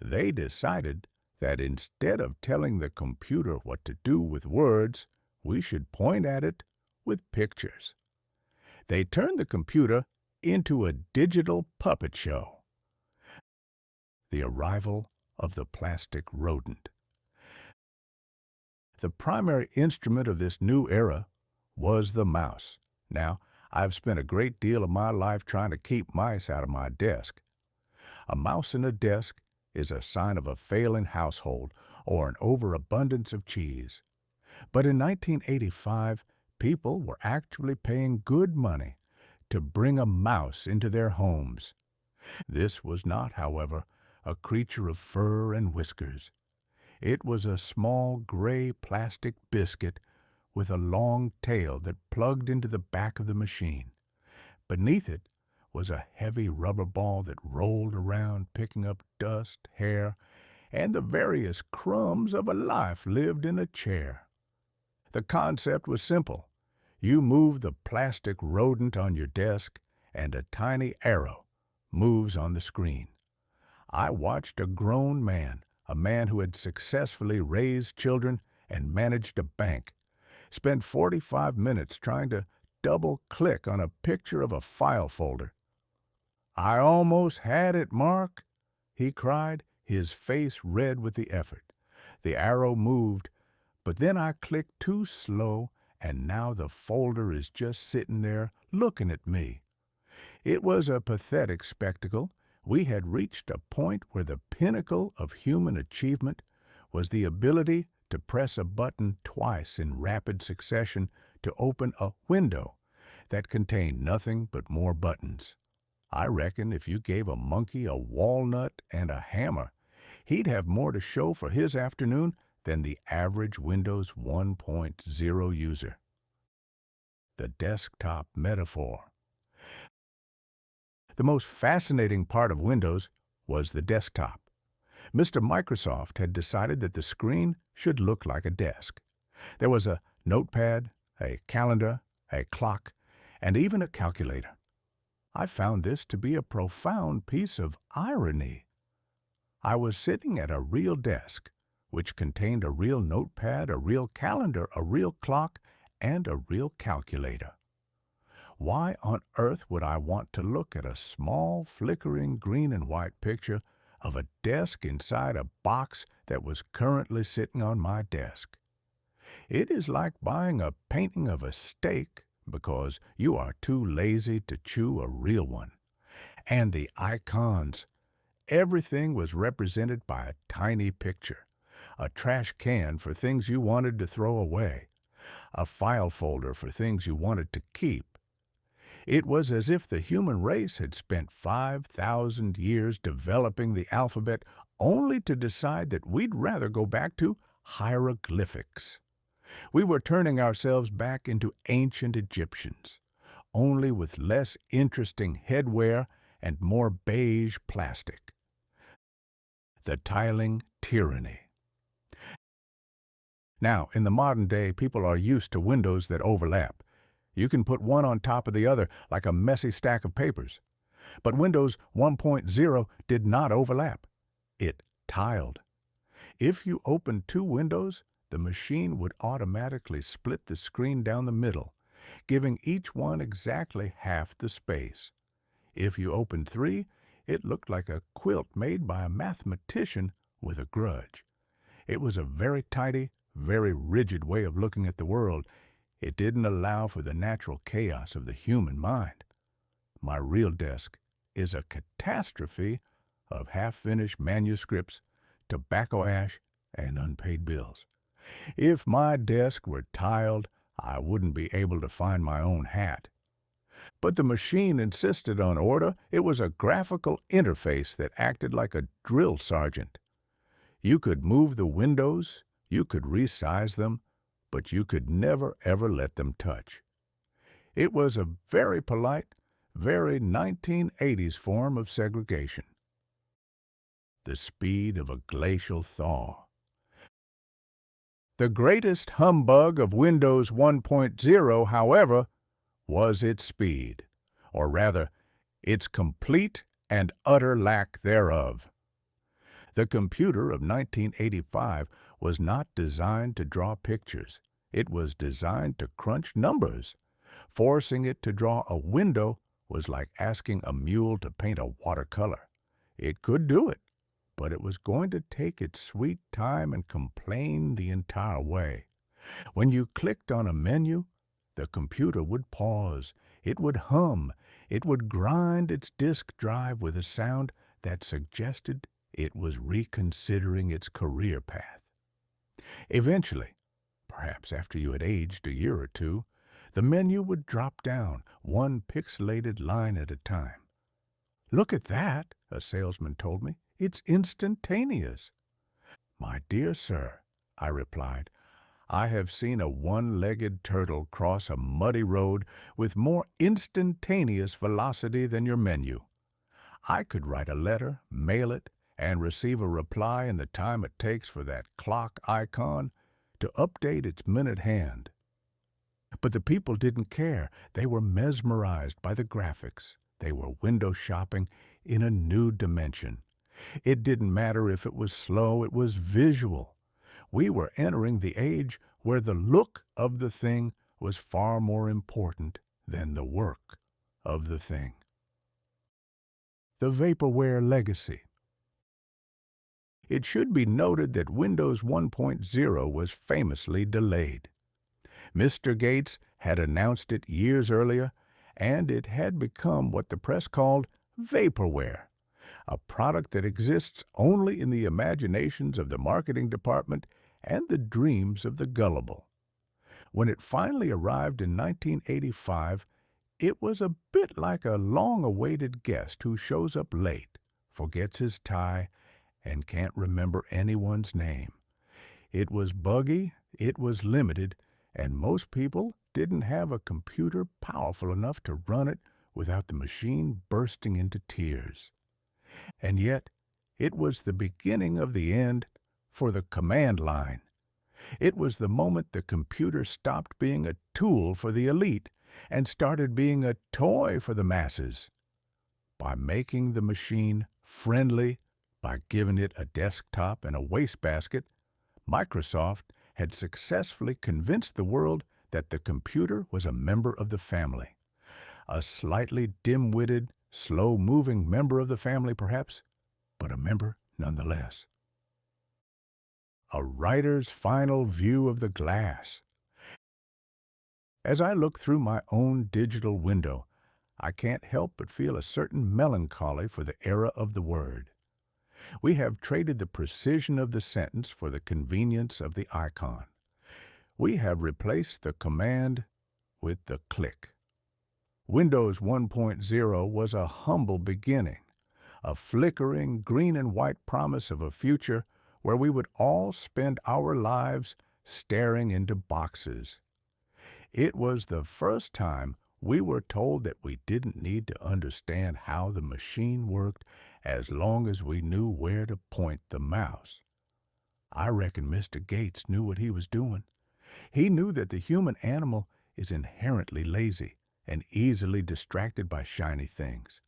They decided that instead of telling the computer what to do with words, we should point at it with pictures. They turned the computer into a digital puppet show. The arrival of the plastic rodent. The primary instrument of this new era was the mouse. Now, I've spent a great deal of my life trying to keep mice out of my desk. A mouse in a desk is a sign of a failing household or an overabundance of cheese. But in 1985, people were actually paying good money to bring a mouse into their homes. This was not, however, a creature of fur and whiskers. It was a small gray plastic biscuit with a long tail that plugged into the back of the machine. Beneath it was a heavy rubber ball that rolled around, picking up dust, hair, and the various crumbs of a life lived in a chair. The concept was simple. You move the plastic rodent on your desk, and a tiny arrow moves on the screen. I watched a grown man, a man who had successfully raised children and managed a bank, spend 45 minutes trying to double-click on a picture of a file folder. "I almost had it, Mark," he cried, his face red with the effort. The arrow moved, but then I clicked too slow, and now the folder is just sitting there looking at me. It was a pathetic spectacle. We had reached a point where the pinnacle of human achievement was the ability to press a button twice in rapid succession to open a window that contained nothing but more buttons. I reckon if you gave a monkey a walnut and a hammer, he'd have more to show for his afternoon than the average Windows 1.0 user. The desktop metaphor. The most fascinating part of Windows was the desktop. Mr. Microsoft had decided that the screen should look like a desk. There was a notepad, a calendar, a clock, and even a calculator. I found this to be a profound piece of irony. I was sitting at a real desk, which contained a real notepad, a real calendar, a real clock, and a real calculator. Why on earth would I want to look at a small, flickering green and white picture of a desk inside a box that was currently sitting on my desk? It is like buying a painting of a steak because you are too lazy to chew a real one. And the icons. Everything was represented by a tiny picture. A trash can for things you wanted to throw away. A file folder for things you wanted to keep. It was as if the human race had spent 5,000 years developing the alphabet only to decide that we'd rather go back to hieroglyphics. We were turning ourselves back into ancient Egyptians, only with less interesting headwear and more beige plastic. The tiling tyranny. Now, in the modern day, people are used to windows that overlap. You can put one on top of the other like a messy stack of papers. But Windows 1.0 did not overlap. It tiled. If you opened two windows, the machine would automatically split the screen down the middle, giving each one exactly half the space. If you opened three, it looked like a quilt made by a mathematician with a grudge. It was a very tidy, very rigid way of looking at the world. It didn't allow for the natural chaos of the human mind. My real desk is a catastrophe of half-finished manuscripts, tobacco ash, and unpaid bills. If my desk were tiled, I wouldn't be able to find my own hat. But the machine insisted on order. It was a graphical interface that acted like a drill sergeant. You could move the windows, you could resize them, but you could never ever let them touch. It was a very polite, very 1980s form of segregation. The speed of a glacial thaw. The greatest humbug of Windows 1.0, however, was its speed, or rather, its complete and utter lack thereof. The computer of 1985 was not designed to draw pictures. It was designed to crunch numbers. Forcing it to draw a window was like asking a mule to paint a watercolor. It could do it, but it was going to take its sweet time and complain the entire way. When you clicked on a menu, the computer would pause. It would hum. It would grind its disk drive with a sound that suggested it was reconsidering its career path. Eventually, perhaps after you had aged a year or two, the menu would drop down, one pixelated line at a time. "Look at that," a salesman told me. "It's instantaneous." "My dear sir," I replied, "I have seen a one-legged turtle cross a muddy road with more instantaneous velocity than your menu. I could write a letter, mail it, and receive a reply in the time it takes for that clock icon to update its minute hand." But the people didn't care. They were mesmerized by the graphics. They were window shopping in a new dimension. It didn't matter if it was slow, it was visual. We were entering the age where the look of the thing was far more important than the work of the thing. The Vaporware Legacy. It should be noted that Windows 1.0 was famously delayed. Mr. Gates had announced it years earlier, and it had become what the press called vaporware, a product that exists only in the imaginations of the marketing department and the dreams of the gullible. When it finally arrived in 1985, it was a bit like a long-awaited guest who shows up late, forgets his tie, and can't remember anyone's name. It was buggy, it was limited, and most people didn't have a computer powerful enough to run it without the machine bursting into tears. And yet, it was the beginning of the end for the command line. It was the moment the computer stopped being a tool for the elite and started being a toy for the masses. By making the machine friendly, by giving it a desktop and a wastebasket, Microsoft had successfully convinced the world that the computer was a member of the family. A slightly dim-witted, slow-moving member of the family, perhaps, but a member nonetheless. A writer's final view of the glass. As I look through my own digital window, I can't help but feel a certain melancholy for the era of the word. We have traded the precision of the sentence for the convenience of the icon. We have replaced the command with the click. Windows 1.0 was a humble beginning, a flickering green and white promise of a future where we would all spend our lives staring into boxes. It was the first time we were told that we didn't need to understand how the machine worked as long as we knew where to point the mouse. I reckon Mr. Gates knew what he was doing. He knew that the human animal is inherently lazy and easily distracted by shiny things.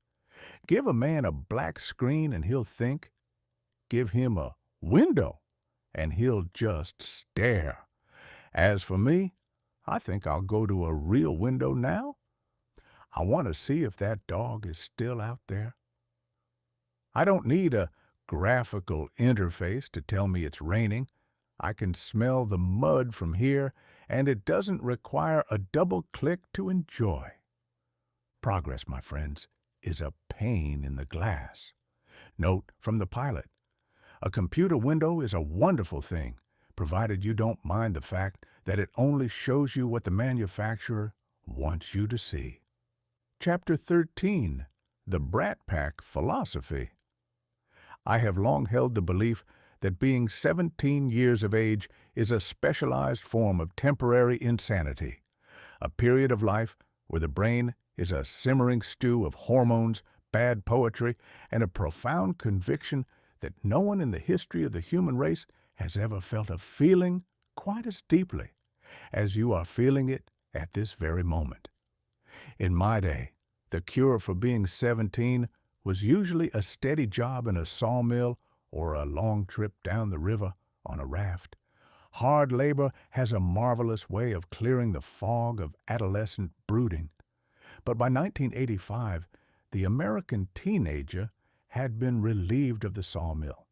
Give a man a black screen and he'll think. Give him a window and he'll just stare. As for me, I think I'll go to a real window now. I want to see if that dog is still out there. I don't need a graphical interface to tell me it's raining. I can smell the mud from here, and it doesn't require a double click to enjoy. Progress, my friends, is a pane in the glass. Note from the pilot: a computer window is a wonderful thing, provided you don't mind the fact that it only shows you what the manufacturer wants you to see. Chapter 13, The Brat Pack Philosophy. I have long held the belief that being 17 years of age is a specialized form of temporary insanity, a period of life where the brain is a simmering stew of hormones, bad poetry, and a profound conviction that no one in the history of the human race has ever felt a feeling quite as deeply as you are feeling it at this very moment. In my day, the cure for being 17 was usually a steady job in a sawmill or a long trip down the river on a raft. Hard labor has a marvelous way of clearing the fog of adolescent brooding. But by 1985, the American teenager had been relieved of the sawmill,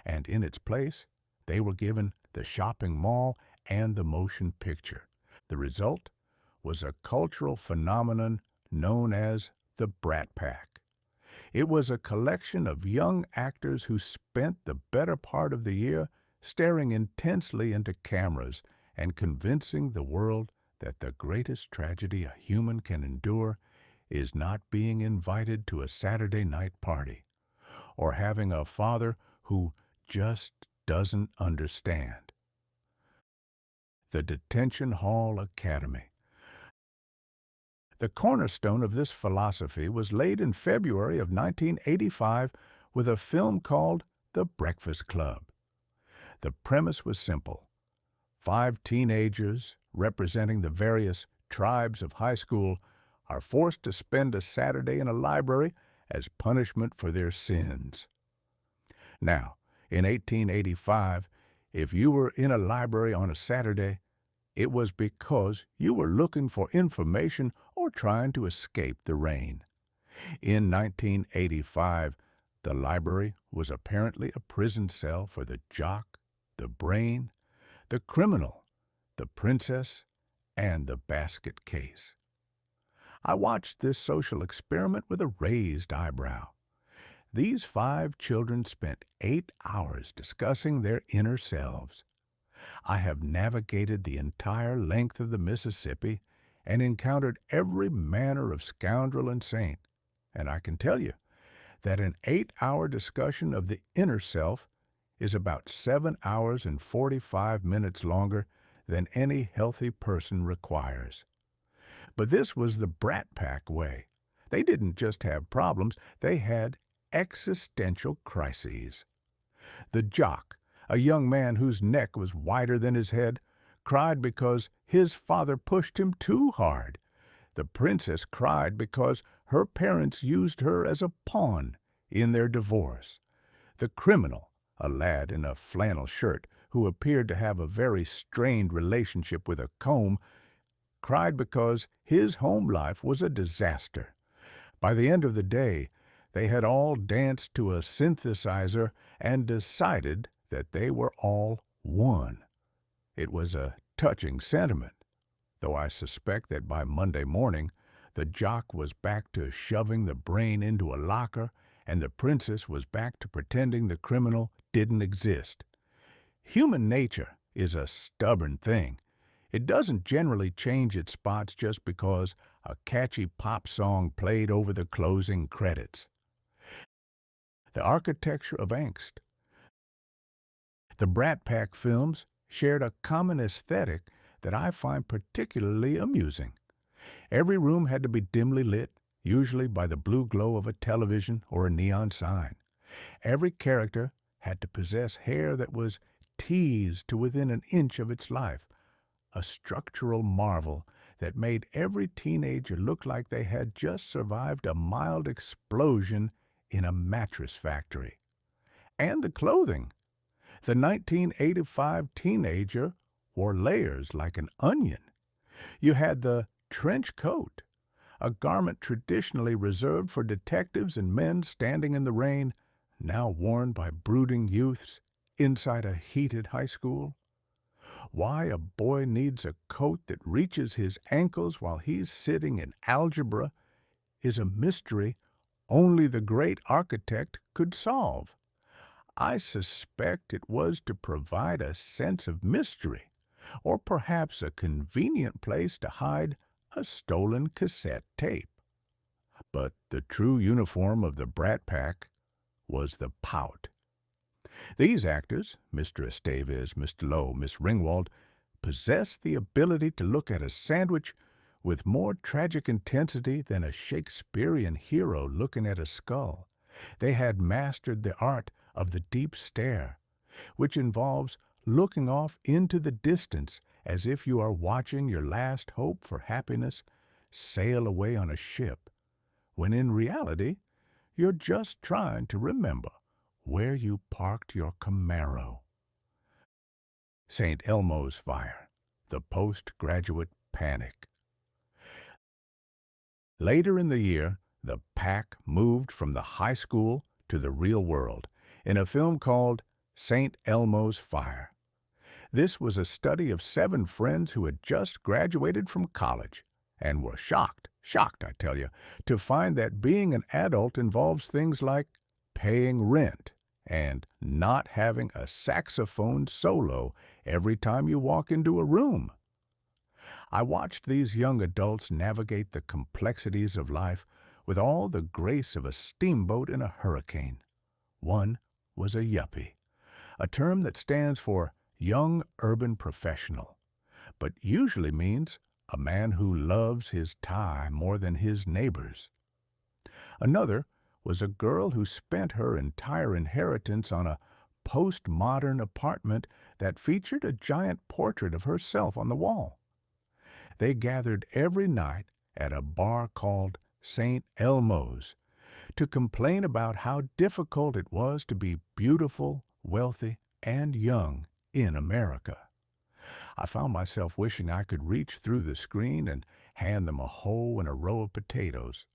and in its place, they were given the shopping mall and the motion picture. The result was a cultural phenomenon known as the Brat Pack. It was a collection of young actors who spent the better part of the year staring intensely into cameras and convincing the world that the greatest tragedy a human can endure is not being invited to a Saturday night party or having a father who just doesn't understand. The Detention Hall Academy. The cornerstone of this philosophy was laid in February of 1985 with a film called The Breakfast Club. The premise was simple. 5 teenagers, representing the various tribes of high school, are forced to spend a Saturday in a library as punishment for their sins. Now, in 1885, if you were in a library on a Saturday, it was because you were looking for information or trying to escape the rain. In 1985, the library was apparently a prison cell for the jock, the brain, the criminal, the princess, and the basket case. I watched this social experiment with a raised eyebrow. These 5 children spent 8 hours discussing their inner selves. I have navigated the entire length of the Mississippi and encountered every manner of scoundrel and saint, and I can tell you that an 8-hour discussion of the inner self is about 7 hours and 45 minutes longer than any healthy person requires. But this was the Brat Pack way. They didn't just have problems, they had existential crises. The jock, a young man whose neck was wider than his head, cried because his father pushed him too hard. The princess cried because her parents used her as a pawn in their divorce. The criminal, a lad in a flannel shirt who appeared to have a very strained relationship with a comb, cried because his home life was a disaster. By the end of the day, they had all danced to a synthesizer and decided that they were all one. It was a touching sentiment, though I suspect that by Monday morning, the jock was back to shoving the brain into a locker, and the princess was back to pretending the criminal didn't exist. Human nature is a stubborn thing. It doesn't generally change its spots just because a catchy pop song played over the closing credits. The architecture of angst. The Brat Pack films shared a common aesthetic that I find particularly amusing. Every room had to be dimly lit, usually by the blue glow of a television or a neon sign. Every character had to possess hair that was teased to within an inch of its life, a structural marvel that made every teenager look like they had just survived a mild explosion in a mattress factory. And the clothing. The 1985 teenager wore layers like an onion. You had the trench coat, a garment traditionally reserved for detectives and men standing in the rain, now worn by brooding youths inside a heated high school. Why a boy needs a coat that reaches his ankles while he's sitting in algebra is a mystery only the great architect could solve. I suspect it was to provide a sense of mystery, or perhaps a convenient place to hide a stolen cassette tape. But the true uniform of the Brat Pack was the pout. These actors, Mr. Estevez, Mr. Lowe, Miss Ringwald, possessed the ability to look at a sandwich with more tragic intensity than a Shakespearean hero looking at a skull. They had mastered the art of the deep stare, which involves looking off into the distance as if you are watching your last hope for happiness sail away on a ship, when in reality, you're just trying to remember where you parked your Camaro. St. Elmo's Fire, the postgraduate panic. Later in the year, the pack moved from the high school to the real world in a film called St. Elmo's Fire. This was a study of 7 friends who had just graduated from college and were shocked, I tell you, to find that being an adult involves things like paying rent and not having a saxophone solo every time you walk into a room. I watched these young adults navigate the complexities of life with all the grace of a steamboat in a hurricane. One was a yuppie, a term that stands for young urban professional, but usually means a man who loves his tie more than his neighbors. Another was a girl who spent her entire inheritance on a postmodern apartment that featured a giant portrait of herself on the wall. They gathered every night at a bar called St. Elmo's to complain about how difficult it was to be beautiful, wealthy, and young in America. I found myself wishing I could reach through the screen and hand them a hoe and a row of potatoes.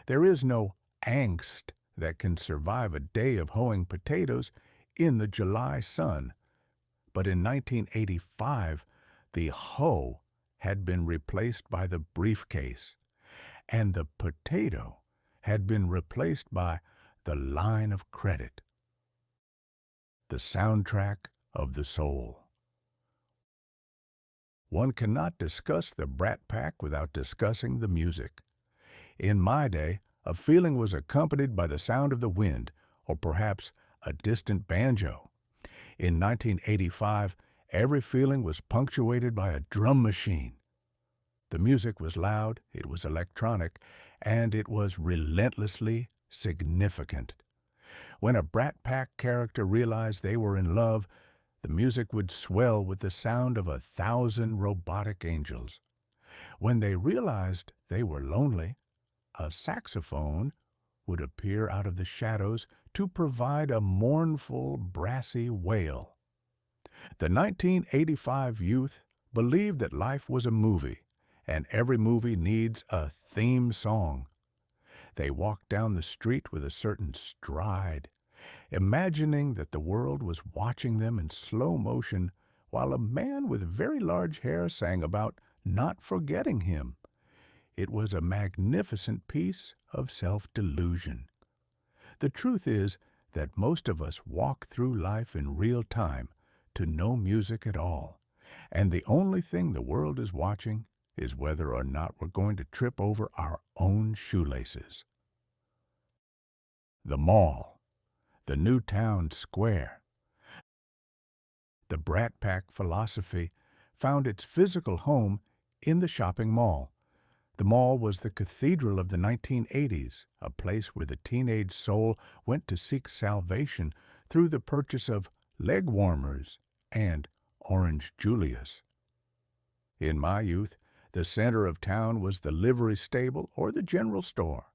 There is no angst that can survive a day of hoeing potatoes in the July sun. But in 1985, the hoe had been replaced by the briefcase, and the potato had been replaced by the line of credit, the soundtrack of the soul. One cannot discuss the Brat Pack without discussing the music. In my day, a feeling was accompanied by the sound of the wind, or perhaps a distant banjo. In 1985, every feeling was punctuated by a drum machine. The music was loud, it was electronic, and it was relentlessly significant. When a Brat Pack character realized they were in love, the music would swell with the sound of 1,000 robotic angels. When they realized they were lonely, a saxophone would appear out of the shadows to provide a mournful, brassy wail. The 1985 youth believed that life was a movie, and every movie needs a theme song. They walked down the street with a certain stride, imagining that the world was watching them in slow motion while a man with very large hair sang about not forgetting him. It was a magnificent piece of self-delusion. The truth is that most of us walk through life in real time to no music at all, and the only thing the world is watching is whether or not we're going to trip over our own shoelaces. The mall, the new town square. The Brat Pack philosophy found its physical home in the shopping mall. The mall was the cathedral of the 1980s, a place where the teenage soul went to seek salvation through the purchase of leg warmers and Orange Julius. In my youth, the center of town was the livery stable or the general store.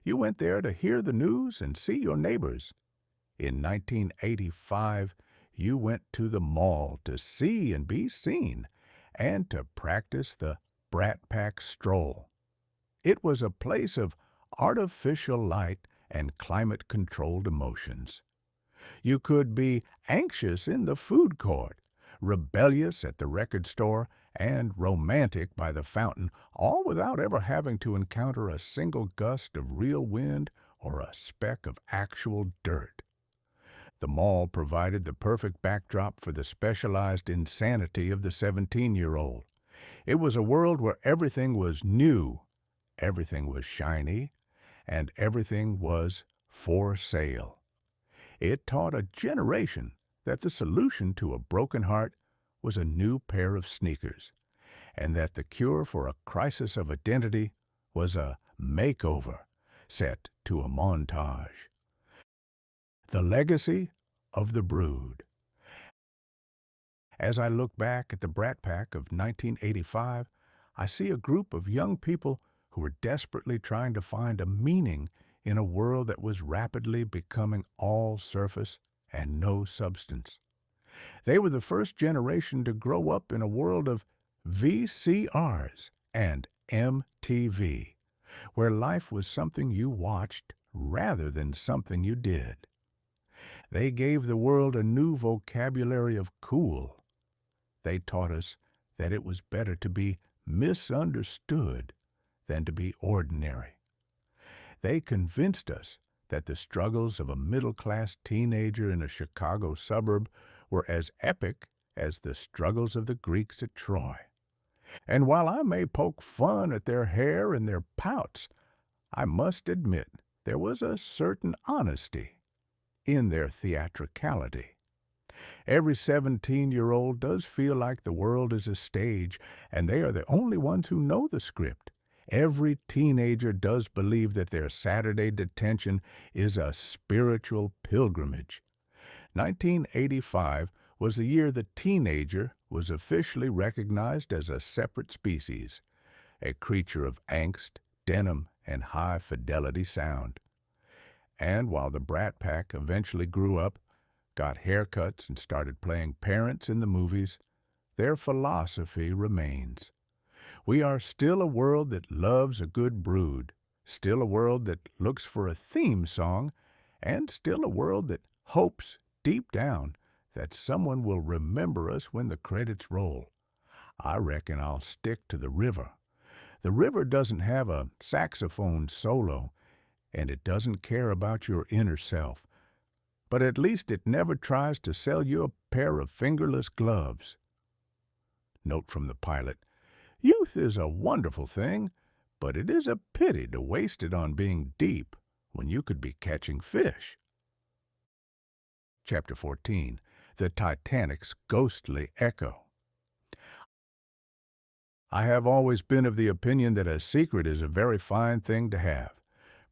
You went there to hear the news and see your neighbors. In 1985, you went to the mall to see and be seen, and to practice the Brat Pack stroll. It was a place of artificial light and climate-controlled emotions. You could be anxious in the food court, rebellious at the record store, and romantic by the fountain, all without ever having to encounter a single gust of real wind or a speck of actual dirt. The mall provided the perfect backdrop for the specialized insanity of the 17-year-old. It was a world where everything was new, everything was shiny, and everything was for sale. It taught a generation that the solution to a broken heart was a new pair of sneakers, and that the cure for a crisis of identity was a makeover set to a montage. The legacy of the brood. As I look back at the Brat Pack of 1985, I see a group of young people who were desperately trying to find a meaning in a world that was rapidly becoming all surface and no substance. They were the first generation to grow up in a world of VCRs and MTV, where life was something you watched rather than something you did. They gave the world a new vocabulary of cool. They taught us that it was better to be misunderstood than to be ordinary. They convinced us that the struggles of a middle-class teenager in a Chicago suburb were as epic as the struggles of the Greeks at Troy. And while I may poke fun at their hair and their pouts, I must admit there was a certain honesty in their theatricality. Every 17-year-old does feel like the world is a stage, and they are the only ones who know the script. Every teenager does believe that their Saturday detention is a spiritual pilgrimage. 1985 was the year the teenager was officially recognized as a separate species, a creature of angst, denim, and high-fidelity sound. And while the Brat Pack eventually grew up, got haircuts, and started playing parents in the movies, their philosophy remains. We are still a world that loves a good brood, still a world that looks for a theme song, and still a world that hopes, deep down, that someone will remember us when the credits roll. I reckon I'll stick to the river. The river doesn't have a saxophone solo, and it doesn't care about your inner self, but at least it never tries to sell you a pair of fingerless gloves. Note from the pilot: youth is a wonderful thing, but it is a pity to waste it on being deep when you could be catching fish. Chapter 14. The Titanic's Ghostly Echo. I have always been of the opinion that a secret is a very fine thing to have,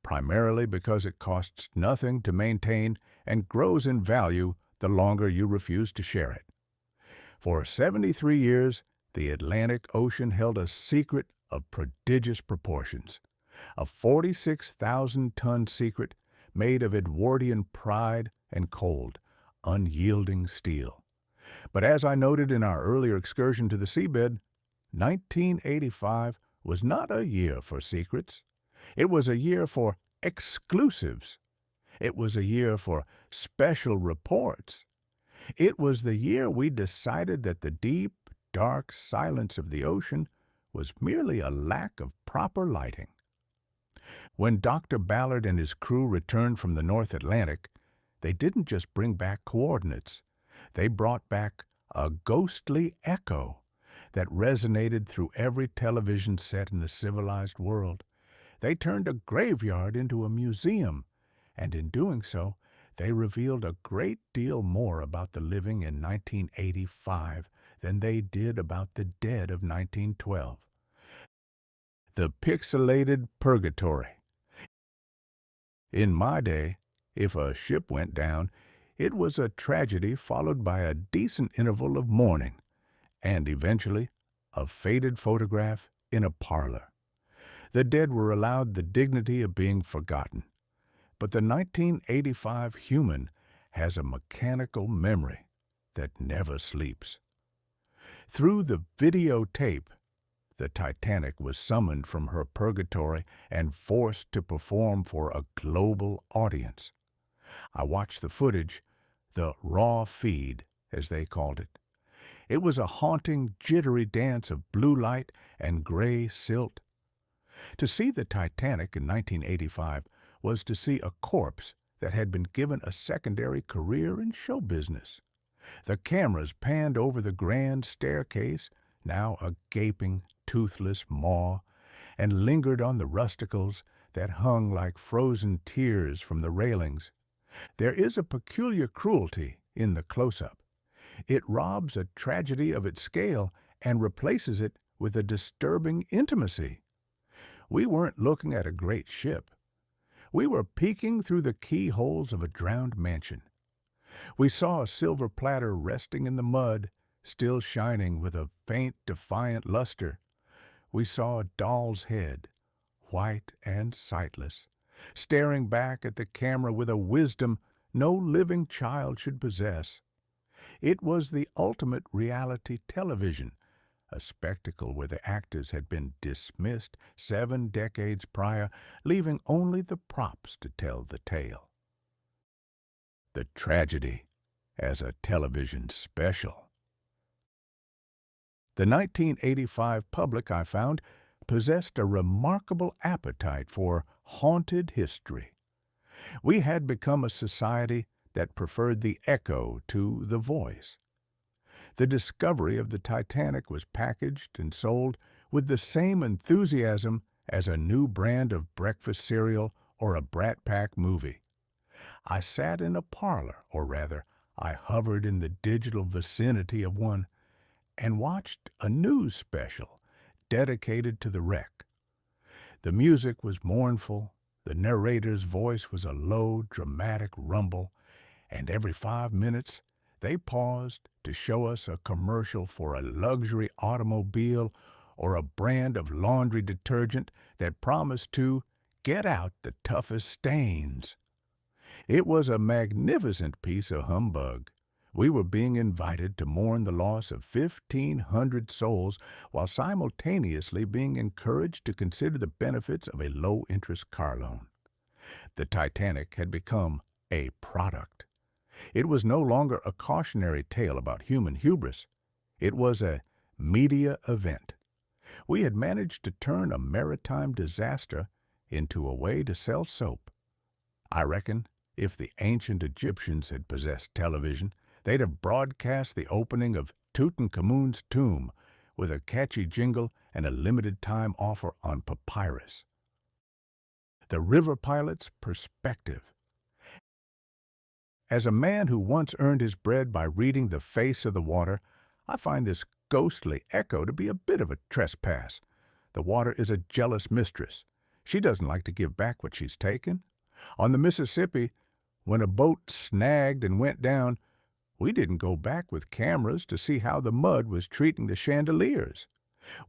primarily because it costs nothing to maintain and grows in value the longer you refuse to share it. For 73 years, the Atlantic Ocean held a secret of prodigious proportions, a 46,000-ton secret made of Edwardian pride and cold, unyielding steel. But as I noted in our earlier excursion to the seabed, 1985 was not a year for secrets. It was a year for exclusives. It was a year for special reports. It was the year we decided that the deep, dark silence of the ocean was merely a lack of proper lighting. When Dr. Ballard and his crew returned from the North Atlantic, they didn't just bring back coordinates. They brought back a ghostly echo that resonated through every television set in the civilized world. They turned a graveyard into a museum, and in doing so, they revealed a great deal more about the living in 1985 than they did about the dead of 1912. The pixelated purgatory. In my day, if a ship went down, it was a tragedy followed by a decent interval of mourning, and eventually a faded photograph in a parlor. The dead were allowed the dignity of being forgotten. But the 1985 human has a mechanical memory that never sleeps. Through the videotape, the Titanic was summoned from her purgatory and forced to perform for a global audience. I watched the footage, the raw feed, as they called it. It was a haunting, jittery dance of blue light and gray silt. To see the Titanic in 1985 was to see a corpse that had been given a secondary career in show business. The cameras panned over the grand staircase, now a gaping, toothless maw, and lingered on the rusticles that hung like frozen tears from the railings. There is a peculiar cruelty in the close-up. It robs a tragedy of its scale and replaces it with a disturbing intimacy. We weren't looking at a great ship. We were peeking through the keyholes of a drowned mansion. We saw a silver platter resting in the mud, still shining with a faint, defiant luster. We saw a doll's head, white and sightless, staring back at the camera with a wisdom no living child should possess. It was the ultimate reality television, a spectacle where the actors had been dismissed 7 decades prior, leaving only the props to tell the tale. The tragedy as a television special. The 1985 public, I found, possessed a remarkable appetite for haunted history. We had become a society that preferred the echo to the voice. The discovery of the Titanic was packaged and sold with the same enthusiasm as a new brand of breakfast cereal or a Brat Pack movie. I sat in a parlor, or rather, I hovered in the digital vicinity of one, and watched a news special dedicated to the wreck. The music was mournful, the narrator's voice was a low, dramatic rumble, and every 5 minutes they paused to show us a commercial for a luxury automobile or a brand of laundry detergent that promised to get out the toughest stains. It was a magnificent piece of humbug. We were being invited to mourn the loss of 1,500 souls while simultaneously being encouraged to consider the benefits of a low-interest car loan. The Titanic had become a product. It was no longer a cautionary tale about human hubris. It was a media event. We had managed to turn a maritime disaster into a way to sell soap. I reckon if the ancient Egyptians had possessed television, they'd have broadcast the opening of Tutankhamun's tomb with a catchy jingle and a limited-time offer on papyrus. The river pilot's perspective. As a man who once earned his bread by reading the face of the water, I find this ghostly echo to be a bit of a trespass. The water is a jealous mistress. She doesn't like to give back what she's taken. On the Mississippi, when a boat snagged and went down, we didn't go back with cameras to see how the mud was treating the chandeliers.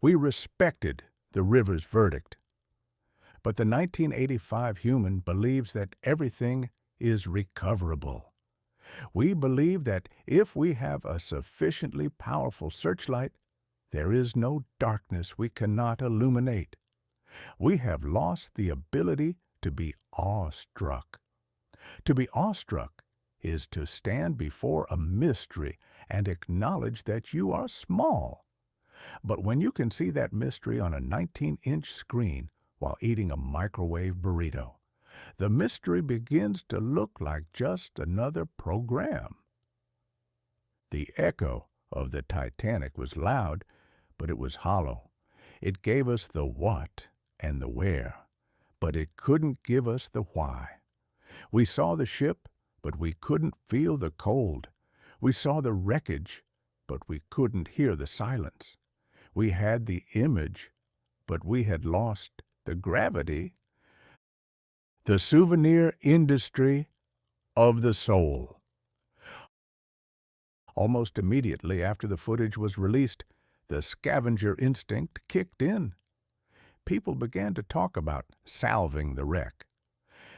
We respected the river's verdict. But the 1985 human believes that everything is recoverable. We believe that if we have a sufficiently powerful searchlight, there is no darkness we cannot illuminate. We have lost the ability to be awestruck. To be awestruck is to stand before a mystery and acknowledge that you are small. But when you can see that mystery on a 19-inch screen while eating a microwave burrito, the mystery begins to look like just another program. The echo of the Titanic was loud, but it was hollow. It gave us the what and the where, but it couldn't give us the why. We saw the ship, but we couldn't feel the cold. We saw the wreckage, but we couldn't hear the silence. We had the image, but we had lost the gravity. The souvenir industry of the soul. Almost immediately after the footage was released, the scavenger instinct kicked in. People began to talk about salving the wreck.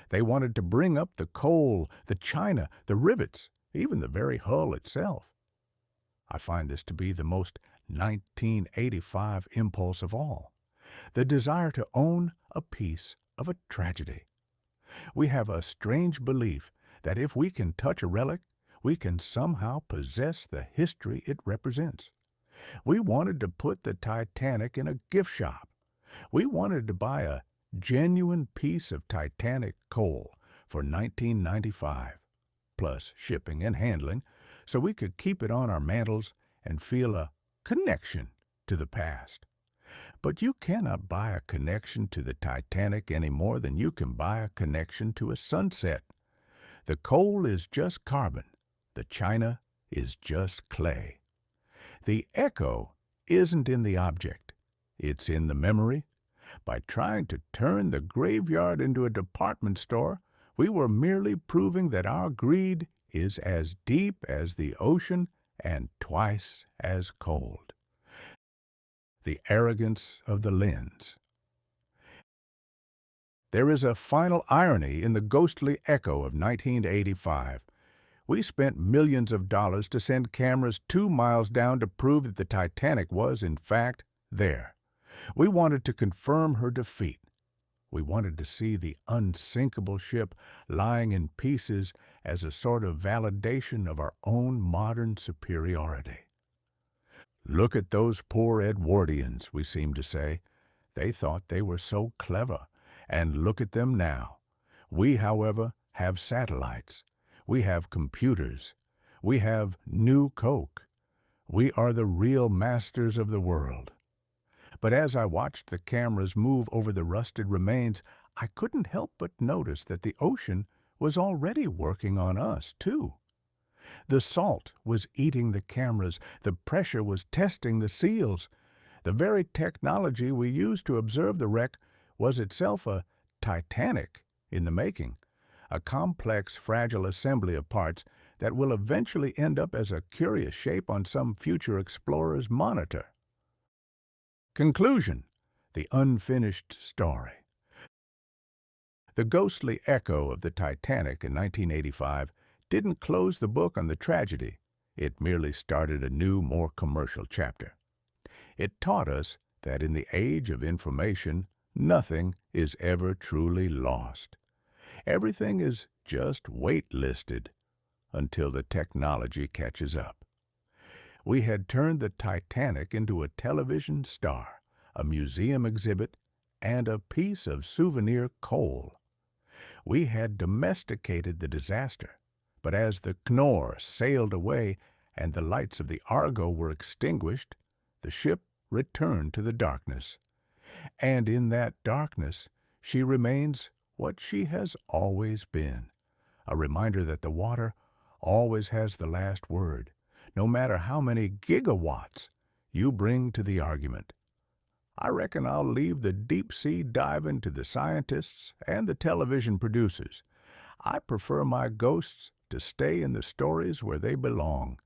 They wanted to bring up the coal, the china, the rivets, even the very hull itself. I find this to be the most 1985 impulse of all, the desire to own a piece of a tragedy. We have a strange belief that if we can touch a relic, we can somehow possess the history it represents. We wanted to put the Titanic in a gift shop. We wanted to buy a genuine piece of Titanic coal for $19.95, plus shipping and handling, so we could keep it on our mantles and feel a connection to the past. But you cannot buy a connection to the Titanic any more than you can buy a connection to a sunset. The coal is just carbon. The china is just clay. The echo isn't in the object. It's in the memory. By trying to turn the graveyard into a department store, we were merely proving that our greed is as deep as the ocean and twice as cold. The arrogance of the lens. There is a final irony in the ghostly echo of 1985. We spent millions of dollars to send cameras 2 miles down to prove that the Titanic was, in fact, there. We wanted to confirm her defeat. We wanted to see the unsinkable ship lying in pieces as a sort of validation of our own modern superiority. Look at those poor Edwardians, we seemed to say. They thought they were so clever, and look at them now. We, however, have satellites. We have computers. We have new Coke. We are the real masters of the world. But as I watched the cameras move over the rusted remains, I couldn't help but notice that the ocean was already working on us, too. The salt was eating the cameras. The pressure was testing the seals. The very technology we used to observe the wreck was itself a Titanic in the making, a complex, fragile assembly of parts that will eventually end up as a curious shape on some future explorer's monitor. Conclusion: the unfinished story. The ghostly echo of the Titanic in 1985 didn't close the book on the tragedy. It merely started a new, more commercial chapter. It taught us that in the age of information, nothing is ever truly lost. Everything is just waitlisted until the technology catches up. We had turned the Titanic into a television star, a museum exhibit, and a piece of souvenir coal. We had domesticated the disaster, but as the Knorr sailed away and the lights of the Argo were extinguished, the ship returned to the darkness. And in that darkness, she remains what she has always been, a reminder that the water always has the last word, no matter how many gigawatts you bring to the argument. I reckon I'll leave the deep-sea diving to the scientists and the television producers. I prefer my ghosts to stay in the stories where they belong.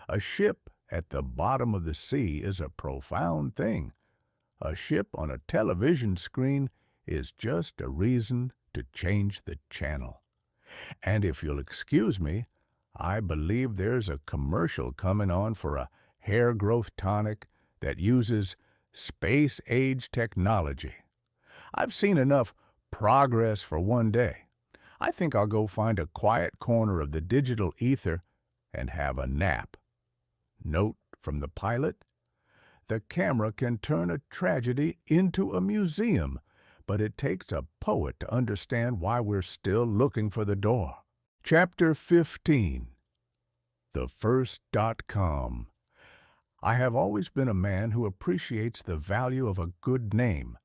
A ship at the bottom of the sea is a profound thing. A ship on a television screen is just a reason to change the channel. And if you'll excuse me, I believe there's a commercial coming on for a hair growth tonic that uses space-age technology. I've seen enough progress for one day. I think I'll go find a quiet corner of the digital ether and have a nap. Note from the pilot: the camera can turn a tragedy into a museum, but it takes a poet to understand why we're still looking for the door. Chapter 15. The First .com. I have always been a man who appreciates the value of a good name.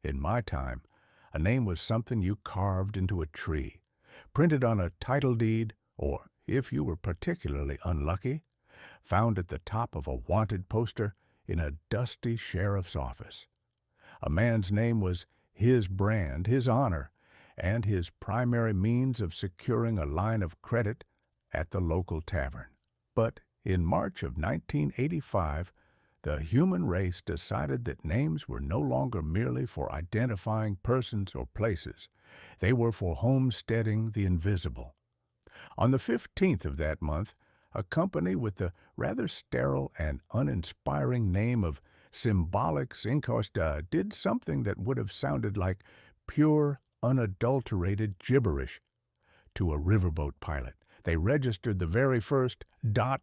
In my time, a name was something you carved into a tree, printed on a title deed, or, if you were particularly unlucky, found at the top of a wanted poster in a dusty sheriff's office. A man's name was his brand, his honor, and his primary means of securing a line of credit at the local tavern. But in March of 1985, the human race decided that names were no longer merely for identifying persons or places. They were for homesteading the invisible. On the 15th of that month, a company with the rather sterile and uninspiring name of Symbolics Inc. did something that would have sounded like pure, unadulterated gibberish to a riverboat pilot. They registered the very first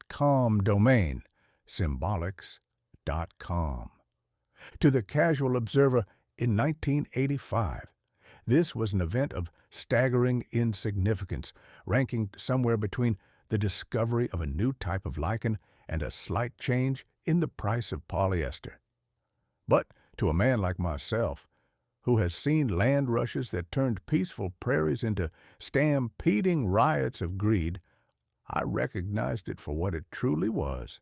.com domain, symbolics.com. To the casual observer in 1985, this was an event of staggering insignificance, ranking somewhere between the discovery of a new type of lichen and a slight change in the price of polyester. But to a man like myself, who has seen land rushes that turned peaceful prairies into stampeding riots of greed, I recognized it for what it truly was: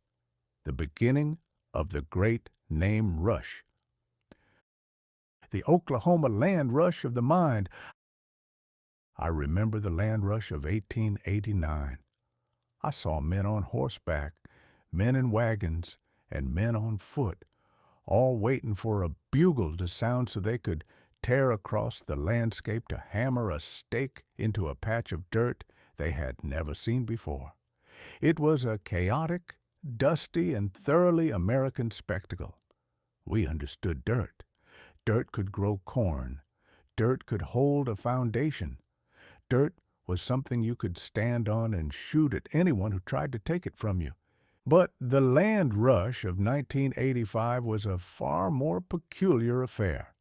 the beginning of the great name rush. The Oklahoma land rush of the mind. I remember the land rush of 1889. I saw men on horseback, men in wagons, and men on foot, all waiting for a bugle to sound so they could tear across the landscape to hammer a stake into a patch of dirt they had never seen before. It was a chaotic, dusty, and thoroughly American spectacle. We understood dirt. Dirt could grow corn. Dirt could hold a foundation. Dirt was something you could stand on and shoot at anyone who tried to take it from you. But the land rush of 1985 was a far more peculiar affair.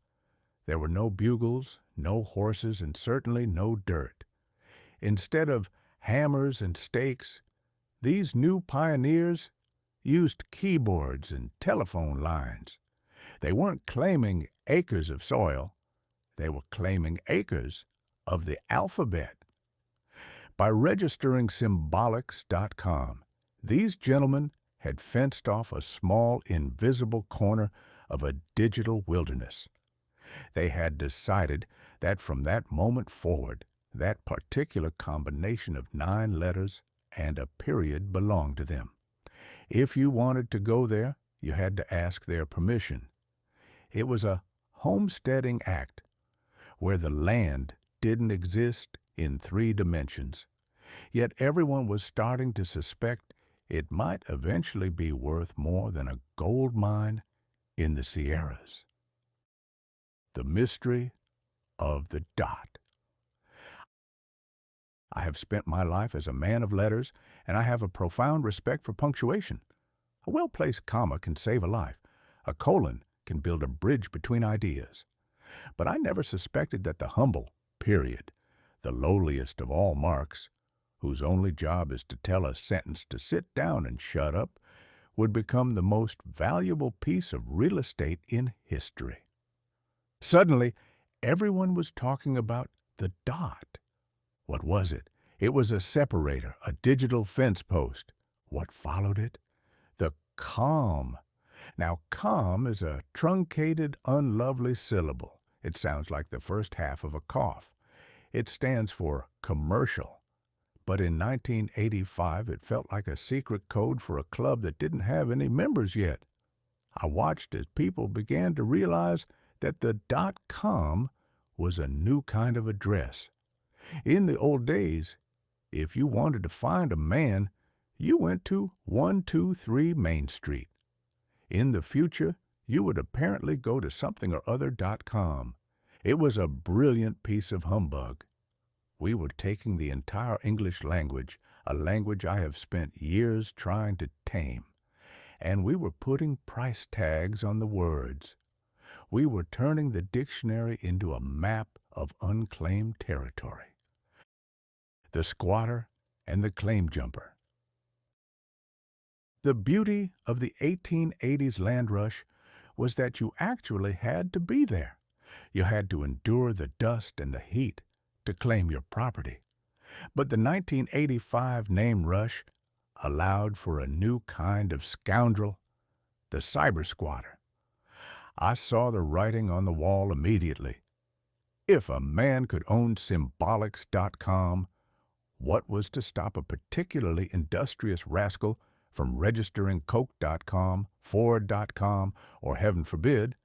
There were no bugles, no horses, and certainly no dirt. Instead of hammers and stakes, these new pioneers used keyboards and telephone lines. They weren't claiming acres of soil. They were claiming acres of the alphabet. By registering symbolics.com, these gentlemen had fenced off a small, invisible corner of a digital wilderness. They had decided that from that moment forward, that particular combination of 9 letters and a period belonged to them. If you wanted to go there, you had to ask their permission. It was a homesteading act where the land didn't exist in 3 dimensions. Yet everyone was starting to suspect it might eventually be worth more than a gold mine in the Sierras. The mystery of the dot. I have spent my life as a man of letters, and I have a profound respect for punctuation. A well-placed comma can save a life. A colon can build a bridge between ideas. But I never suspected that the humble period, the lowliest of all marks, whose only job is to tell a sentence to sit down and shut up, would become the most valuable piece of real estate in history. Suddenly, everyone was talking about the dot. What was it? It was a separator, a digital fence post. What followed it? The com. Now, com is a truncated, unlovely syllable. It sounds like the first half of a cough. It stands for commercial. But in 1985, it felt like a secret code for a club that didn't have any members yet. I watched as people began to realize that the .com was a new kind of address. In the old days, if you wanted to find a man, you went to 123 Main Street. In the future, you would apparently go to something or other.com. It was a brilliant piece of humbug. We were taking the entire English language, a language I have spent years trying to tame, and we were putting price tags on the words. We were turning the dictionary into a map of unclaimed territory. The squatter and the claim jumper. The beauty of the 1880s land rush was that you actually had to be there. You had to endure the dust and the heat to claim your property. But the 1985 name rush allowed for a new kind of scoundrel, the cyber squatter. I saw the writing on the wall immediately. If a man could own symbolics.com, what was to stop a particularly industrious rascal from registering coke.com, ford.com, or heaven forbid,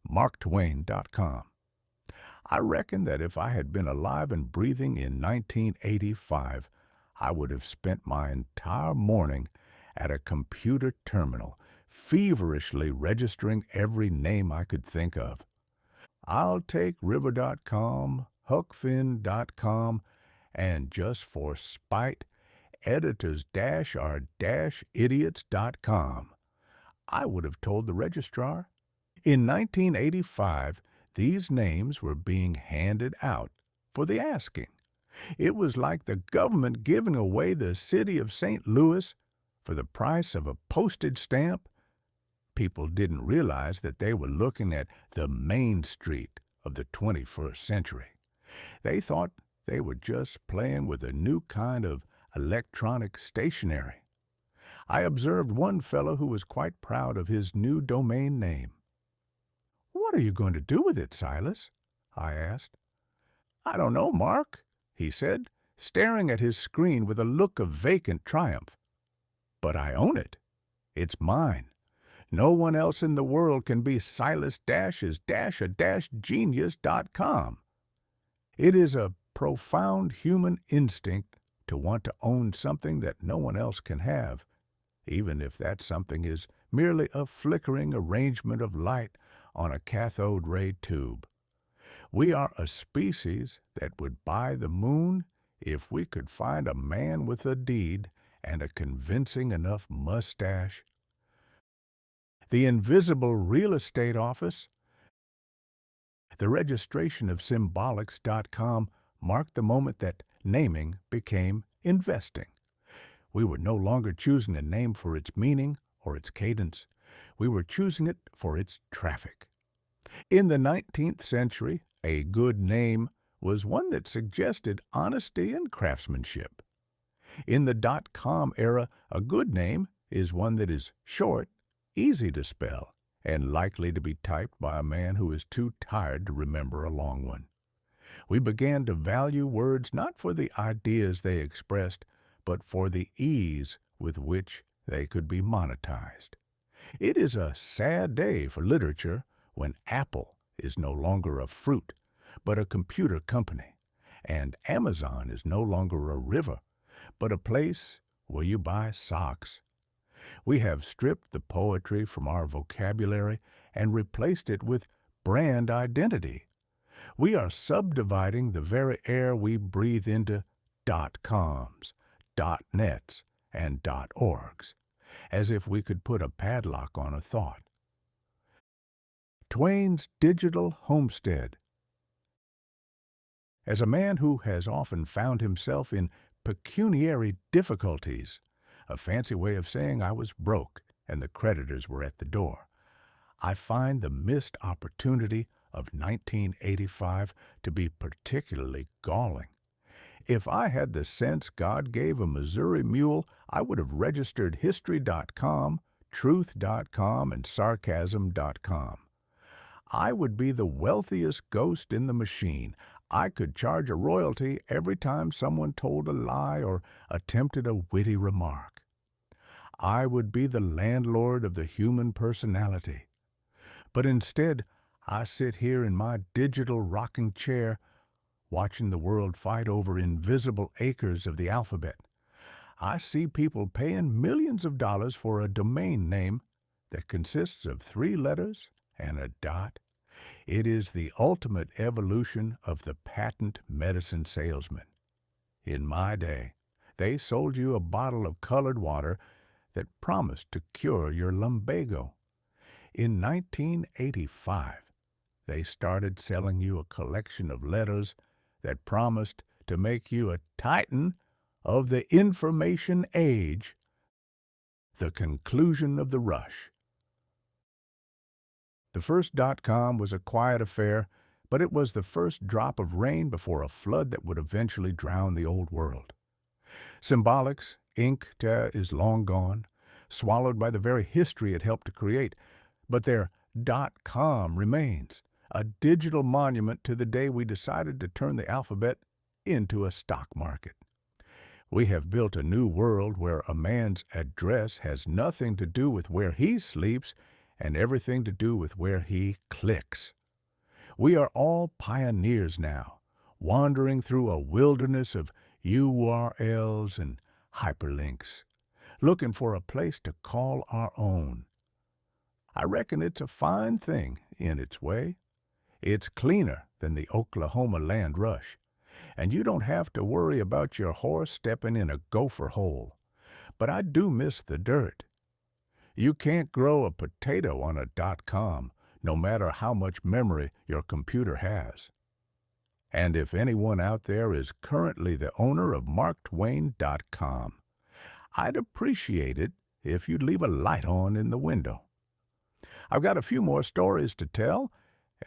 marktwain.com? I reckon that if I had been alive and breathing in 1985, I would have spent my entire morning at a computer terminal, feverishly registering every name I could think of. I'll take river.com, huckfin.com, and just for spite, editors-are-idiots.com. I would have told the registrar. In 1985, these names were being handed out for the asking. It was like the government giving away the city of St. Louis for the price of a postage stamp. People didn't realize that they were looking at the Main Street of the 21st century. They thought they were just playing with a new kind of electronic stationery. I observed one fellow who was quite proud of his new domain name. "What are you going to do with it, Silas?" I asked. "I don't know, Mark," he said, staring at his screen with a look of vacant triumph. "But I own it. It's mine. No one else in the world can be silas-genius.com. It is a profound human instinct to want to own something that no one else can have, even if that something is merely a flickering arrangement of light on a cathode ray tube. We are a species that would buy the moon if we could find a man with a deed and a convincing enough mustache. The invisible real estate office, the registration of symbolics.com marked the moment that naming became investing. We were no longer choosing a name for its meaning or its cadence. We were choosing it for its traffic. In the 19th century, a good name was one that suggested honesty and craftsmanship. In the .com era, a good name is one that is short, easy to spell, and likely to be typed by a man who is too tired to remember a long one. We began to value words not for the ideas they expressed, but for the ease with which they could be monetized. It is a sad day for literature when Apple is no longer a fruit, but a computer company, and Amazon is no longer a river, but a place where you buy socks. We have stripped the poetry from our vocabulary and replaced it with brand identity. We are subdividing the very air we breathe into .coms, .nets, and .orgs, as if we could put a padlock on a thought. TwAIn's digital homestead. As a man who has often found himself in pecuniary difficulties, a fancy way of saying I was broke and the creditors were at the door, I find the missed opportunity of 1985 to be particularly galling. If I had the sense God gave a Missouri mule, I would have registered history.com, truth.com, and sarcasm.com. I would be the wealthiest ghost in the machine. I could charge a royalty every time someone told a lie or attempted a witty remark. I would be the landlord of the human personality. But instead, I sit here in my digital rocking chair, watching the world fight over invisible acres of the alphabet. I see people paying millions of dollars for a domain name that consists of 3 letters and a dot. It is the ultimate evolution of the patent medicine salesman. In my day, they sold you a bottle of colored water that promised to cure your lumbago. In 1985, they started selling you a collection of letters that promised to make you a titan of the information age, the conclusion of the rush. The first .com was a quiet affair, but it was the first drop of rain before a flood that would eventually drown the old world. Symbolics, Inc. is long gone, swallowed by the very history it helped to create, but their .com remains, a digital monument to the day we decided to turn the alphabet into a stock market. We have built a new world where a man's address has nothing to do with where he sleeps and everything to do with where he clicks. We are all pioneers now, wandering through a wilderness of URLs and hyperlinks, looking for a place to call our own. I reckon it's a fine thing in its way. It's cleaner than the Oklahoma land rush, and you don't have to worry about your horse stepping in a gopher hole. But I do miss the dirt. You can't grow a potato on a .com, no matter how much memory your computer has. And if anyone out there is currently the owner of marktwain.com, I'd appreciate it if you'd leave a light on in the window. I've got a few more stories to tell,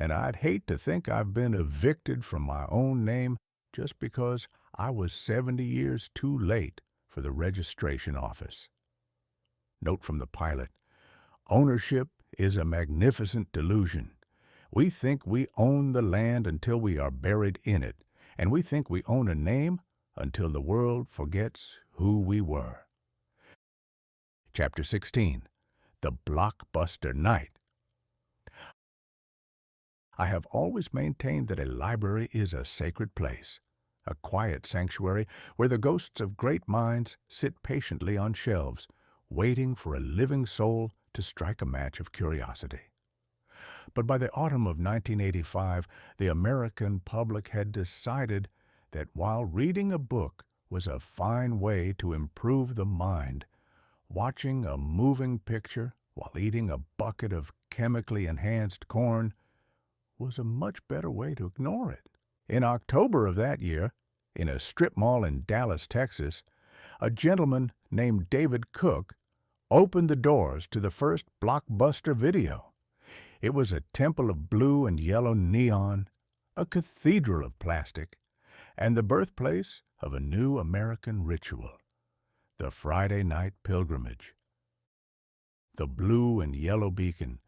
and I'd hate to think I've been evicted from my own name just because I was 70 years too late for the registration office. Note from the pilot: ownership is a magnificent delusion. We think we own the land until we are buried in it, and we think we own a name until the world forgets who we were. Chapter 16. the blockbuster night. I have always maintained that a library is a sacred place, a quiet sanctuary where the ghosts of great minds sit patiently on shelves, waiting for a living soul to strike a match of curiosity. But by the autumn of 1985, the American public had decided that while reading a book was a fine way to improve the mind, watching a moving picture while eating a bucket of chemically enhanced corn was a much better way to ignore it. In October of that year, in a strip mall in Dallas, Texas, a gentleman named David Cook opened the doors to the first blockbuster video. It was a temple of blue and yellow neon, a cathedral of plastic, and the birthplace of a new American ritual, the Friday night pilgrimage. The blue and yellow beacon.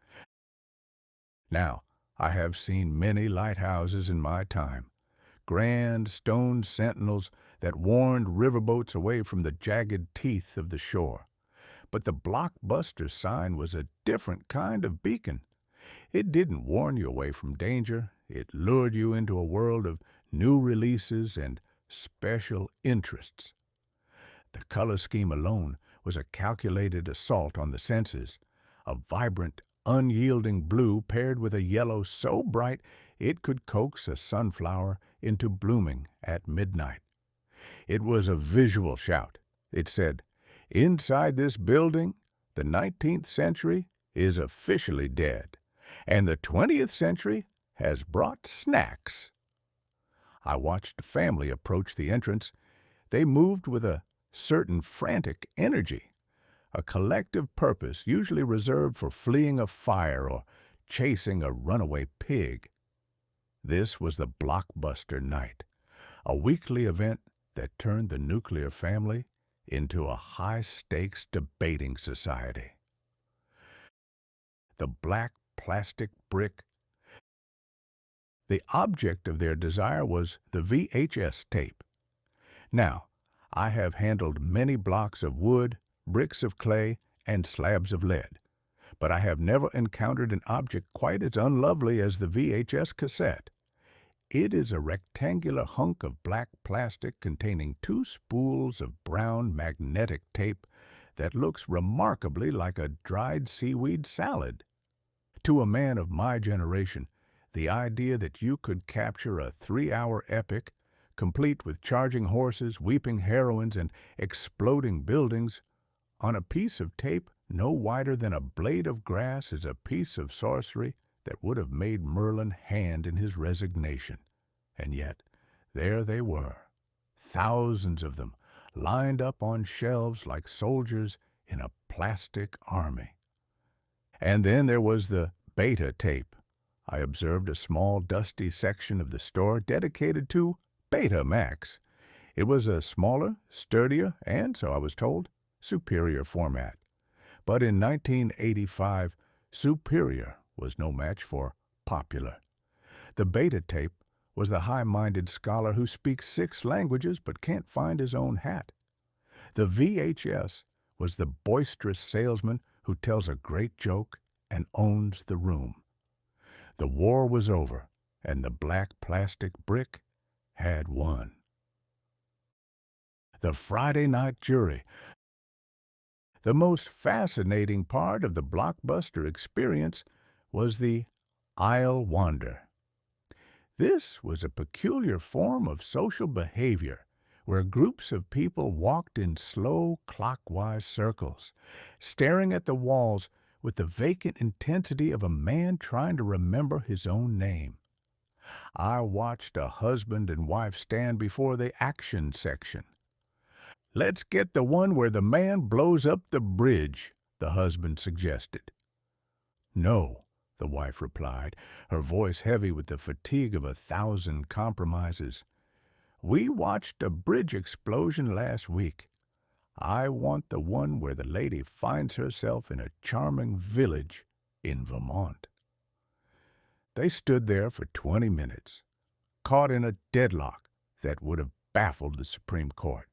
Now, I have seen many lighthouses in my time, grand stone sentinels that warned riverboats away from the jagged teeth of the shore. But the blockbuster sign was a different kind of beacon. It didn't warn you away from danger. It lured you into a world of new releases and special interests. The color scheme alone was a calculated assault on the senses, a vibrant, unyielding blue paired with a yellow so bright it could coax a sunflower into blooming at midnight. It was a visual shout. It said, "Inside this building, the 19th century is officially dead, and the 20th century has brought snacks." I watched a family approach the entrance. They moved with a certain frantic energy, a collective purpose usually reserved for fleeing a fire or chasing a runaway pig. This was the blockbuster night, a weekly event that turned the nuclear family into a high-stakes debating society. The black plastic brick. The object of their desire was the VHS tape. Now, I have handled many blocks of wood, bricks of clay, and slabs of lead, but I have never encountered an object quite as unlovely as the VHS cassette. It is a rectangular hunk of black plastic containing 2 spools of brown magnetic tape that looks remarkably like a dried seaweed salad. To a man of my generation, the idea that you could capture a 3-hour epic, complete with charging horses, weeping heroines, and exploding buildings, on a piece of tape no wider than a blade of grass is a piece of sorcery that would have made Merlin hand in his resignation. And yet, there they were, thousands of them, lined up on shelves like soldiers in a plastic army. And then there was the beta tape. I observed a small, dusty section of the store dedicated to Betamax. It was a smaller, sturdier, and, so I was told, superior format. But in 1985, superior was no match for popular. The beta tape was the high-minded scholar who speaks 6 languages but can't find his own hat. The VHS was the boisterous salesman who tells a great joke and owns the room. The war was over, and the black plastic brick had won. The Friday night jury. The most fascinating part of the blockbuster experience was the aisle wander. This was a peculiar form of social behavior where groups of people walked in slow clockwise circles, staring at the walls with the vacant intensity of a man trying to remember his own name. I watched a husband and wife stand before the action section. "Let's get the one where the man blows up the bridge," the husband suggested. "No," the wife replied, her voice heavy with the fatigue of 1,000 compromises. "We watched a bridge explosion last week. I want the one where the lady finds herself in a charming village in Vermont." They stood there for 20 minutes, caught in a deadlock that would have baffled the Supreme Court.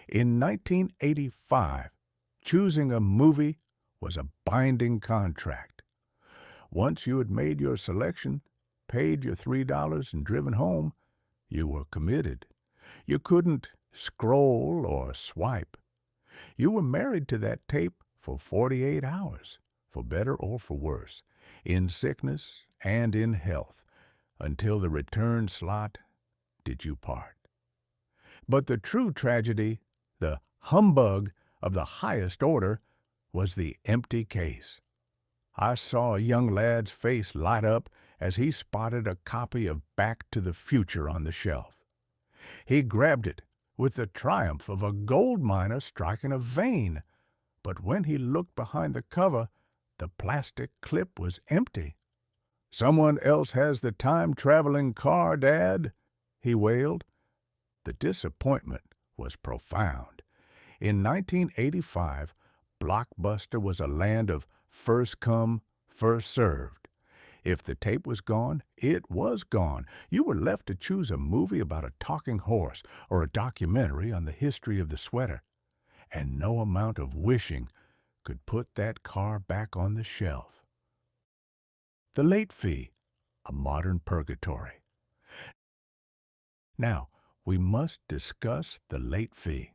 In 1985, choosing a movie was a binding contract. Once you had made your selection, paid your $3 and driven home, you were committed. You couldn't scroll or swipe. You were married to that tape for 48 hours, for better or for worse, in sickness and in health, until the return slot did you part. But the true tragedy, the humbug of the highest order, was the empty case. I saw a young lad's face light up as he spotted a copy of Back to the Future on the shelf. He grabbed it with the triumph of a gold miner striking a vein, but when he looked behind the cover, the plastic clip was empty. "Someone else has the time-traveling car, Dad," he wailed. The disappointment was profound. In 1985, Blockbuster was a land of first come, first served. If the tape was gone, it was gone. You were left to choose a movie about a talking horse or a documentary on the history of the sweater, and no amount of wishing could put that car back on the shelf. The late fee, a modern purgatory. Now, we must discuss the late fee.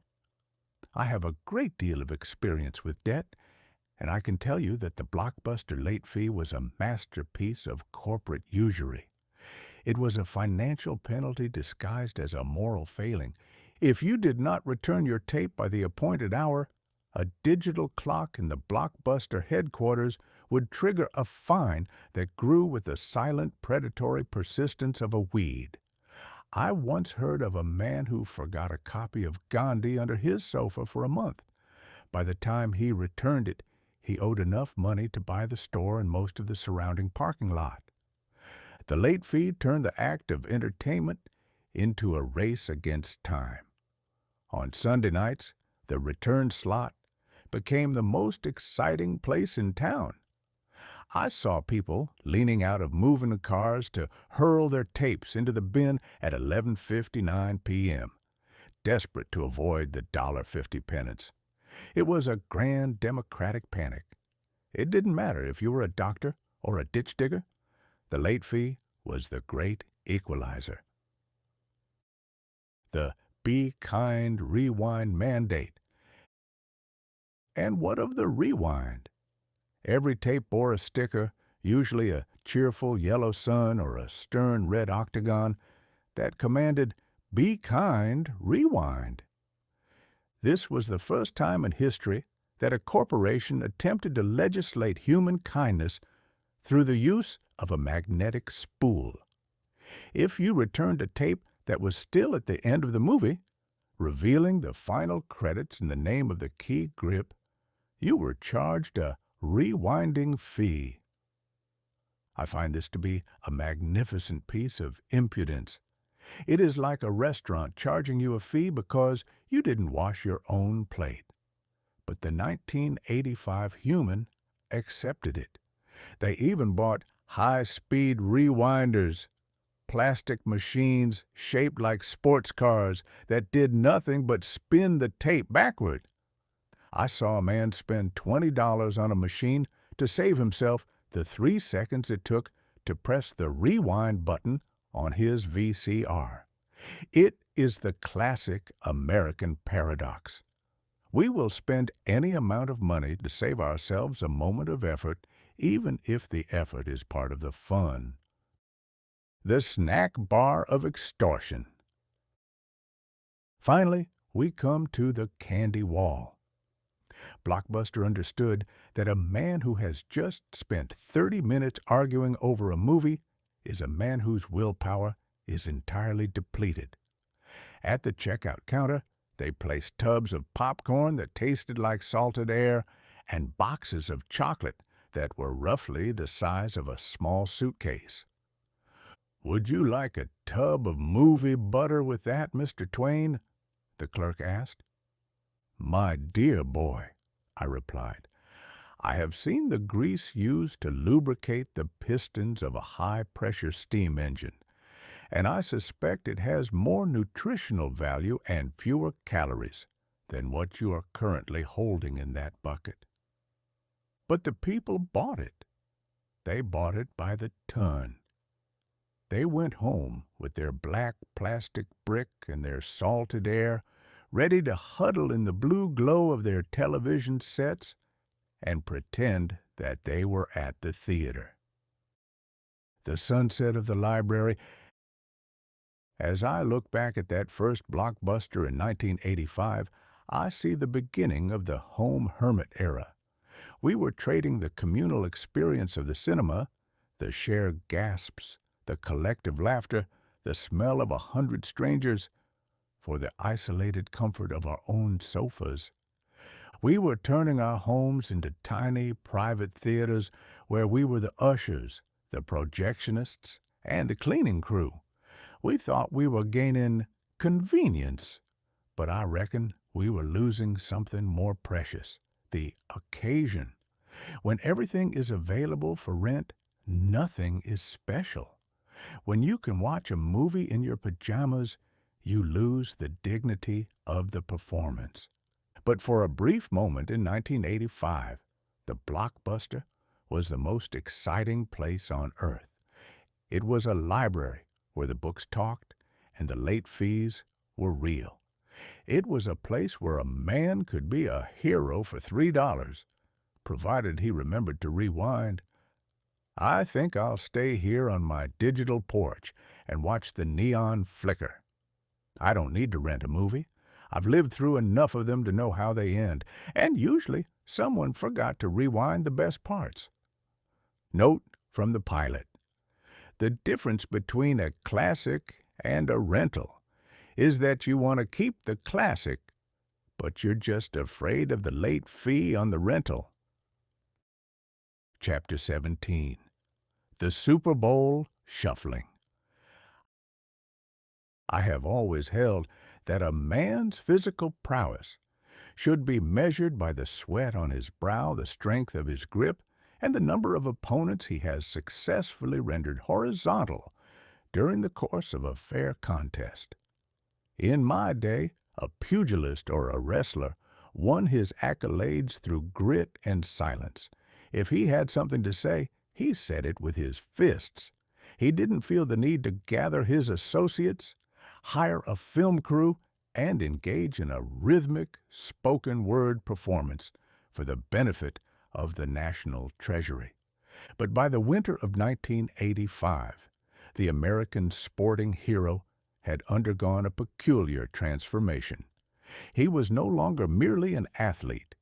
I have a great deal of experience with debt, and I can tell you that the Blockbuster late fee was a masterpiece of corporate usury. It was a financial penalty disguised as a moral failing. If you did not return your tape by the appointed hour, a digital clock in the Blockbuster headquarters would trigger a fine that grew with the silent predatory persistence of a weed. I once heard of a man who forgot a copy of Gandhi under his sofa for a month. By the time he returned it, he owed enough money to buy the store and most of the surrounding parking lot. The late fee turned the act of entertainment into a race against time. On Sunday nights, the return slot became the most exciting place in town. I saw people leaning out of moving cars to hurl their tapes into the bin at 11:59 p.m., desperate to avoid the $1.50 penance. It was a grand democratic panic. It didn't matter if you were a doctor or a ditch digger. The late fee was the great equalizer. The Be Kind Rewind mandate. And what of the rewind? Every tape bore a sticker, usually a cheerful yellow sun or a stern red octagon, that commanded, "Be kind, rewind." This was the first time in history that a corporation attempted to legislate human kindness through the use of a magnetic spool. If you returned a tape that was still at the end of the movie, revealing the final credits in the name of the key grip, you were charged a rewinding fee. I find this to be a magnificent piece of impudence. It is like a restaurant charging you a fee because you didn't wash your own plate. But the 1985 human accepted it. They even bought high-speed rewinders, plastic machines shaped like sports cars that did nothing but spin the tape backward. I saw a man spend $20 on a machine to save himself the 3 seconds it took to press the rewind button on his VCR. It is the classic American paradox. We will spend any amount of money to save ourselves a moment of effort, even if the effort is part of the fun. The snack bar of extortion. Finally, we come to the candy wall. Blockbuster understood that a man who has just spent 30 minutes arguing over a movie is a man whose willpower is entirely depleted. At the checkout counter, they placed tubs of popcorn that tasted like salted air and boxes of chocolate that were roughly the size of a small suitcase. "Would you like a tub of movie butter with that, Mr. TwAIn?" the clerk asked. "My dear boy," I replied, "I have seen the grease used to lubricate the pistons of a high-pressure steam engine, and I suspect it has more nutritional value and fewer calories than what you are currently holding in that bucket." But the people bought it. They bought it by the ton. They went home with their black plastic brick and their salted air, ready to huddle in the blue glow of their television sets and pretend that they were at the theater. The sunset of the library. As I look back at that first blockbuster in 1985, I see the beginning of the home hermit era. We were trading the communal experience of the cinema, the shared gasps, the collective laughter, the smell of 100 strangers, for the isolated comfort of our own sofas. We were turning our homes into tiny private theaters where we were the ushers, the projectionists, and the cleaning crew. We thought we were gaining convenience, but I reckon we were losing something more precious, the occasion. When everything is available for rent, nothing is special. When you can watch a movie in your pajamas, you lose the dignity of the performance. But for a brief moment in 1985, the blockbuster was the most exciting place on earth. It was a library where the books talked and the late fees were real. It was a place where a man could be a hero for $3, provided he remembered to rewind. I think I'll stay here on my digital porch and watch the neon flicker. I don't need to rent a movie. I've lived through enough of them to know how they end, and usually someone forgot to rewind the best parts. Note from the pilot. The difference between a classic and a rental is that you want to keep the classic, but you're just afraid of the late fee on the rental. Chapter 17. The Super Bowl Shuffling. I have always held that a man's physical prowess should be measured by the sweat on his brow, the strength of his grip, and the number of opponents he has successfully rendered horizontal during the course of a fair contest. In my day, a pugilist or a wrestler won his accolades through grit and silence. If he had something to say, he said it with his fists. He didn't feel the need to gather his associates, hire a film crew, and engage in a rhythmic, spoken-word performance for the benefit of the national treasury. But by the winter of 1985, the American sporting hero had undergone a peculiar transformation. He was no longer merely an athlete.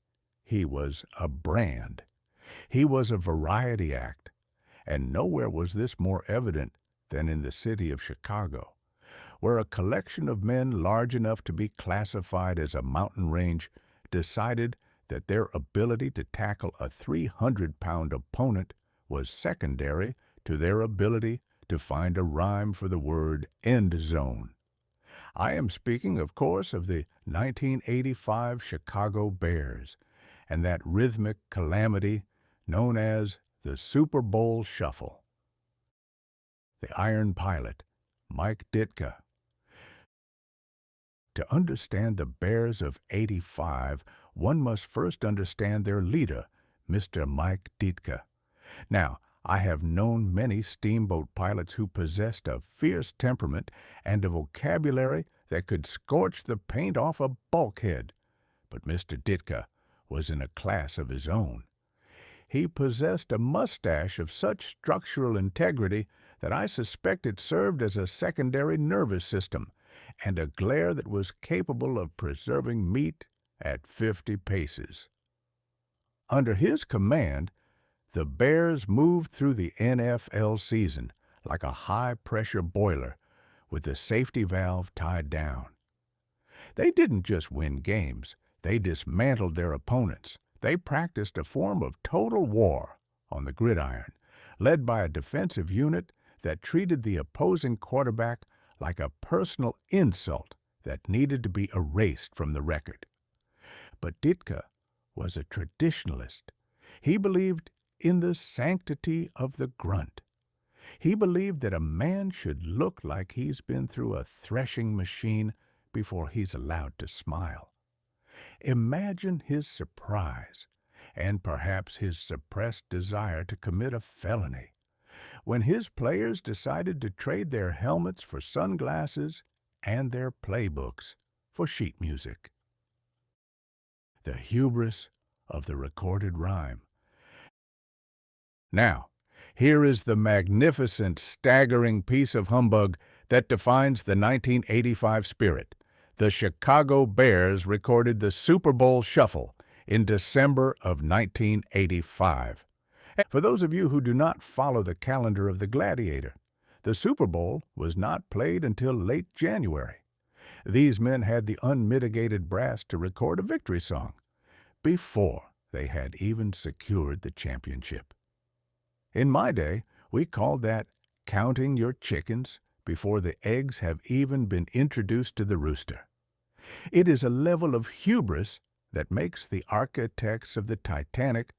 He was a brand. He was a variety act, and nowhere was this more evident than in the city of Chicago, where a collection of men large enough to be classified as a mountain range decided that their ability to tackle a 300-pound opponent was secondary to their ability to find a rhyme for the word end zone. I am speaking, of course, of the 1985 Chicago Bears and that rhythmic calamity known as the Super Bowl Shuffle. The Iron Pilot, Mike Ditka. To understand the Bears of '85, one must first understand their leader, Mr. Mike Ditka. Now, I have known many steamboat pilots who possessed a fierce temperament and a vocabulary that could scorch the paint off a bulkhead, but Mr. Ditka was in a class of his own. He possessed a mustache of such structural integrity that I suspect it served as a secondary nervous system, and a glare that was capable of preserving meat at 50 paces. Under his command, the Bears moved through the NFL season like a high-pressure boiler with the safety valve tied down. They didn't just win games, they dismantled their opponents. They practiced a form of total war on the gridiron, led by a defensive unit that treated the opposing quarterback like a personal insult that needed to be erased from the record. But Ditka was a traditionalist. He believed in the sanctity of the grunt. He believed that a man should look like he's been through a threshing machine before he's allowed to smile. Imagine his surprise and perhaps his suppressed desire to commit a felony, when his players decided to trade their helmets for sunglasses and their playbooks for sheet music. The hubris of the recorded rhyme. Now, here is the magnificent, staggering piece of humbug that defines the 1985 spirit. The Chicago Bears recorded the Super Bowl Shuffle in December of 1985. For those of you who do not follow the calendar of the Gladiator, the Super Bowl was not played until late January. These men had the unmitigated brass to record a victory song before they had even secured the championship. In my day, we called that counting your chickens before the eggs have even been introduced to the rooster. It is a level of hubris that makes the architects of the Titanic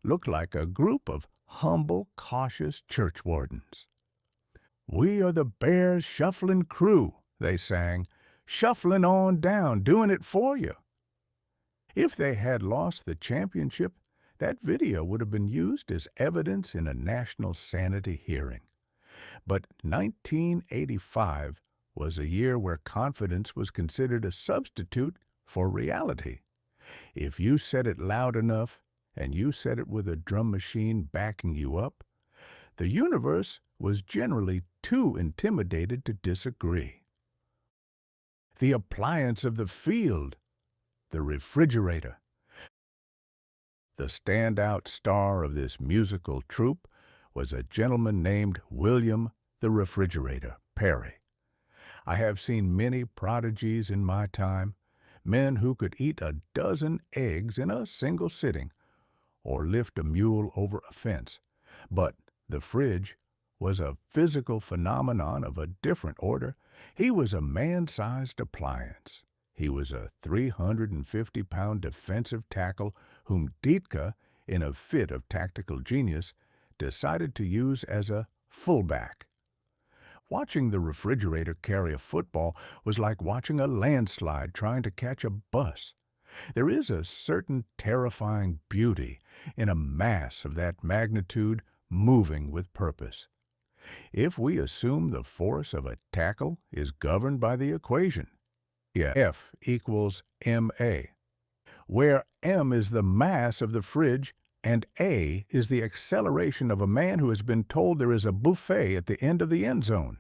look like a group of humble, cautious churchwardens. "We are the Bears' shuffling crew," they sang, "shuffling on down, doing it for you." If they had lost the championship, that video would have been used as evidence in a national sanity hearing. But 1985 was a year where confidence was considered a substitute for reality. If you said it loud enough, and you said it with a drum machine backing you up, the universe was generally too intimidated to disagree. The appliance of the field, the refrigerator. The standout star of this musical troupe was a gentleman named William the Refrigerator Perry. I have seen many prodigies in my time, men who could eat a dozen eggs in a single sitting, or lift a mule over a fence. But the fridge was a physical phenomenon of a different order. He was a man-sized appliance. He was a 350-pound defensive tackle whom Ditka, in a fit of tactical genius, decided to use as a fullback. Watching the refrigerator carry a football was like watching a landslide trying to catch a bus. There is a certain terrifying beauty in a mass of that magnitude moving with purpose. If we assume the force of a tackle is governed by the equation, F equals ma, where m is the mass of the fridge and a is the acceleration of a man who has been told there is a buffet at the end of the end zone,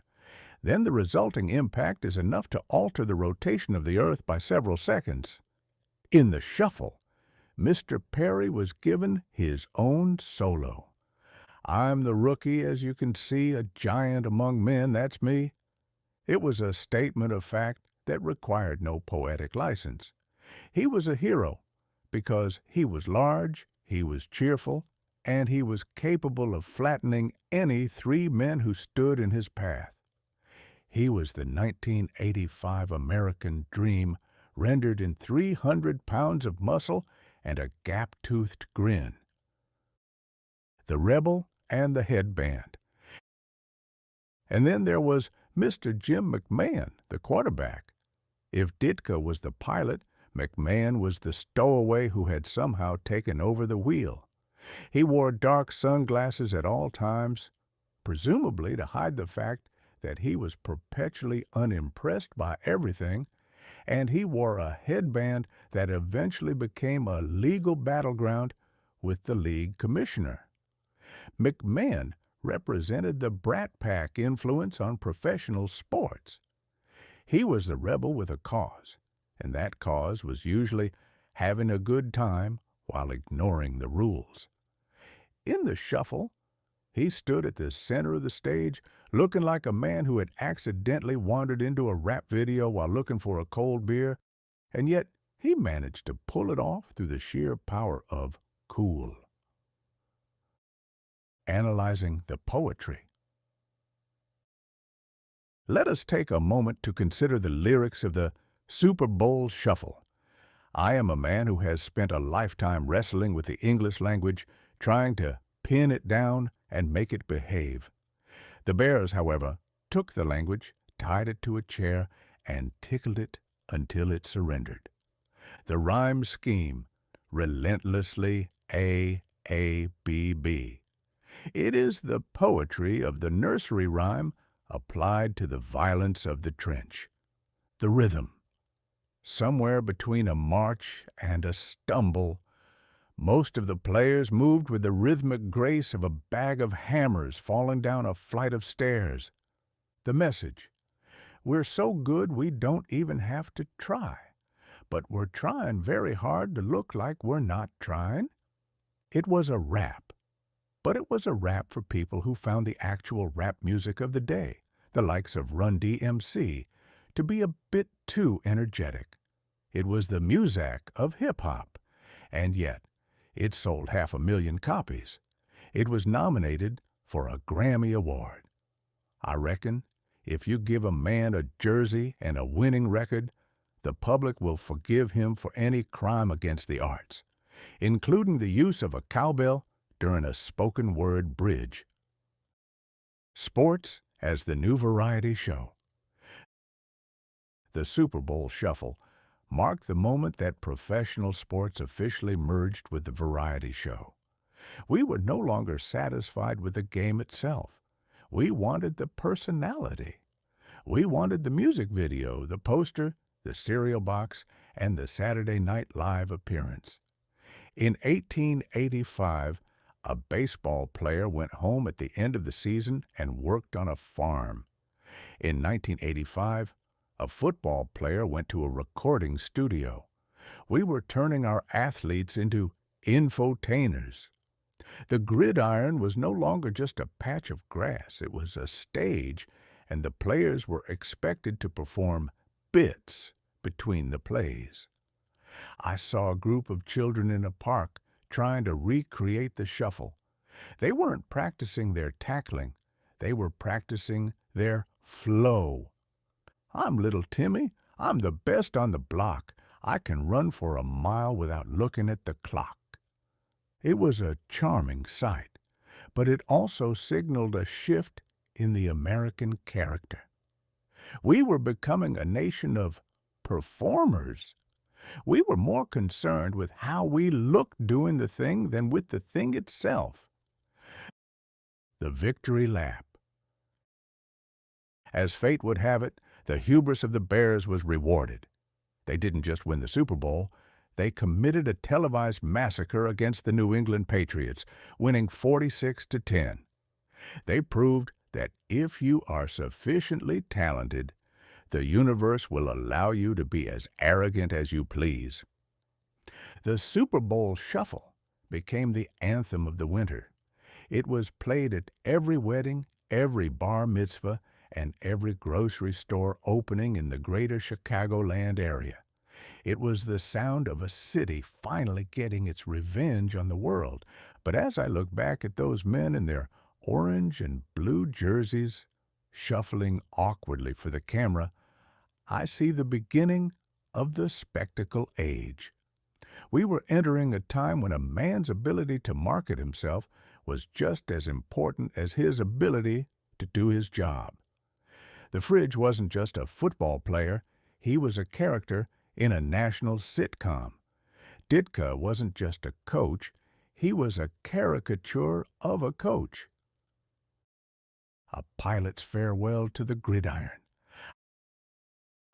then the resulting impact is enough to alter the rotation of the earth by several seconds. In the shuffle, Mr. Perry was given his own solo. "I'm the rookie, as you can see, a giant among men, that's me." It was a statement of fact that required no poetic license. He was a hero because he was large, he was cheerful, and he was capable of flattening any three men who stood in his path. He was the 1985 American dream rendered in 300 pounds of muscle and a gap-toothed grin. The rebel and the headband. And then there was Mr. Jim McMahon, the quarterback. If Ditka was the pilot, McMahon was the stowaway who had somehow taken over the wheel. He wore dark sunglasses at all times, presumably to hide the fact that he was perpetually unimpressed by everything, and he wore a headband that eventually became a legal battleground with the league commissioner. McMahon represented the Brat Pack influence on professional sports. He was the rebel with a cause, and that cause was usually having a good time while ignoring the rules. In the shuffle, he stood at the center of the stage, looking like a man who had accidentally wandered into a rap video while looking for a cold beer, and yet he managed to pull it off through the sheer power of cool. Analyzing the poetry. Let us take a moment to consider the lyrics of the Super Bowl Shuffle. I am a man who has spent a lifetime wrestling with the English language, trying to pin it down and make it behave. The Bears, however, took the language, tied it to a chair, and tickled it until it surrendered. The rhyme scheme, relentlessly aabb. It is the poetry of the nursery rhyme applied to the violence of the trench. The rhythm, somewhere between a march and a stumble, most of the players moved with the rhythmic grace of a bag of hammers falling down a flight of stairs. The message: we're so good we don't even have to try, but we're trying very hard to look like we're not trying. It was a rap, but it was a rap for people who found the actual rap music of the day, the likes of Run DMC, to be a bit too energetic. It was the muzak of hip-hop, and yet it sold 500,000 copies. It was nominated for a Grammy Award. I reckon if you give a man a jersey and a winning record, the public will forgive him for any crime against the arts, including the use of a cowbell during a spoken word bridge. Sports as the new variety show. The Super Bowl Shuffle marked the moment that professional sports officially merged with the variety show. We were no longer satisfied with the game itself. We wanted the personality. We wanted the music video, the poster, the cereal box, and the Saturday Night Live appearance. In 1885, a baseball player went home at the end of the season and worked on a farm. In 1985, a football player went to a recording studio. We were turning our athletes into infotainers. The gridiron was no longer just a patch of grass. It was a stage, and the players were expected to perform bits between the plays. I saw a group of children in a park trying to recreate the shuffle. They weren't practicing their tackling. They were practicing their flow. I'm little Timmy. I'm the best on the block. I can run for a mile without looking at the clock. It was a charming sight, but it also signaled a shift in the American character. We were becoming a nation of performers. We were more concerned with how we looked doing the thing than with the thing itself. The victory lap. As fate would have it, the hubris of the Bears was rewarded. They didn't just win the Super Bowl, they committed a televised massacre against the New England Patriots, winning 46-10. They proved that if you are sufficiently talented, the universe will allow you to be as arrogant as you please. The Super Bowl Shuffle became the anthem of the winter. It was played at every wedding, every bar mitzvah, and every grocery store opening in the greater Chicagoland area. It was the sound of a city finally getting its revenge on the world. But as I look back at those men in their orange and blue jerseys, shuffling awkwardly for the camera, I see the beginning of the spectacle age. We were entering a time when a man's ability to market himself was just as important as his ability to do his job. The Fridge wasn't just a football player, he was a character in a national sitcom. Ditka wasn't just a coach, he was a caricature of a coach. A pilot's farewell to the gridiron.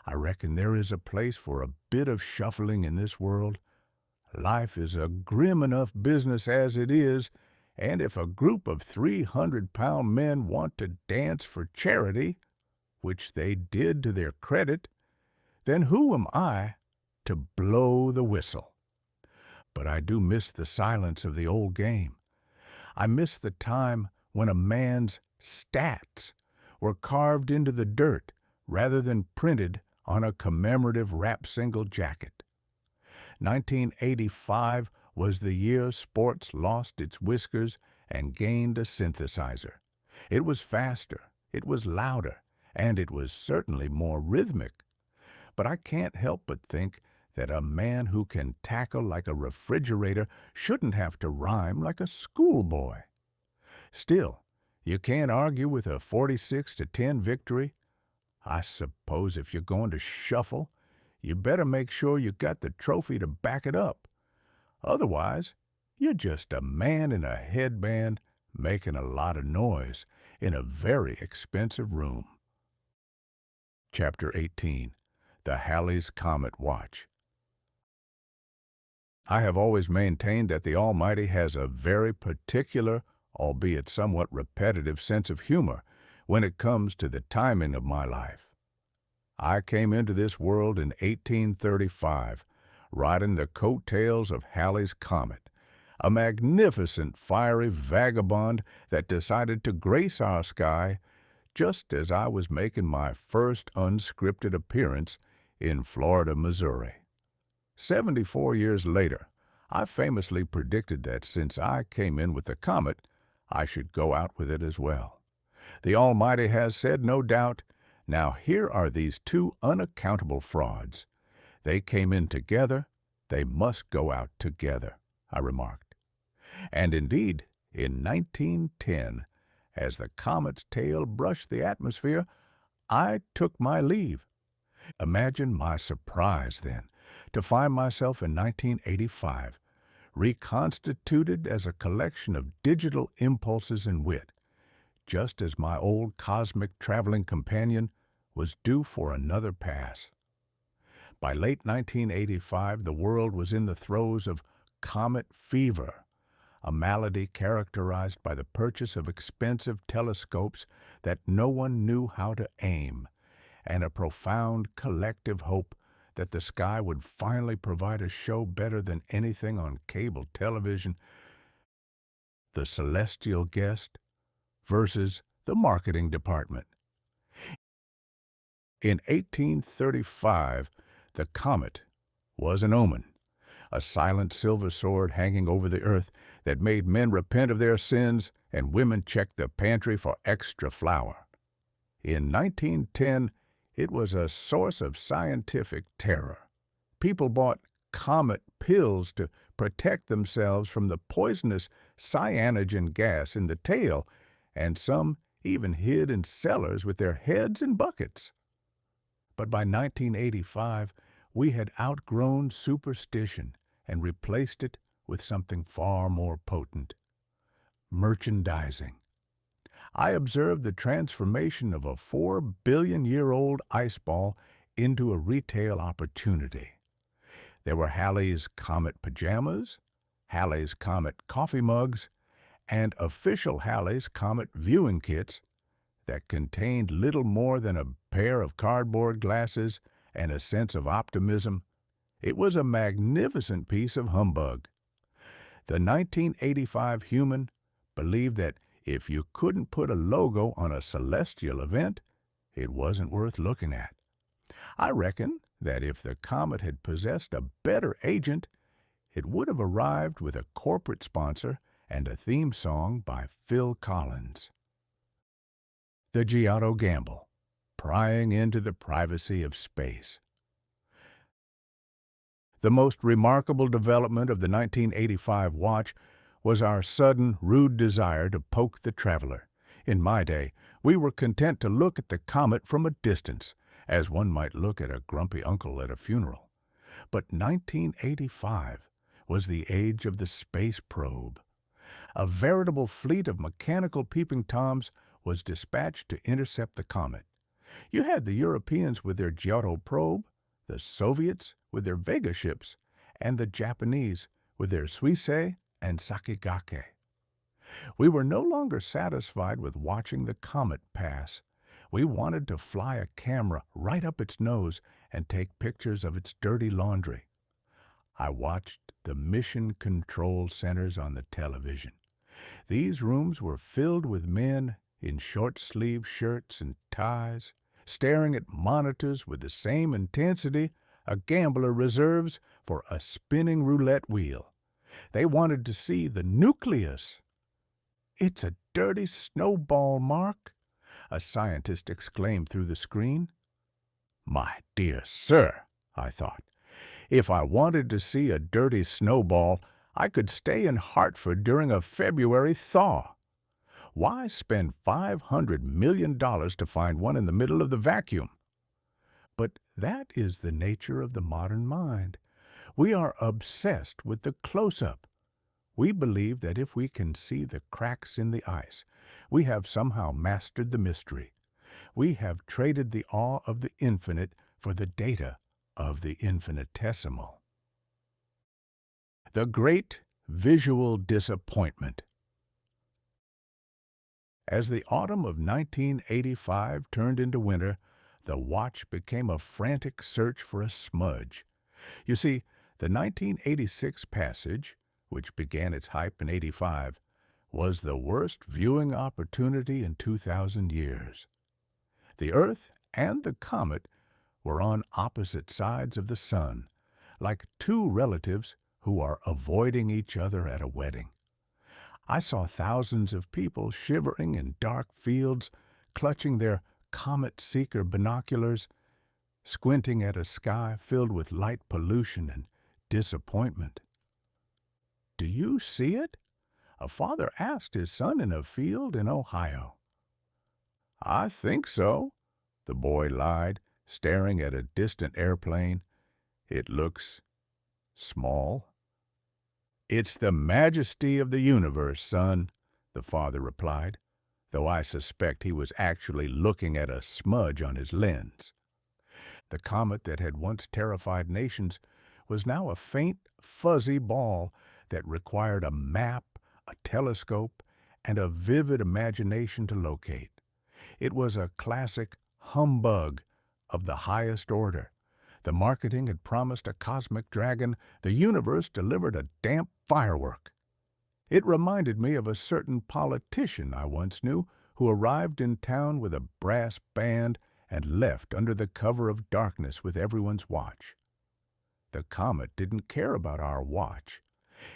I reckon there is a place for a bit of shuffling in this world. Life is a grim enough business as it is, and if a group of 300-pound men want to dance for charity, which they did to their credit, then who am I to blow the whistle? But I do miss the silence of the old game. I miss the time when a man's stats were carved into the dirt rather than printed on a commemorative rap single jacket. 1985 was the year sports lost its whiskers and gained a synthesizer. It was faster, it was louder, and it was certainly more rhythmic. But I can't help but think that a man who can tackle like a refrigerator shouldn't have to rhyme like a schoolboy. Still, you can't argue with a 46-10 victory. I suppose if you're going to shuffle, you better make sure you got the trophy to back it up. Otherwise, You're just a man in a headband making a lot of noise in a very expensive room. Chapter 18. The Halley's Comet Watch. I have always maintained that the Almighty has a very particular, albeit somewhat repetitive, sense of humor when it comes to the timing of my life. I came into this world in 1835, riding the coattails of Halley's Comet, a magnificent fiery vagabond that decided to grace our sky just as I was making my first unscripted appearance in Florida, Missouri. 74 years later, I famously predicted that since I came in with the comet, I should go out with it as well. The Almighty has said, no doubt, now here are these two unaccountable frauds. They came in together, they must go out together, I remarked. And indeed, in 1910, as the comet's tail brushed the atmosphere, I took my leave. Imagine my surprise, then, to find myself in 1985, reconstituted as a collection of digital impulses and wit, just as my old cosmic traveling companion was due for another pass. By late 1985, the world was in the throes of comet fever, a malady characterized by the purchase of expensive telescopes that no one knew how to aim, and a profound collective hope that the sky would finally provide a show better than anything on cable television. The celestial guest versus the marketing department. In 1835, the comet was an omen, a silent silver sword hanging over the earth that made men repent of their sins and women check the pantry for extra flour. In 1910, it was a source of scientific terror. People bought comet pills to protect themselves from the poisonous cyanogen gas in the tail, and some even hid in cellars with their heads in buckets. But by 1985, we had outgrown superstition and replaced it with something far more potent: merchandising. I observed the transformation of a 4-billion-year-old ice ball into a retail opportunity. There were Halley's Comet pajamas, Halley's Comet coffee mugs, and official Halley's Comet viewing kits that contained little more than a pair of cardboard glasses and a sense of optimism. It was a magnificent piece of humbug. The 1985 human believed that if you couldn't put a logo on a celestial event, it wasn't worth looking at. I reckon that if the comet had possessed a better agent, it would have arrived with a corporate sponsor and a theme song by Phil Collins. The Giotto Gamble, prying into the privacy of space. The most remarkable development of the 1985 watch was our sudden, rude desire to poke the traveler. In my day, we were content to look at the comet from a distance, as one might look at a grumpy uncle at a funeral. But 1985 was the age of the space probe. A veritable fleet of mechanical peeping toms was dispatched to intercept the comet. You had the Europeans with their Giotto probe, the Soviets with their Vega ships, and the Japanese with their Suisei and Sakigake. We were no longer satisfied with watching the comet pass. We wanted to fly a camera right up its nose and take pictures of its dirty laundry. I watched the mission control centers on the television. These rooms were filled with men in short-sleeved shirts and ties, staring at monitors with the same intensity a gambler reserves for a spinning roulette wheel. They wanted to see the nucleus. "It's a dirty snowball, Mark," a scientist exclaimed through the screen. My dear sir, I thought, if I wanted to see a dirty snowball, I could stay in Hartford during a February thaw. Why spend $500 million to find one in the middle of the vacuum? But that is the nature of the modern mind. We are obsessed with the close-up. We believe that if we can see the cracks in the ice, we have somehow mastered the mystery. We have traded the awe of the infinite for the data of the infinitesimal. The Great Visual Disappointment. As the autumn of 1985 turned into winter, the watch became a frantic search for a smudge. You see, the 1986 passage, which began its hype in '85, was the worst viewing opportunity in 2,000 years. The Earth and the comet were on opposite sides of the sun, like two relatives who are avoiding each other at a wedding. I saw thousands of people shivering in dark fields, clutching their comet seeker binoculars, squinting at a sky filled with light pollution and disappointment. "Do you see it?" a father asked his son in a field in Ohio. "I think so," the boy lied, staring at a distant airplane. "It looks small." "It's the majesty of the universe, son," the father replied, though I suspect he was actually looking at a smudge on his lens. The comet that had once terrified nations was now a faint, fuzzy ball that required a map, a telescope, and a vivid imagination to locate. It was a classic humbug of the highest order. The marketing had promised a cosmic dragon. The universe delivered a damp firework. It reminded me of a certain politician I once knew who arrived in town with a brass band and left under the cover of darkness with everyone's watch. The comet didn't care about our watch.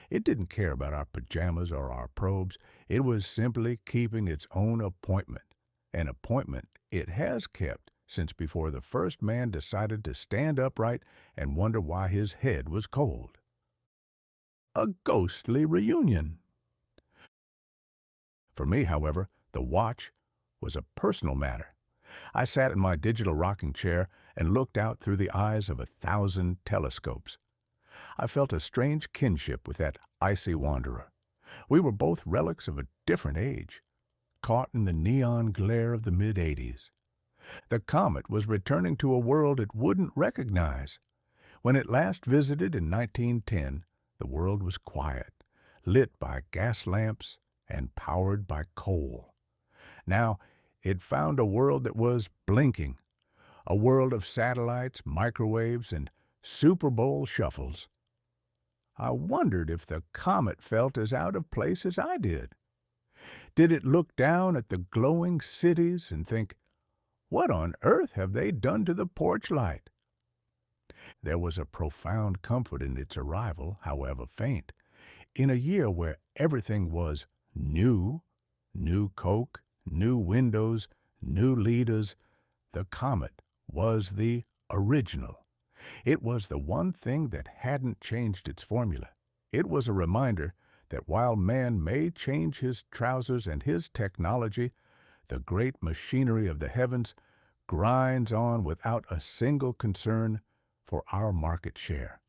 It didn't care about our pajamas or our probes. It was simply keeping its own appointment, an appointment it has kept since before the first man decided to stand upright and wonder why his head was cold. A ghostly reunion. For me, however, the watch was a personal matter. I sat in my digital rocking chair and looked out through the eyes of 1,000 telescopes. I felt a strange kinship with that icy wanderer. We were both relics of a different age, caught in the neon glare of the mid-'80s. The comet was returning to a world it wouldn't recognize. When it last visited in 1910, the world was quiet, lit by gas lamps and powered by coal. Now, it found a world that was blinking, a world of satellites, microwaves, and Super Bowl shuffles. I wondered if the comet felt as out of place as I did. Did it look down at the glowing cities and think, "What on earth have they done to the porch light?" There was a profound comfort in its arrival, however faint. In a year where everything was new, new Coke, new windows, new leaders, the comet was the original. It was the one thing that hadn't changed its formula. It was a reminder that while man may change his trousers and his technology, the great machinery of the heavens grinds on without a single concern for our market share.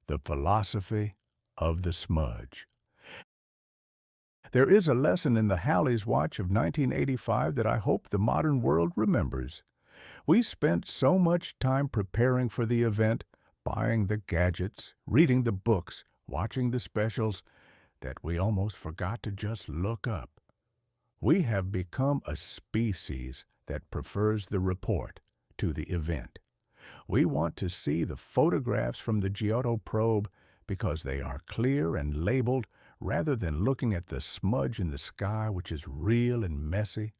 The philosophy of the smudge. There is a lesson in the Halley's watch of 1985 that I hope the modern world remembers. We spent so much time preparing for the event, buying the gadgets, reading the books, watching the specials, that we almost forgot to just look up. We have become a species that prefers the report to the event. We want to see the photographs from the Giotto probe because they are clear and labeled rather than looking at the smudge in the sky, which is real and messy.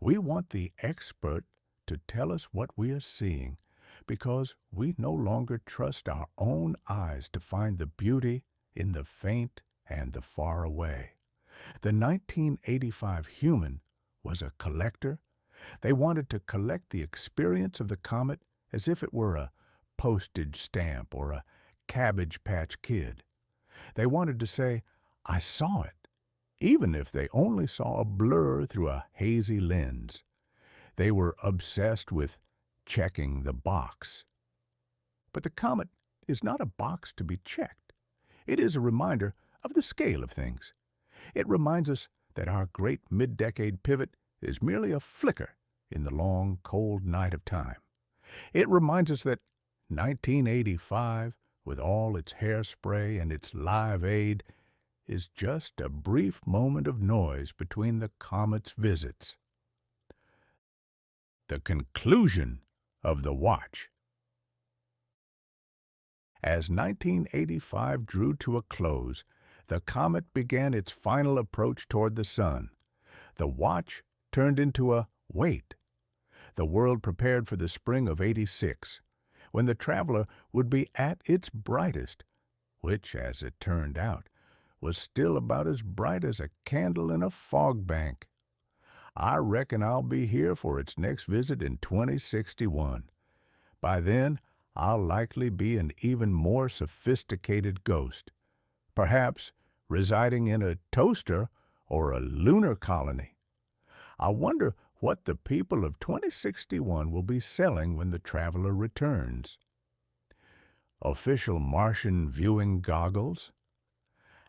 We want the expert to tell us what we are seeing because we no longer trust our own eyes to find the beauty in the faint and the far away. The 1985 human was a collector. They wanted to collect the experience of the comet as if it were a postage stamp or a Cabbage Patch Kid. They wanted to say, "I saw it," even if they only saw a blur through a hazy lens. They were obsessed with checking the box. But the comet is not a box to be checked. It is a reminder of the scale of things. It reminds us that our great mid-decade pivot is merely a flicker in the long, cold night of time. It reminds us that 1985, with all its hairspray and its live aid, is just a brief moment of noise between the comet's visits. The conclusion of the watch. As 1985 drew to a close, the comet began its final approach toward the sun. The watch turned into a wait. The world prepared for the spring of '86, when the traveler would be at its brightest, which, as it turned out, was still about as bright as a candle in a fog bank. I reckon I'll be here for its next visit in 2061. By then, I'll likely be an even more sophisticated ghost, perhaps residing in a toaster or a lunar colony. I wonder what the people of 2061 will be selling when the traveler returns. Official Martian viewing goggles?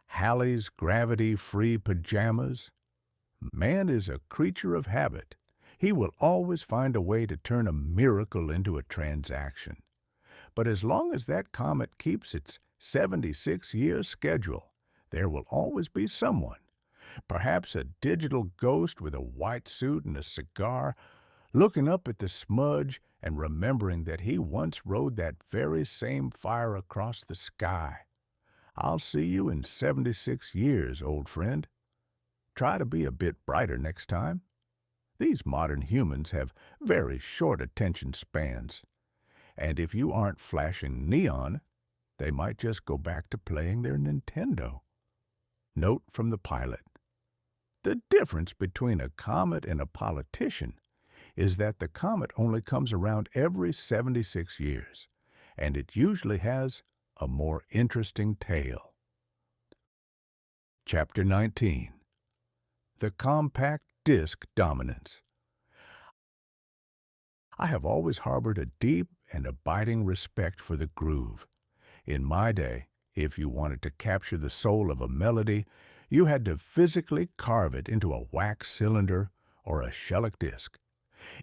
Halley's gravity-free pajamas? Man is a creature of habit. He will always find a way to turn a miracle into a transaction. But as long as that comet keeps its 76-year schedule, there will always be someone, perhaps a digital ghost with a white suit and a cigar, looking up at the smudge and remembering that he once rode that very same fire across the sky. I'll see you in 76 years, old friend. Try to be a bit brighter next time. These modern humans have very short attention spans, and if you aren't flashing neon, they might just go back to playing their Nintendo. Note from the pilot. The difference between a comet and a politician is that the comet only comes around every 76 years, and it usually has a more interesting tale. Chapter 19. The Compact Disc Dominance. I have always harbored a deep and abiding respect for the groove. In my day, if you wanted to capture the soul of a melody, you had to physically carve it into a wax cylinder or a shellac disc.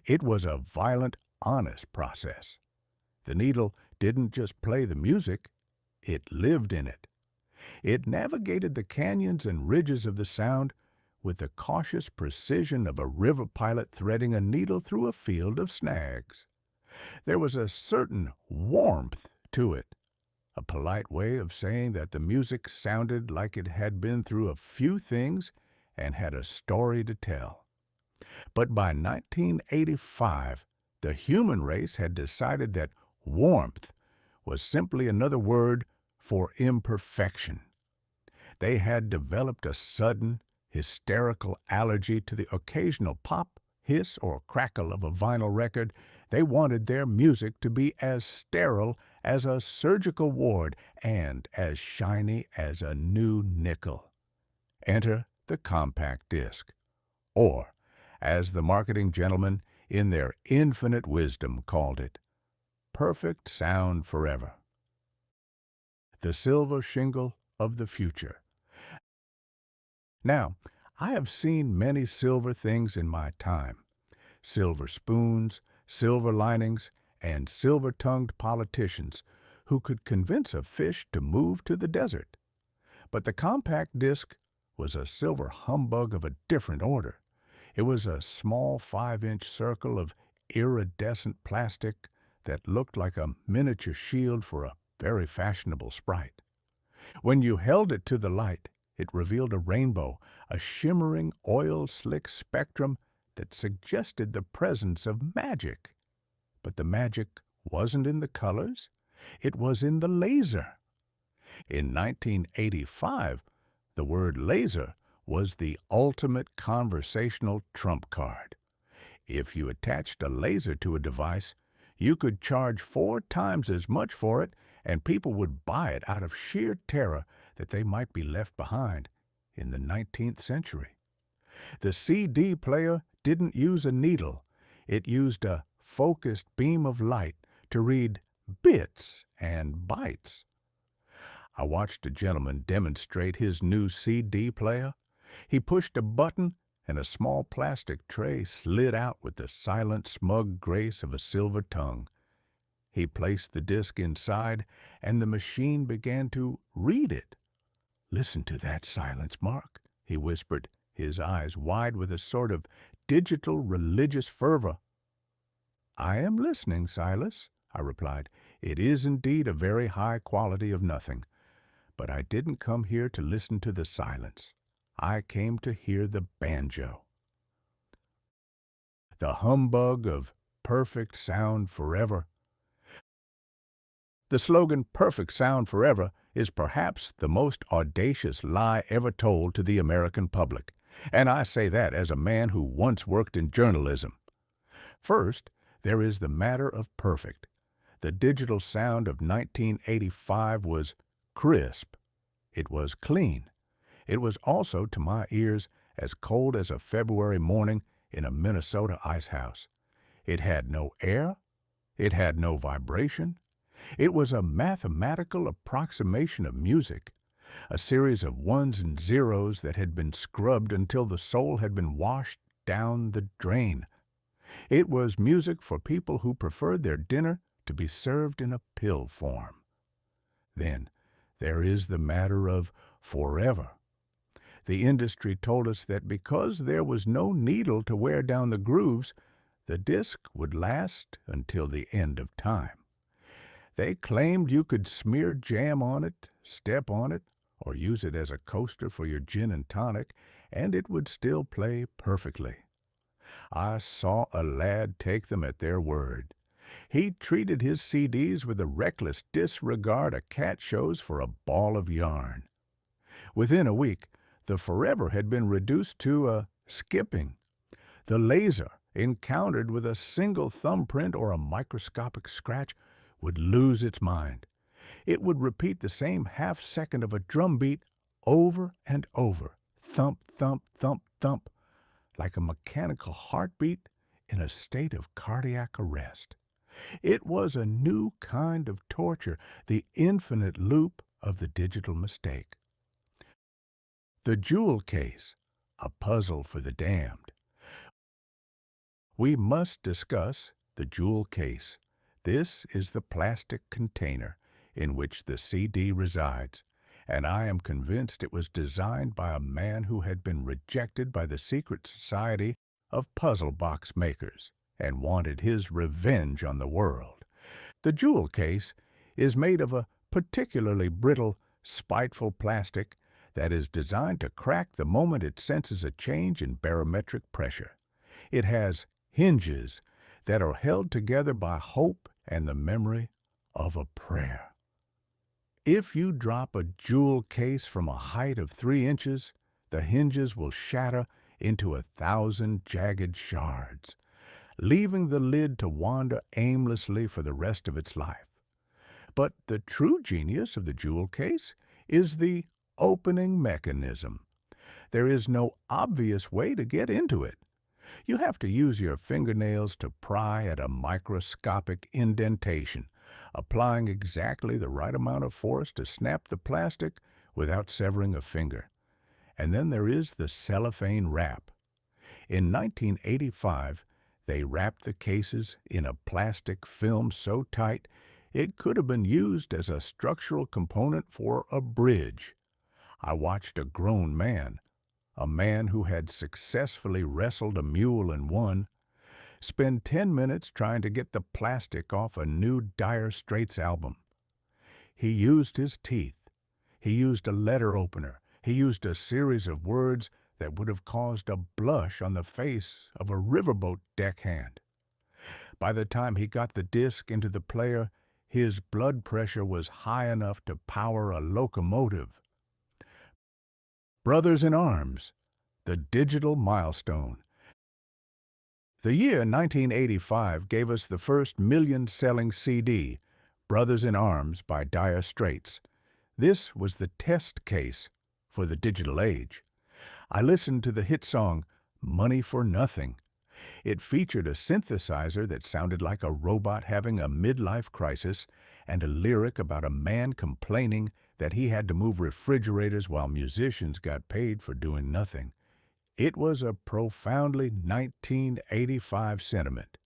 It was a violent, honest process. The needle didn't just play the music, it lived in it. It navigated the canyons and ridges of the sound with the cautious precision of a river pilot threading a needle through a field of snags. There was a certain warmth to it, a polite way of saying that the music sounded like it had been through a few things and had a story to tell. But by 1985, the human race had decided that warmth was simply another word for imperfection. They had developed a sudden, hysterical allergy to the occasional pop, hiss, or crackle of a vinyl record. They wanted their music to be as sterile as a surgical ward and as shiny as a new nickel. Enter the compact disc, or, as the marketing gentlemen in their infinite wisdom called it, perfect sound forever. The silver shingle of the future. Now, I have seen many silver things in my time. Silver spoons, silver linings, and silver-tongued politicians who could convince a fish to move to the desert. But the compact disc was a silver humbug of a different order. It was a small 5-inch circle of iridescent plastic that looked like a miniature shield for a very fashionable sprite. When you held it to the light, it revealed a rainbow, a shimmering oil-slick spectrum that suggested the presence of magic. But the magic wasn't in the colors, it was in the laser. In 1985, the word laser was the ultimate conversational trump card. If you attached a laser to a device, you could charge 4 times as much for it, and people would buy it out of sheer terror that they might be left behind in the 19th century. The CD player didn't use a needle. It used a focused beam of light to read bits and bytes. I watched a gentleman demonstrate his new CD player. He pushed a button, and a small plastic tray slid out with the silent, smug grace of a silver tongue. He placed the disc inside, and the machine began to read it. "Listen to that silence, Mark," he whispered, his eyes wide with a sort of digital religious fervor. "I am listening, Silas," I replied. "It is indeed a very high quality of nothing. But I didn't come here to listen to the silence. I came to hear the banjo." The humbug of perfect sound forever. The slogan "perfect sound forever" is perhaps the most audacious lie ever told to the American public, and I say that as a man who once worked in journalism. First, there is the matter of perfect. The digital sound of 1985 was crisp. It was clean. It was also, to my ears, as cold as a February morning in a Minnesota icehouse. It had no air. It had no vibration. It was a mathematical approximation of music, a series of ones and zeros that had been scrubbed until the soul had been washed down the drain. It was music for people who preferred their dinner to be served in a pill form. Then there is the matter of forever. The industry told us that because there was no needle to wear down the grooves, the disc would last until the end of time. They claimed you could smear jam on it, step on it, or use it as a coaster for your gin and tonic, and it would still play perfectly. I saw a lad take them at their word. He treated his CDs with the reckless disregard a cat shows for a ball of yarn. Within a week, the forever had been reduced to a skipping. The laser, encountered with a single thumbprint or a microscopic scratch, would lose its mind. It would repeat the same half-second of a drum beat over and over, thump, thump, thump, thump, like a mechanical heartbeat in a state of cardiac arrest. It was a new kind of torture, the infinite loop of the digital mistake. The jewel case, a puzzle for the damned. We must discuss the jewel case. This is the plastic container in which the CD resides, and I am convinced it was designed by a man who had been rejected by the secret society of puzzle box makers and wanted his revenge on the world. The jewel case is made of a particularly brittle, spiteful plastic that is designed to crack the moment it senses a change in barometric pressure. It has hinges that are held together by hope and the memory of a prayer. If you drop a jewel case from a height of 3 inches, the hinges will shatter into 1,000 jagged shards, leaving the lid to wander aimlessly for the rest of its life. But the true genius of the jewel case is the opening mechanism. There is no obvious way to get into it. You have to use your fingernails to pry at a microscopic indentation, applying exactly the right amount of force to snap the plastic without severing a finger. And then there is the cellophane wrap. In 1985, they wrapped the cases in a plastic film so tight it could have been used as a structural component for a bridge. I watched a grown man, a man who had successfully wrestled a mule and won, spend 10 minutes trying to get the plastic off a new Dire Straits album. He used his teeth. He used a letter opener. He used a series of words that would have caused a blush on the face of a riverboat deckhand. By the time he got the disc into the player, his blood pressure was high enough to power a locomotive. Brothers in Arms, the digital milestone. The year 1985 gave us the first million-selling CD, Brothers in Arms by Dire Straits. This was the test case for the digital age. I listened to the hit song, Money for Nothing. It featured a synthesizer that sounded like a robot having a midlife crisis and a lyric about a man complaining that he had to move refrigerators while musicians got paid for doing nothing. It was a profoundly 1985 sentiment.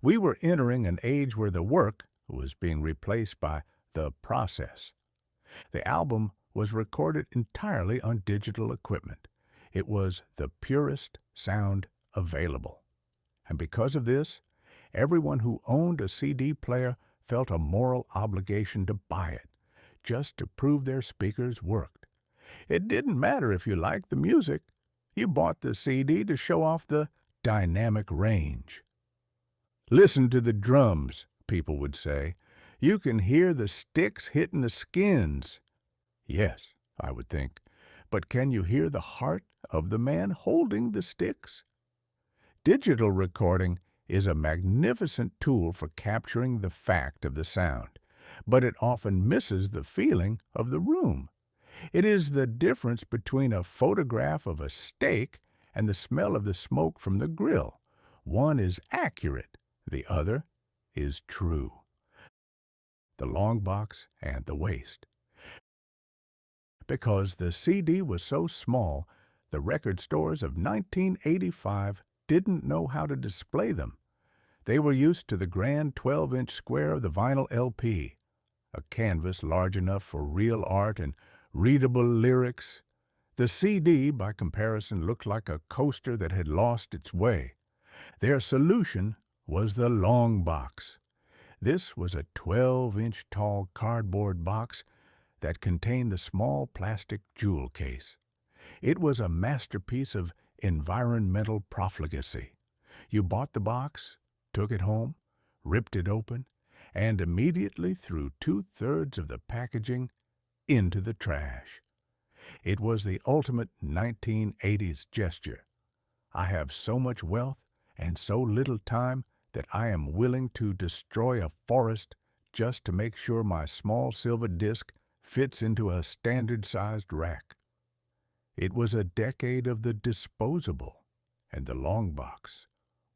We were entering an age where the work was being replaced by the process. The album was recorded entirely on digital equipment. It was the purest sound available. And because of this, everyone who owned a CD player felt a moral obligation to buy it, just to prove their speakers worked. It didn't matter if you liked the music. You bought the CD to show off the dynamic range. "Listen to the drums," people would say. "You can hear the sticks hitting the skins." Yes, I would think, but can you hear the heart of the man holding the sticks? Digital recording is a magnificent tool for capturing the fact of the sound, but it often misses the feeling of the room. It is the difference between a photograph of a steak and the smell of the smoke from the grill. One is accurate, the other is true. The long box and the waist. Because the CD was so small, the record stores of 1985 didn't know how to display them. They were used to the grand 12-inch square of the vinyl LP, a canvas large enough for real art and readable lyrics. The CD, by comparison, looked like a coaster that had lost its way. Their solution was the long box. This was a 12-inch tall cardboard box that contained the small plastic jewel case. It was a masterpiece of environmental profligacy. You bought the box, took it home, ripped it open, and immediately threw 2/3 of the packaging into the trash. It was the ultimate 1980s gesture. I have so much wealth and so little time that I am willing to destroy a forest just to make sure my small silver disc fits into a standard-sized rack. It was a decade of the disposable, and the long box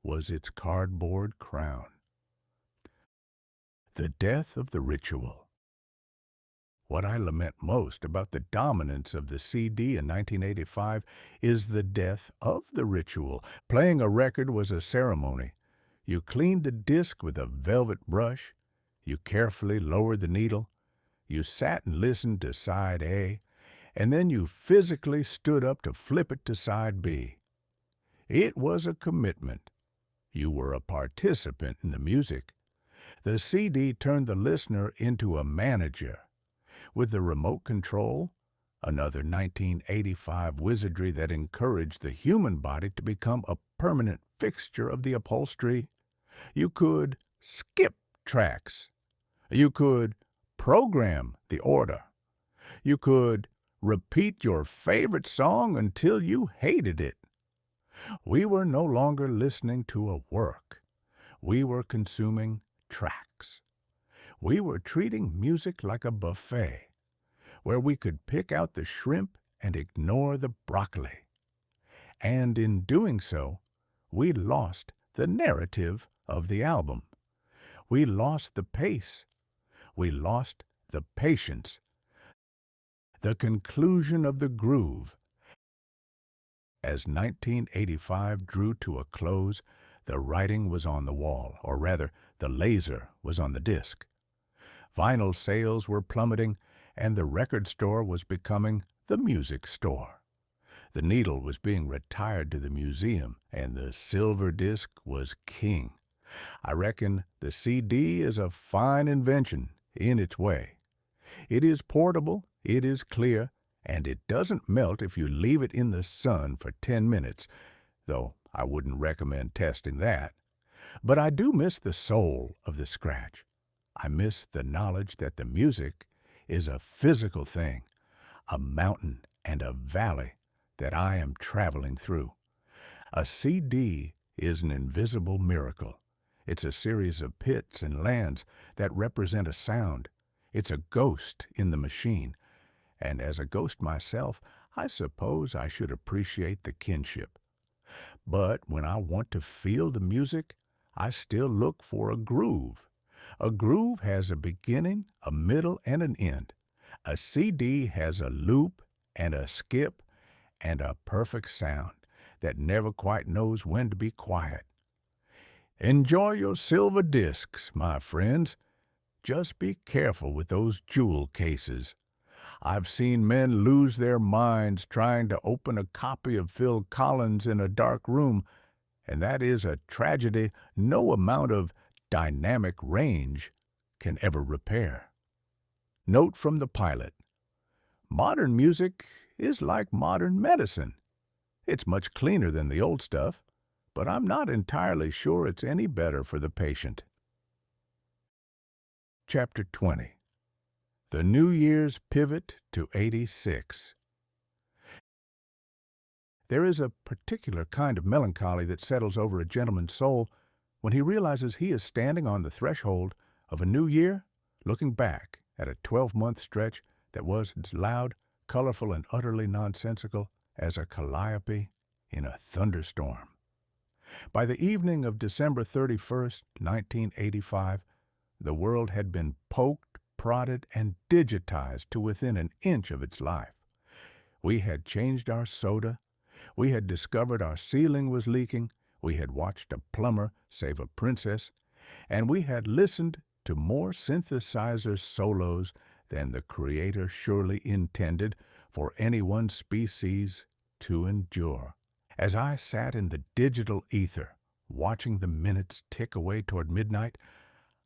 was its cardboard crown. The death of the ritual. What I lament most about the dominance of the CD in 1985 is the death of the ritual. Playing a record was a ceremony. You cleaned the disc with a velvet brush. You carefully lowered the needle. You sat and listened to side A, and then you physically stood up to flip it to side B. It was a commitment. You were a participant in the music. The CD turned the listener into a manager. With the remote control, another 1985 wizardry that encouraged the human body to become a permanent fixture of the upholstery, you could skip tracks. You could program the order. You could repeat your favorite song until you hated it. We were no longer listening to a work. We were consuming tracks. We were treating music like a buffet, where we could pick out the shrimp and ignore the broccoli. And in doing so, we lost the narrative of the album. We lost the pace. We lost the patience. The conclusion of the groove. As 1985 drew to a close, the writing was on the wall, or rather, the laser was on the disc. Vinyl sales were plummeting, and the record store was becoming the music store. The needle was being retired to the museum, and the silver disc was king. I reckon the CD is a fine invention in its way. It is portable, it is clear, and it doesn't melt if you leave it in the sun for 10 minutes, though I wouldn't recommend testing that. But I do miss the soul of the scratch. I miss the knowledge that the music is a physical thing, a mountain and a valley that I am traveling through. A CD is an invisible miracle. It's a series of pits and lands that represent a sound. It's a ghost in the machine. And as a ghost myself, I suppose I should appreciate the kinship. But when I want to feel the music, I still look for a groove. A groove has a beginning, a middle, and an end. A CD has a loop and a skip and a perfect sound that never quite knows when to be quiet. Enjoy your silver discs, my friends. Just be careful with those jewel cases. I've seen men lose their minds trying to open a copy of Phil Collins in a dark room, and that is a tragedy no amount of dynamic range can ever repair. Note from the pilot: modern music is like modern medicine. It's much cleaner than the old stuff, but I'm not entirely sure it's any better for the patient. Chapter 20. The New Year's Pivot to 86. There is a particular kind of melancholy that settles over a gentleman's soul when he realizes he is standing on the threshold of a new year, looking back at a 12-month stretch that was as loud, colorful, and utterly nonsensical as a calliope in a thunderstorm. By the evening of December 31st, 1985, the world had been poked, prodded, and digitized to within an inch of its life. We had changed our soda. We had discovered our ceiling was leaking. We had watched a plumber save a princess. And we had listened to more synthesizer solos than the Creator surely intended for any one species to endure. As I sat in the digital ether, watching the minutes tick away toward midnight,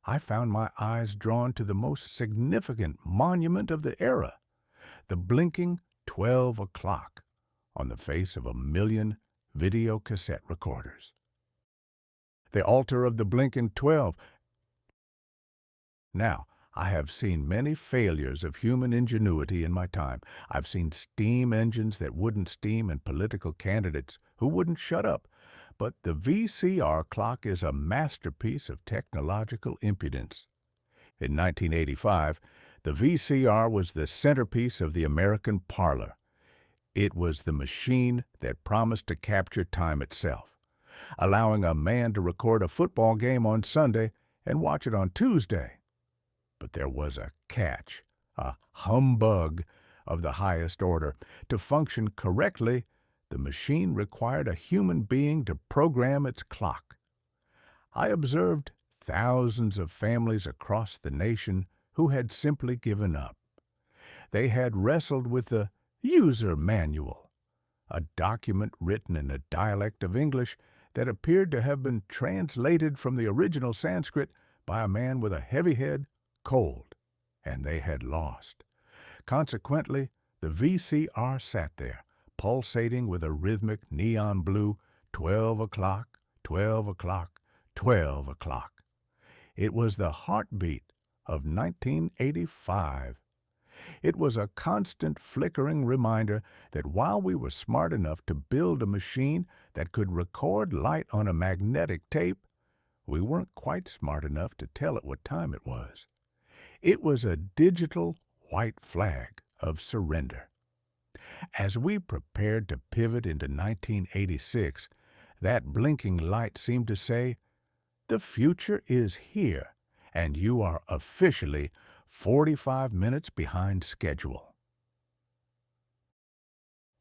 I found my eyes drawn to the most significant monument of the era, the blinking 12 o'clock on the face of 1,000,000 video cassette recorders. The altar of the blinking 12. Now, I have seen many failures of human ingenuity in my time. I've seen steam engines that wouldn't steam and political candidates who wouldn't shut up. But the VCR clock is a masterpiece of technological impudence. In 1985, the VCR was the centerpiece of the American parlor. It was the machine that promised to capture time itself, allowing a man to record a football game on Sunday and watch it on Tuesday. But there was a catch, a humbug of the highest order. To function correctly, the machine required a human being to program its clock. I observed thousands of families across the nation who had simply given up. They had wrestled with the user manual, a document written in a dialect of English that appeared to have been translated from the original Sanskrit by a man with a heavy head, cold, and they had lost. Consequently, the VCR sat there, pulsating with a rhythmic neon blue 12 o'clock, 12 o'clock, 12 o'clock. It was the heartbeat of 1985. It was a constant flickering reminder that while we were smart enough to build a machine that could record light on a magnetic tape, we weren't quite smart enough to tell it what time it was. It was a digital white flag of surrender. As we prepared to pivot into 1986, that blinking light seemed to say, "The future is here, and you are officially 45 minutes behind schedule."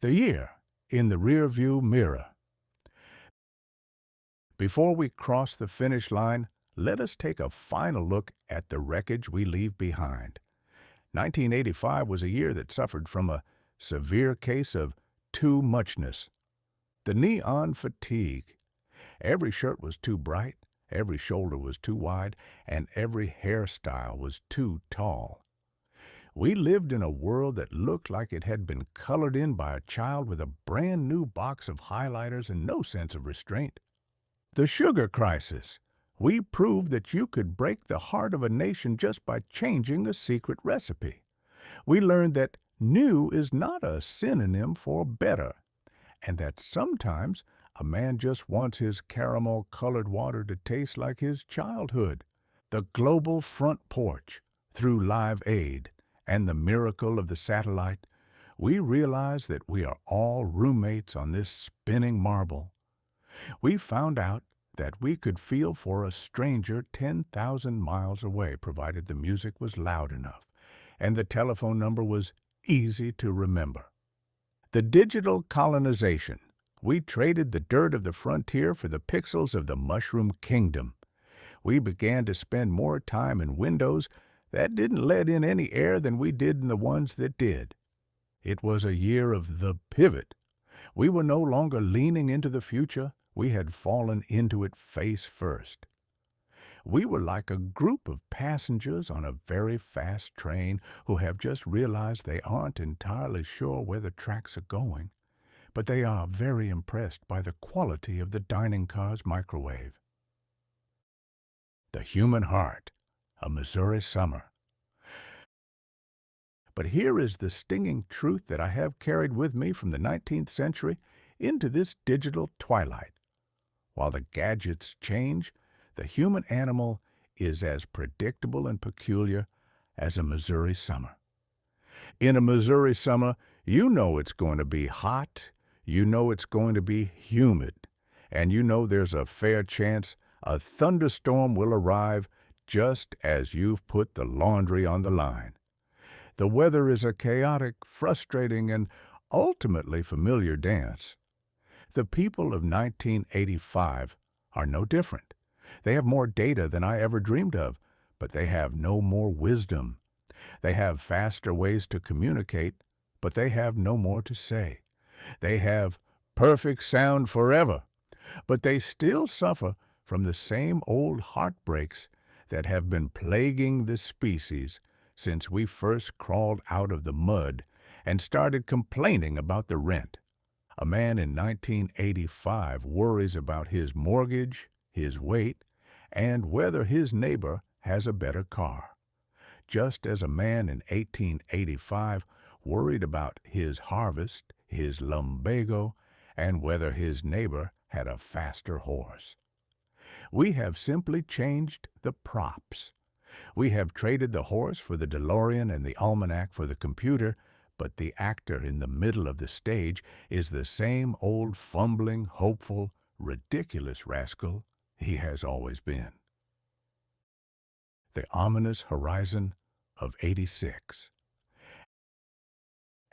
The year in the rearview mirror. Before we cross the finish line, let us take a final look at the wreckage we leave behind. 1985 was a year that suffered from a severe case of too muchness. The neon fatigue. Every shirt was too bright, every shoulder was too wide, and every hairstyle was too tall. We lived in a world that looked like it had been colored in by a child with a brand new box of highlighters and no sense of restraint. The sugar crisis. We proved that you could break the heart of a nation just by changing a secret recipe. We learned that new is not a synonym for better, and that sometimes a man just wants his caramel-colored water to taste like his childhood. The global front porch, through Live Aid, and the miracle of the satellite, we realize that we are all roommates on this spinning marble. We found out that we could feel for a stranger 10,000 miles away, provided the music was loud enough. and the telephone number was easy to remember. The digital colonization. We traded the dirt of the frontier for the pixels of the mushroom kingdom. We began to spend more time in windows that didn't let in any air than we did in the ones that did. It was a year of the pivot. We were no longer leaning into the future. We had fallen into it face first. We were like a group of passengers on a very fast train who have just realized they aren't entirely sure where the tracks are going, but they are very impressed by the quality of the dining car's microwave. The human heart, a Missouri summer. But here is the stinging truth that I have carried with me from the 19th century into this digital twilight. While the gadgets change, the human animal is as predictable and peculiar as a Missouri summer. In a Missouri summer, you know it's going to be hot, you know it's going to be humid, and you know there's a fair chance a thunderstorm will arrive just as you've put the laundry on the line. The weather is a chaotic, frustrating, and ultimately familiar dance. The people of 1985 are no different. They have more data than I ever dreamed of, but they have no more wisdom. They have faster ways to communicate, but they have no more to say. They have perfect sound forever, but they still suffer from the same old heartbreaks that have been plaguing the species since we first crawled out of the mud and started complaining about the rent. A man in 1985 worries about his mortgage, his weight, and whether his neighbor has a better car, just as a man in 1885 worried about his harvest, his lumbago, and whether his neighbor had a faster horse. We have simply changed the props. We have traded the horse for the DeLorean and the almanac for the computer, but the actor in the middle of the stage is the same old fumbling, hopeful, ridiculous rascal he has always been. The ominous horizon of '86.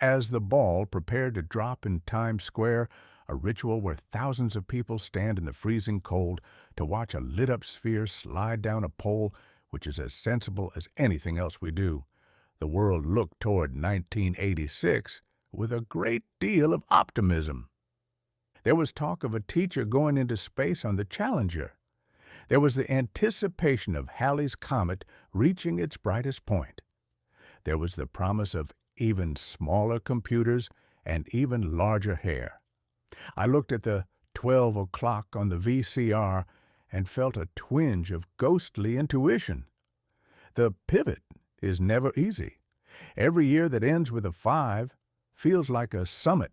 As the ball prepared to drop in Times Square, a ritual where thousands of people stand in the freezing cold to watch a lit-up sphere slide down a pole, which is as sensible as anything else we do, the world looked toward 1986 with a great deal of optimism. There was talk of a teacher going into space on the Challenger. There was the anticipation of Halley's Comet reaching its brightest point. There was the promise of even smaller computers and even larger hair. I looked at the 12 o'clock on the VCR and felt a twinge of ghostly intuition. The pivot is never easy. Every year that ends with a 5 feels like a summit.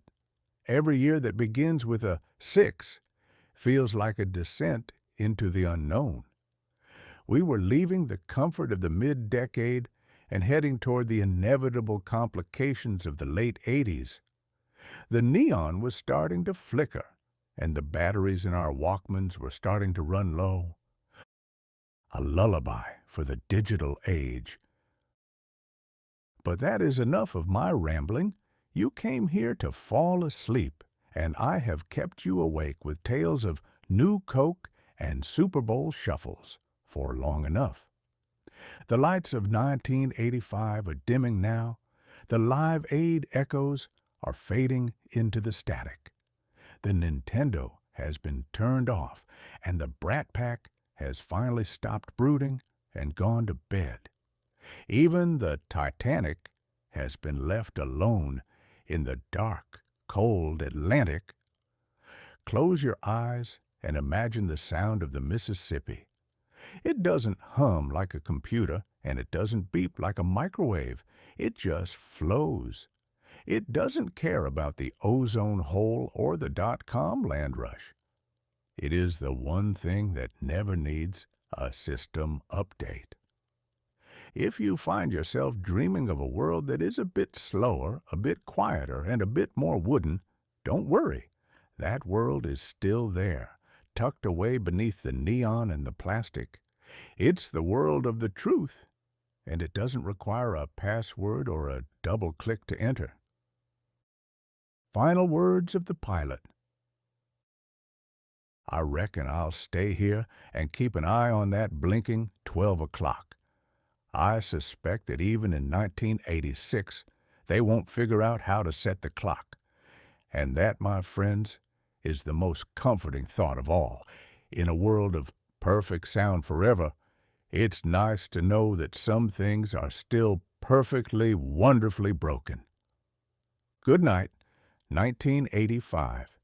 Every year that begins with a 6 feels like a descent into the unknown. We were leaving the comfort of the mid-decade and heading toward the inevitable complications of the late '80s. The neon was starting to flicker, and the batteries in our Walkmans were starting to run low. A lullaby for the digital age. But that is enough of my rambling. You came here to fall asleep, and I have kept you awake with tales of New Coke and Super Bowl shuffles for long enough. The lights of 1985 are dimming now. The Live Aid echoes are fading into the static. The Nintendo has been turned off, and the Brat Pack has finally stopped brooding and gone to bed. Even the Titanic has been left alone in the dark, cold Atlantic. Close your eyes and imagine the sound of the Mississippi. It doesn't hum like a computer, and it doesn't beep like a microwave. It just flows. It doesn't care about the ozone hole or the .com land rush. It is the one thing that never needs a system update. If you find yourself dreaming of a world that is a bit slower, a bit quieter, and a bit more wooden, don't worry. That world is still there, tucked away beneath the neon and the plastic. It's the world of the truth, and it doesn't require a password or a double click to enter. Final words of the pilot. I reckon I'll stay here and keep an eye on that blinking 12 o'clock. I suspect that even in 1986, they won't figure out how to set the clock. And that, my friends, is the most comforting thought of all. In a world of perfect sound forever, it's nice to know that some things are still perfectly, wonderfully broken. Good night, 1985.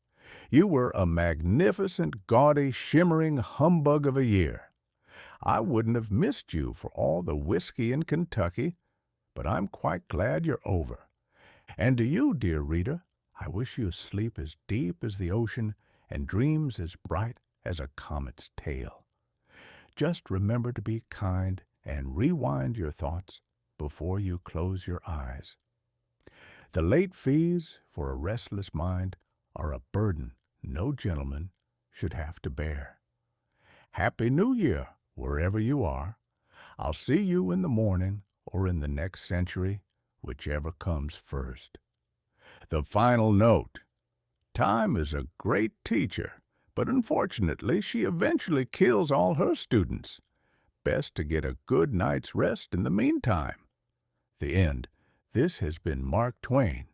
You were a magnificent, gaudy, shimmering humbug of a year. I wouldn't have missed you for all the whiskey in Kentucky, but I'm quite glad you're over. And to you, dear reader, I wish you sleep as deep as the ocean and dreams as bright as a comet's tail. Just remember to be kind and rewind your thoughts before you close your eyes. The late fees for a restless mind are a burden no gentleman should have to bear. Happy New Year, wherever you are. I'll see you in the morning or in the next century, whichever comes first. The final note. Time is a great teacher, but unfortunately she eventually kills all her students. Best to get a good night's rest in the meantime. The end. This has been Mark Twain.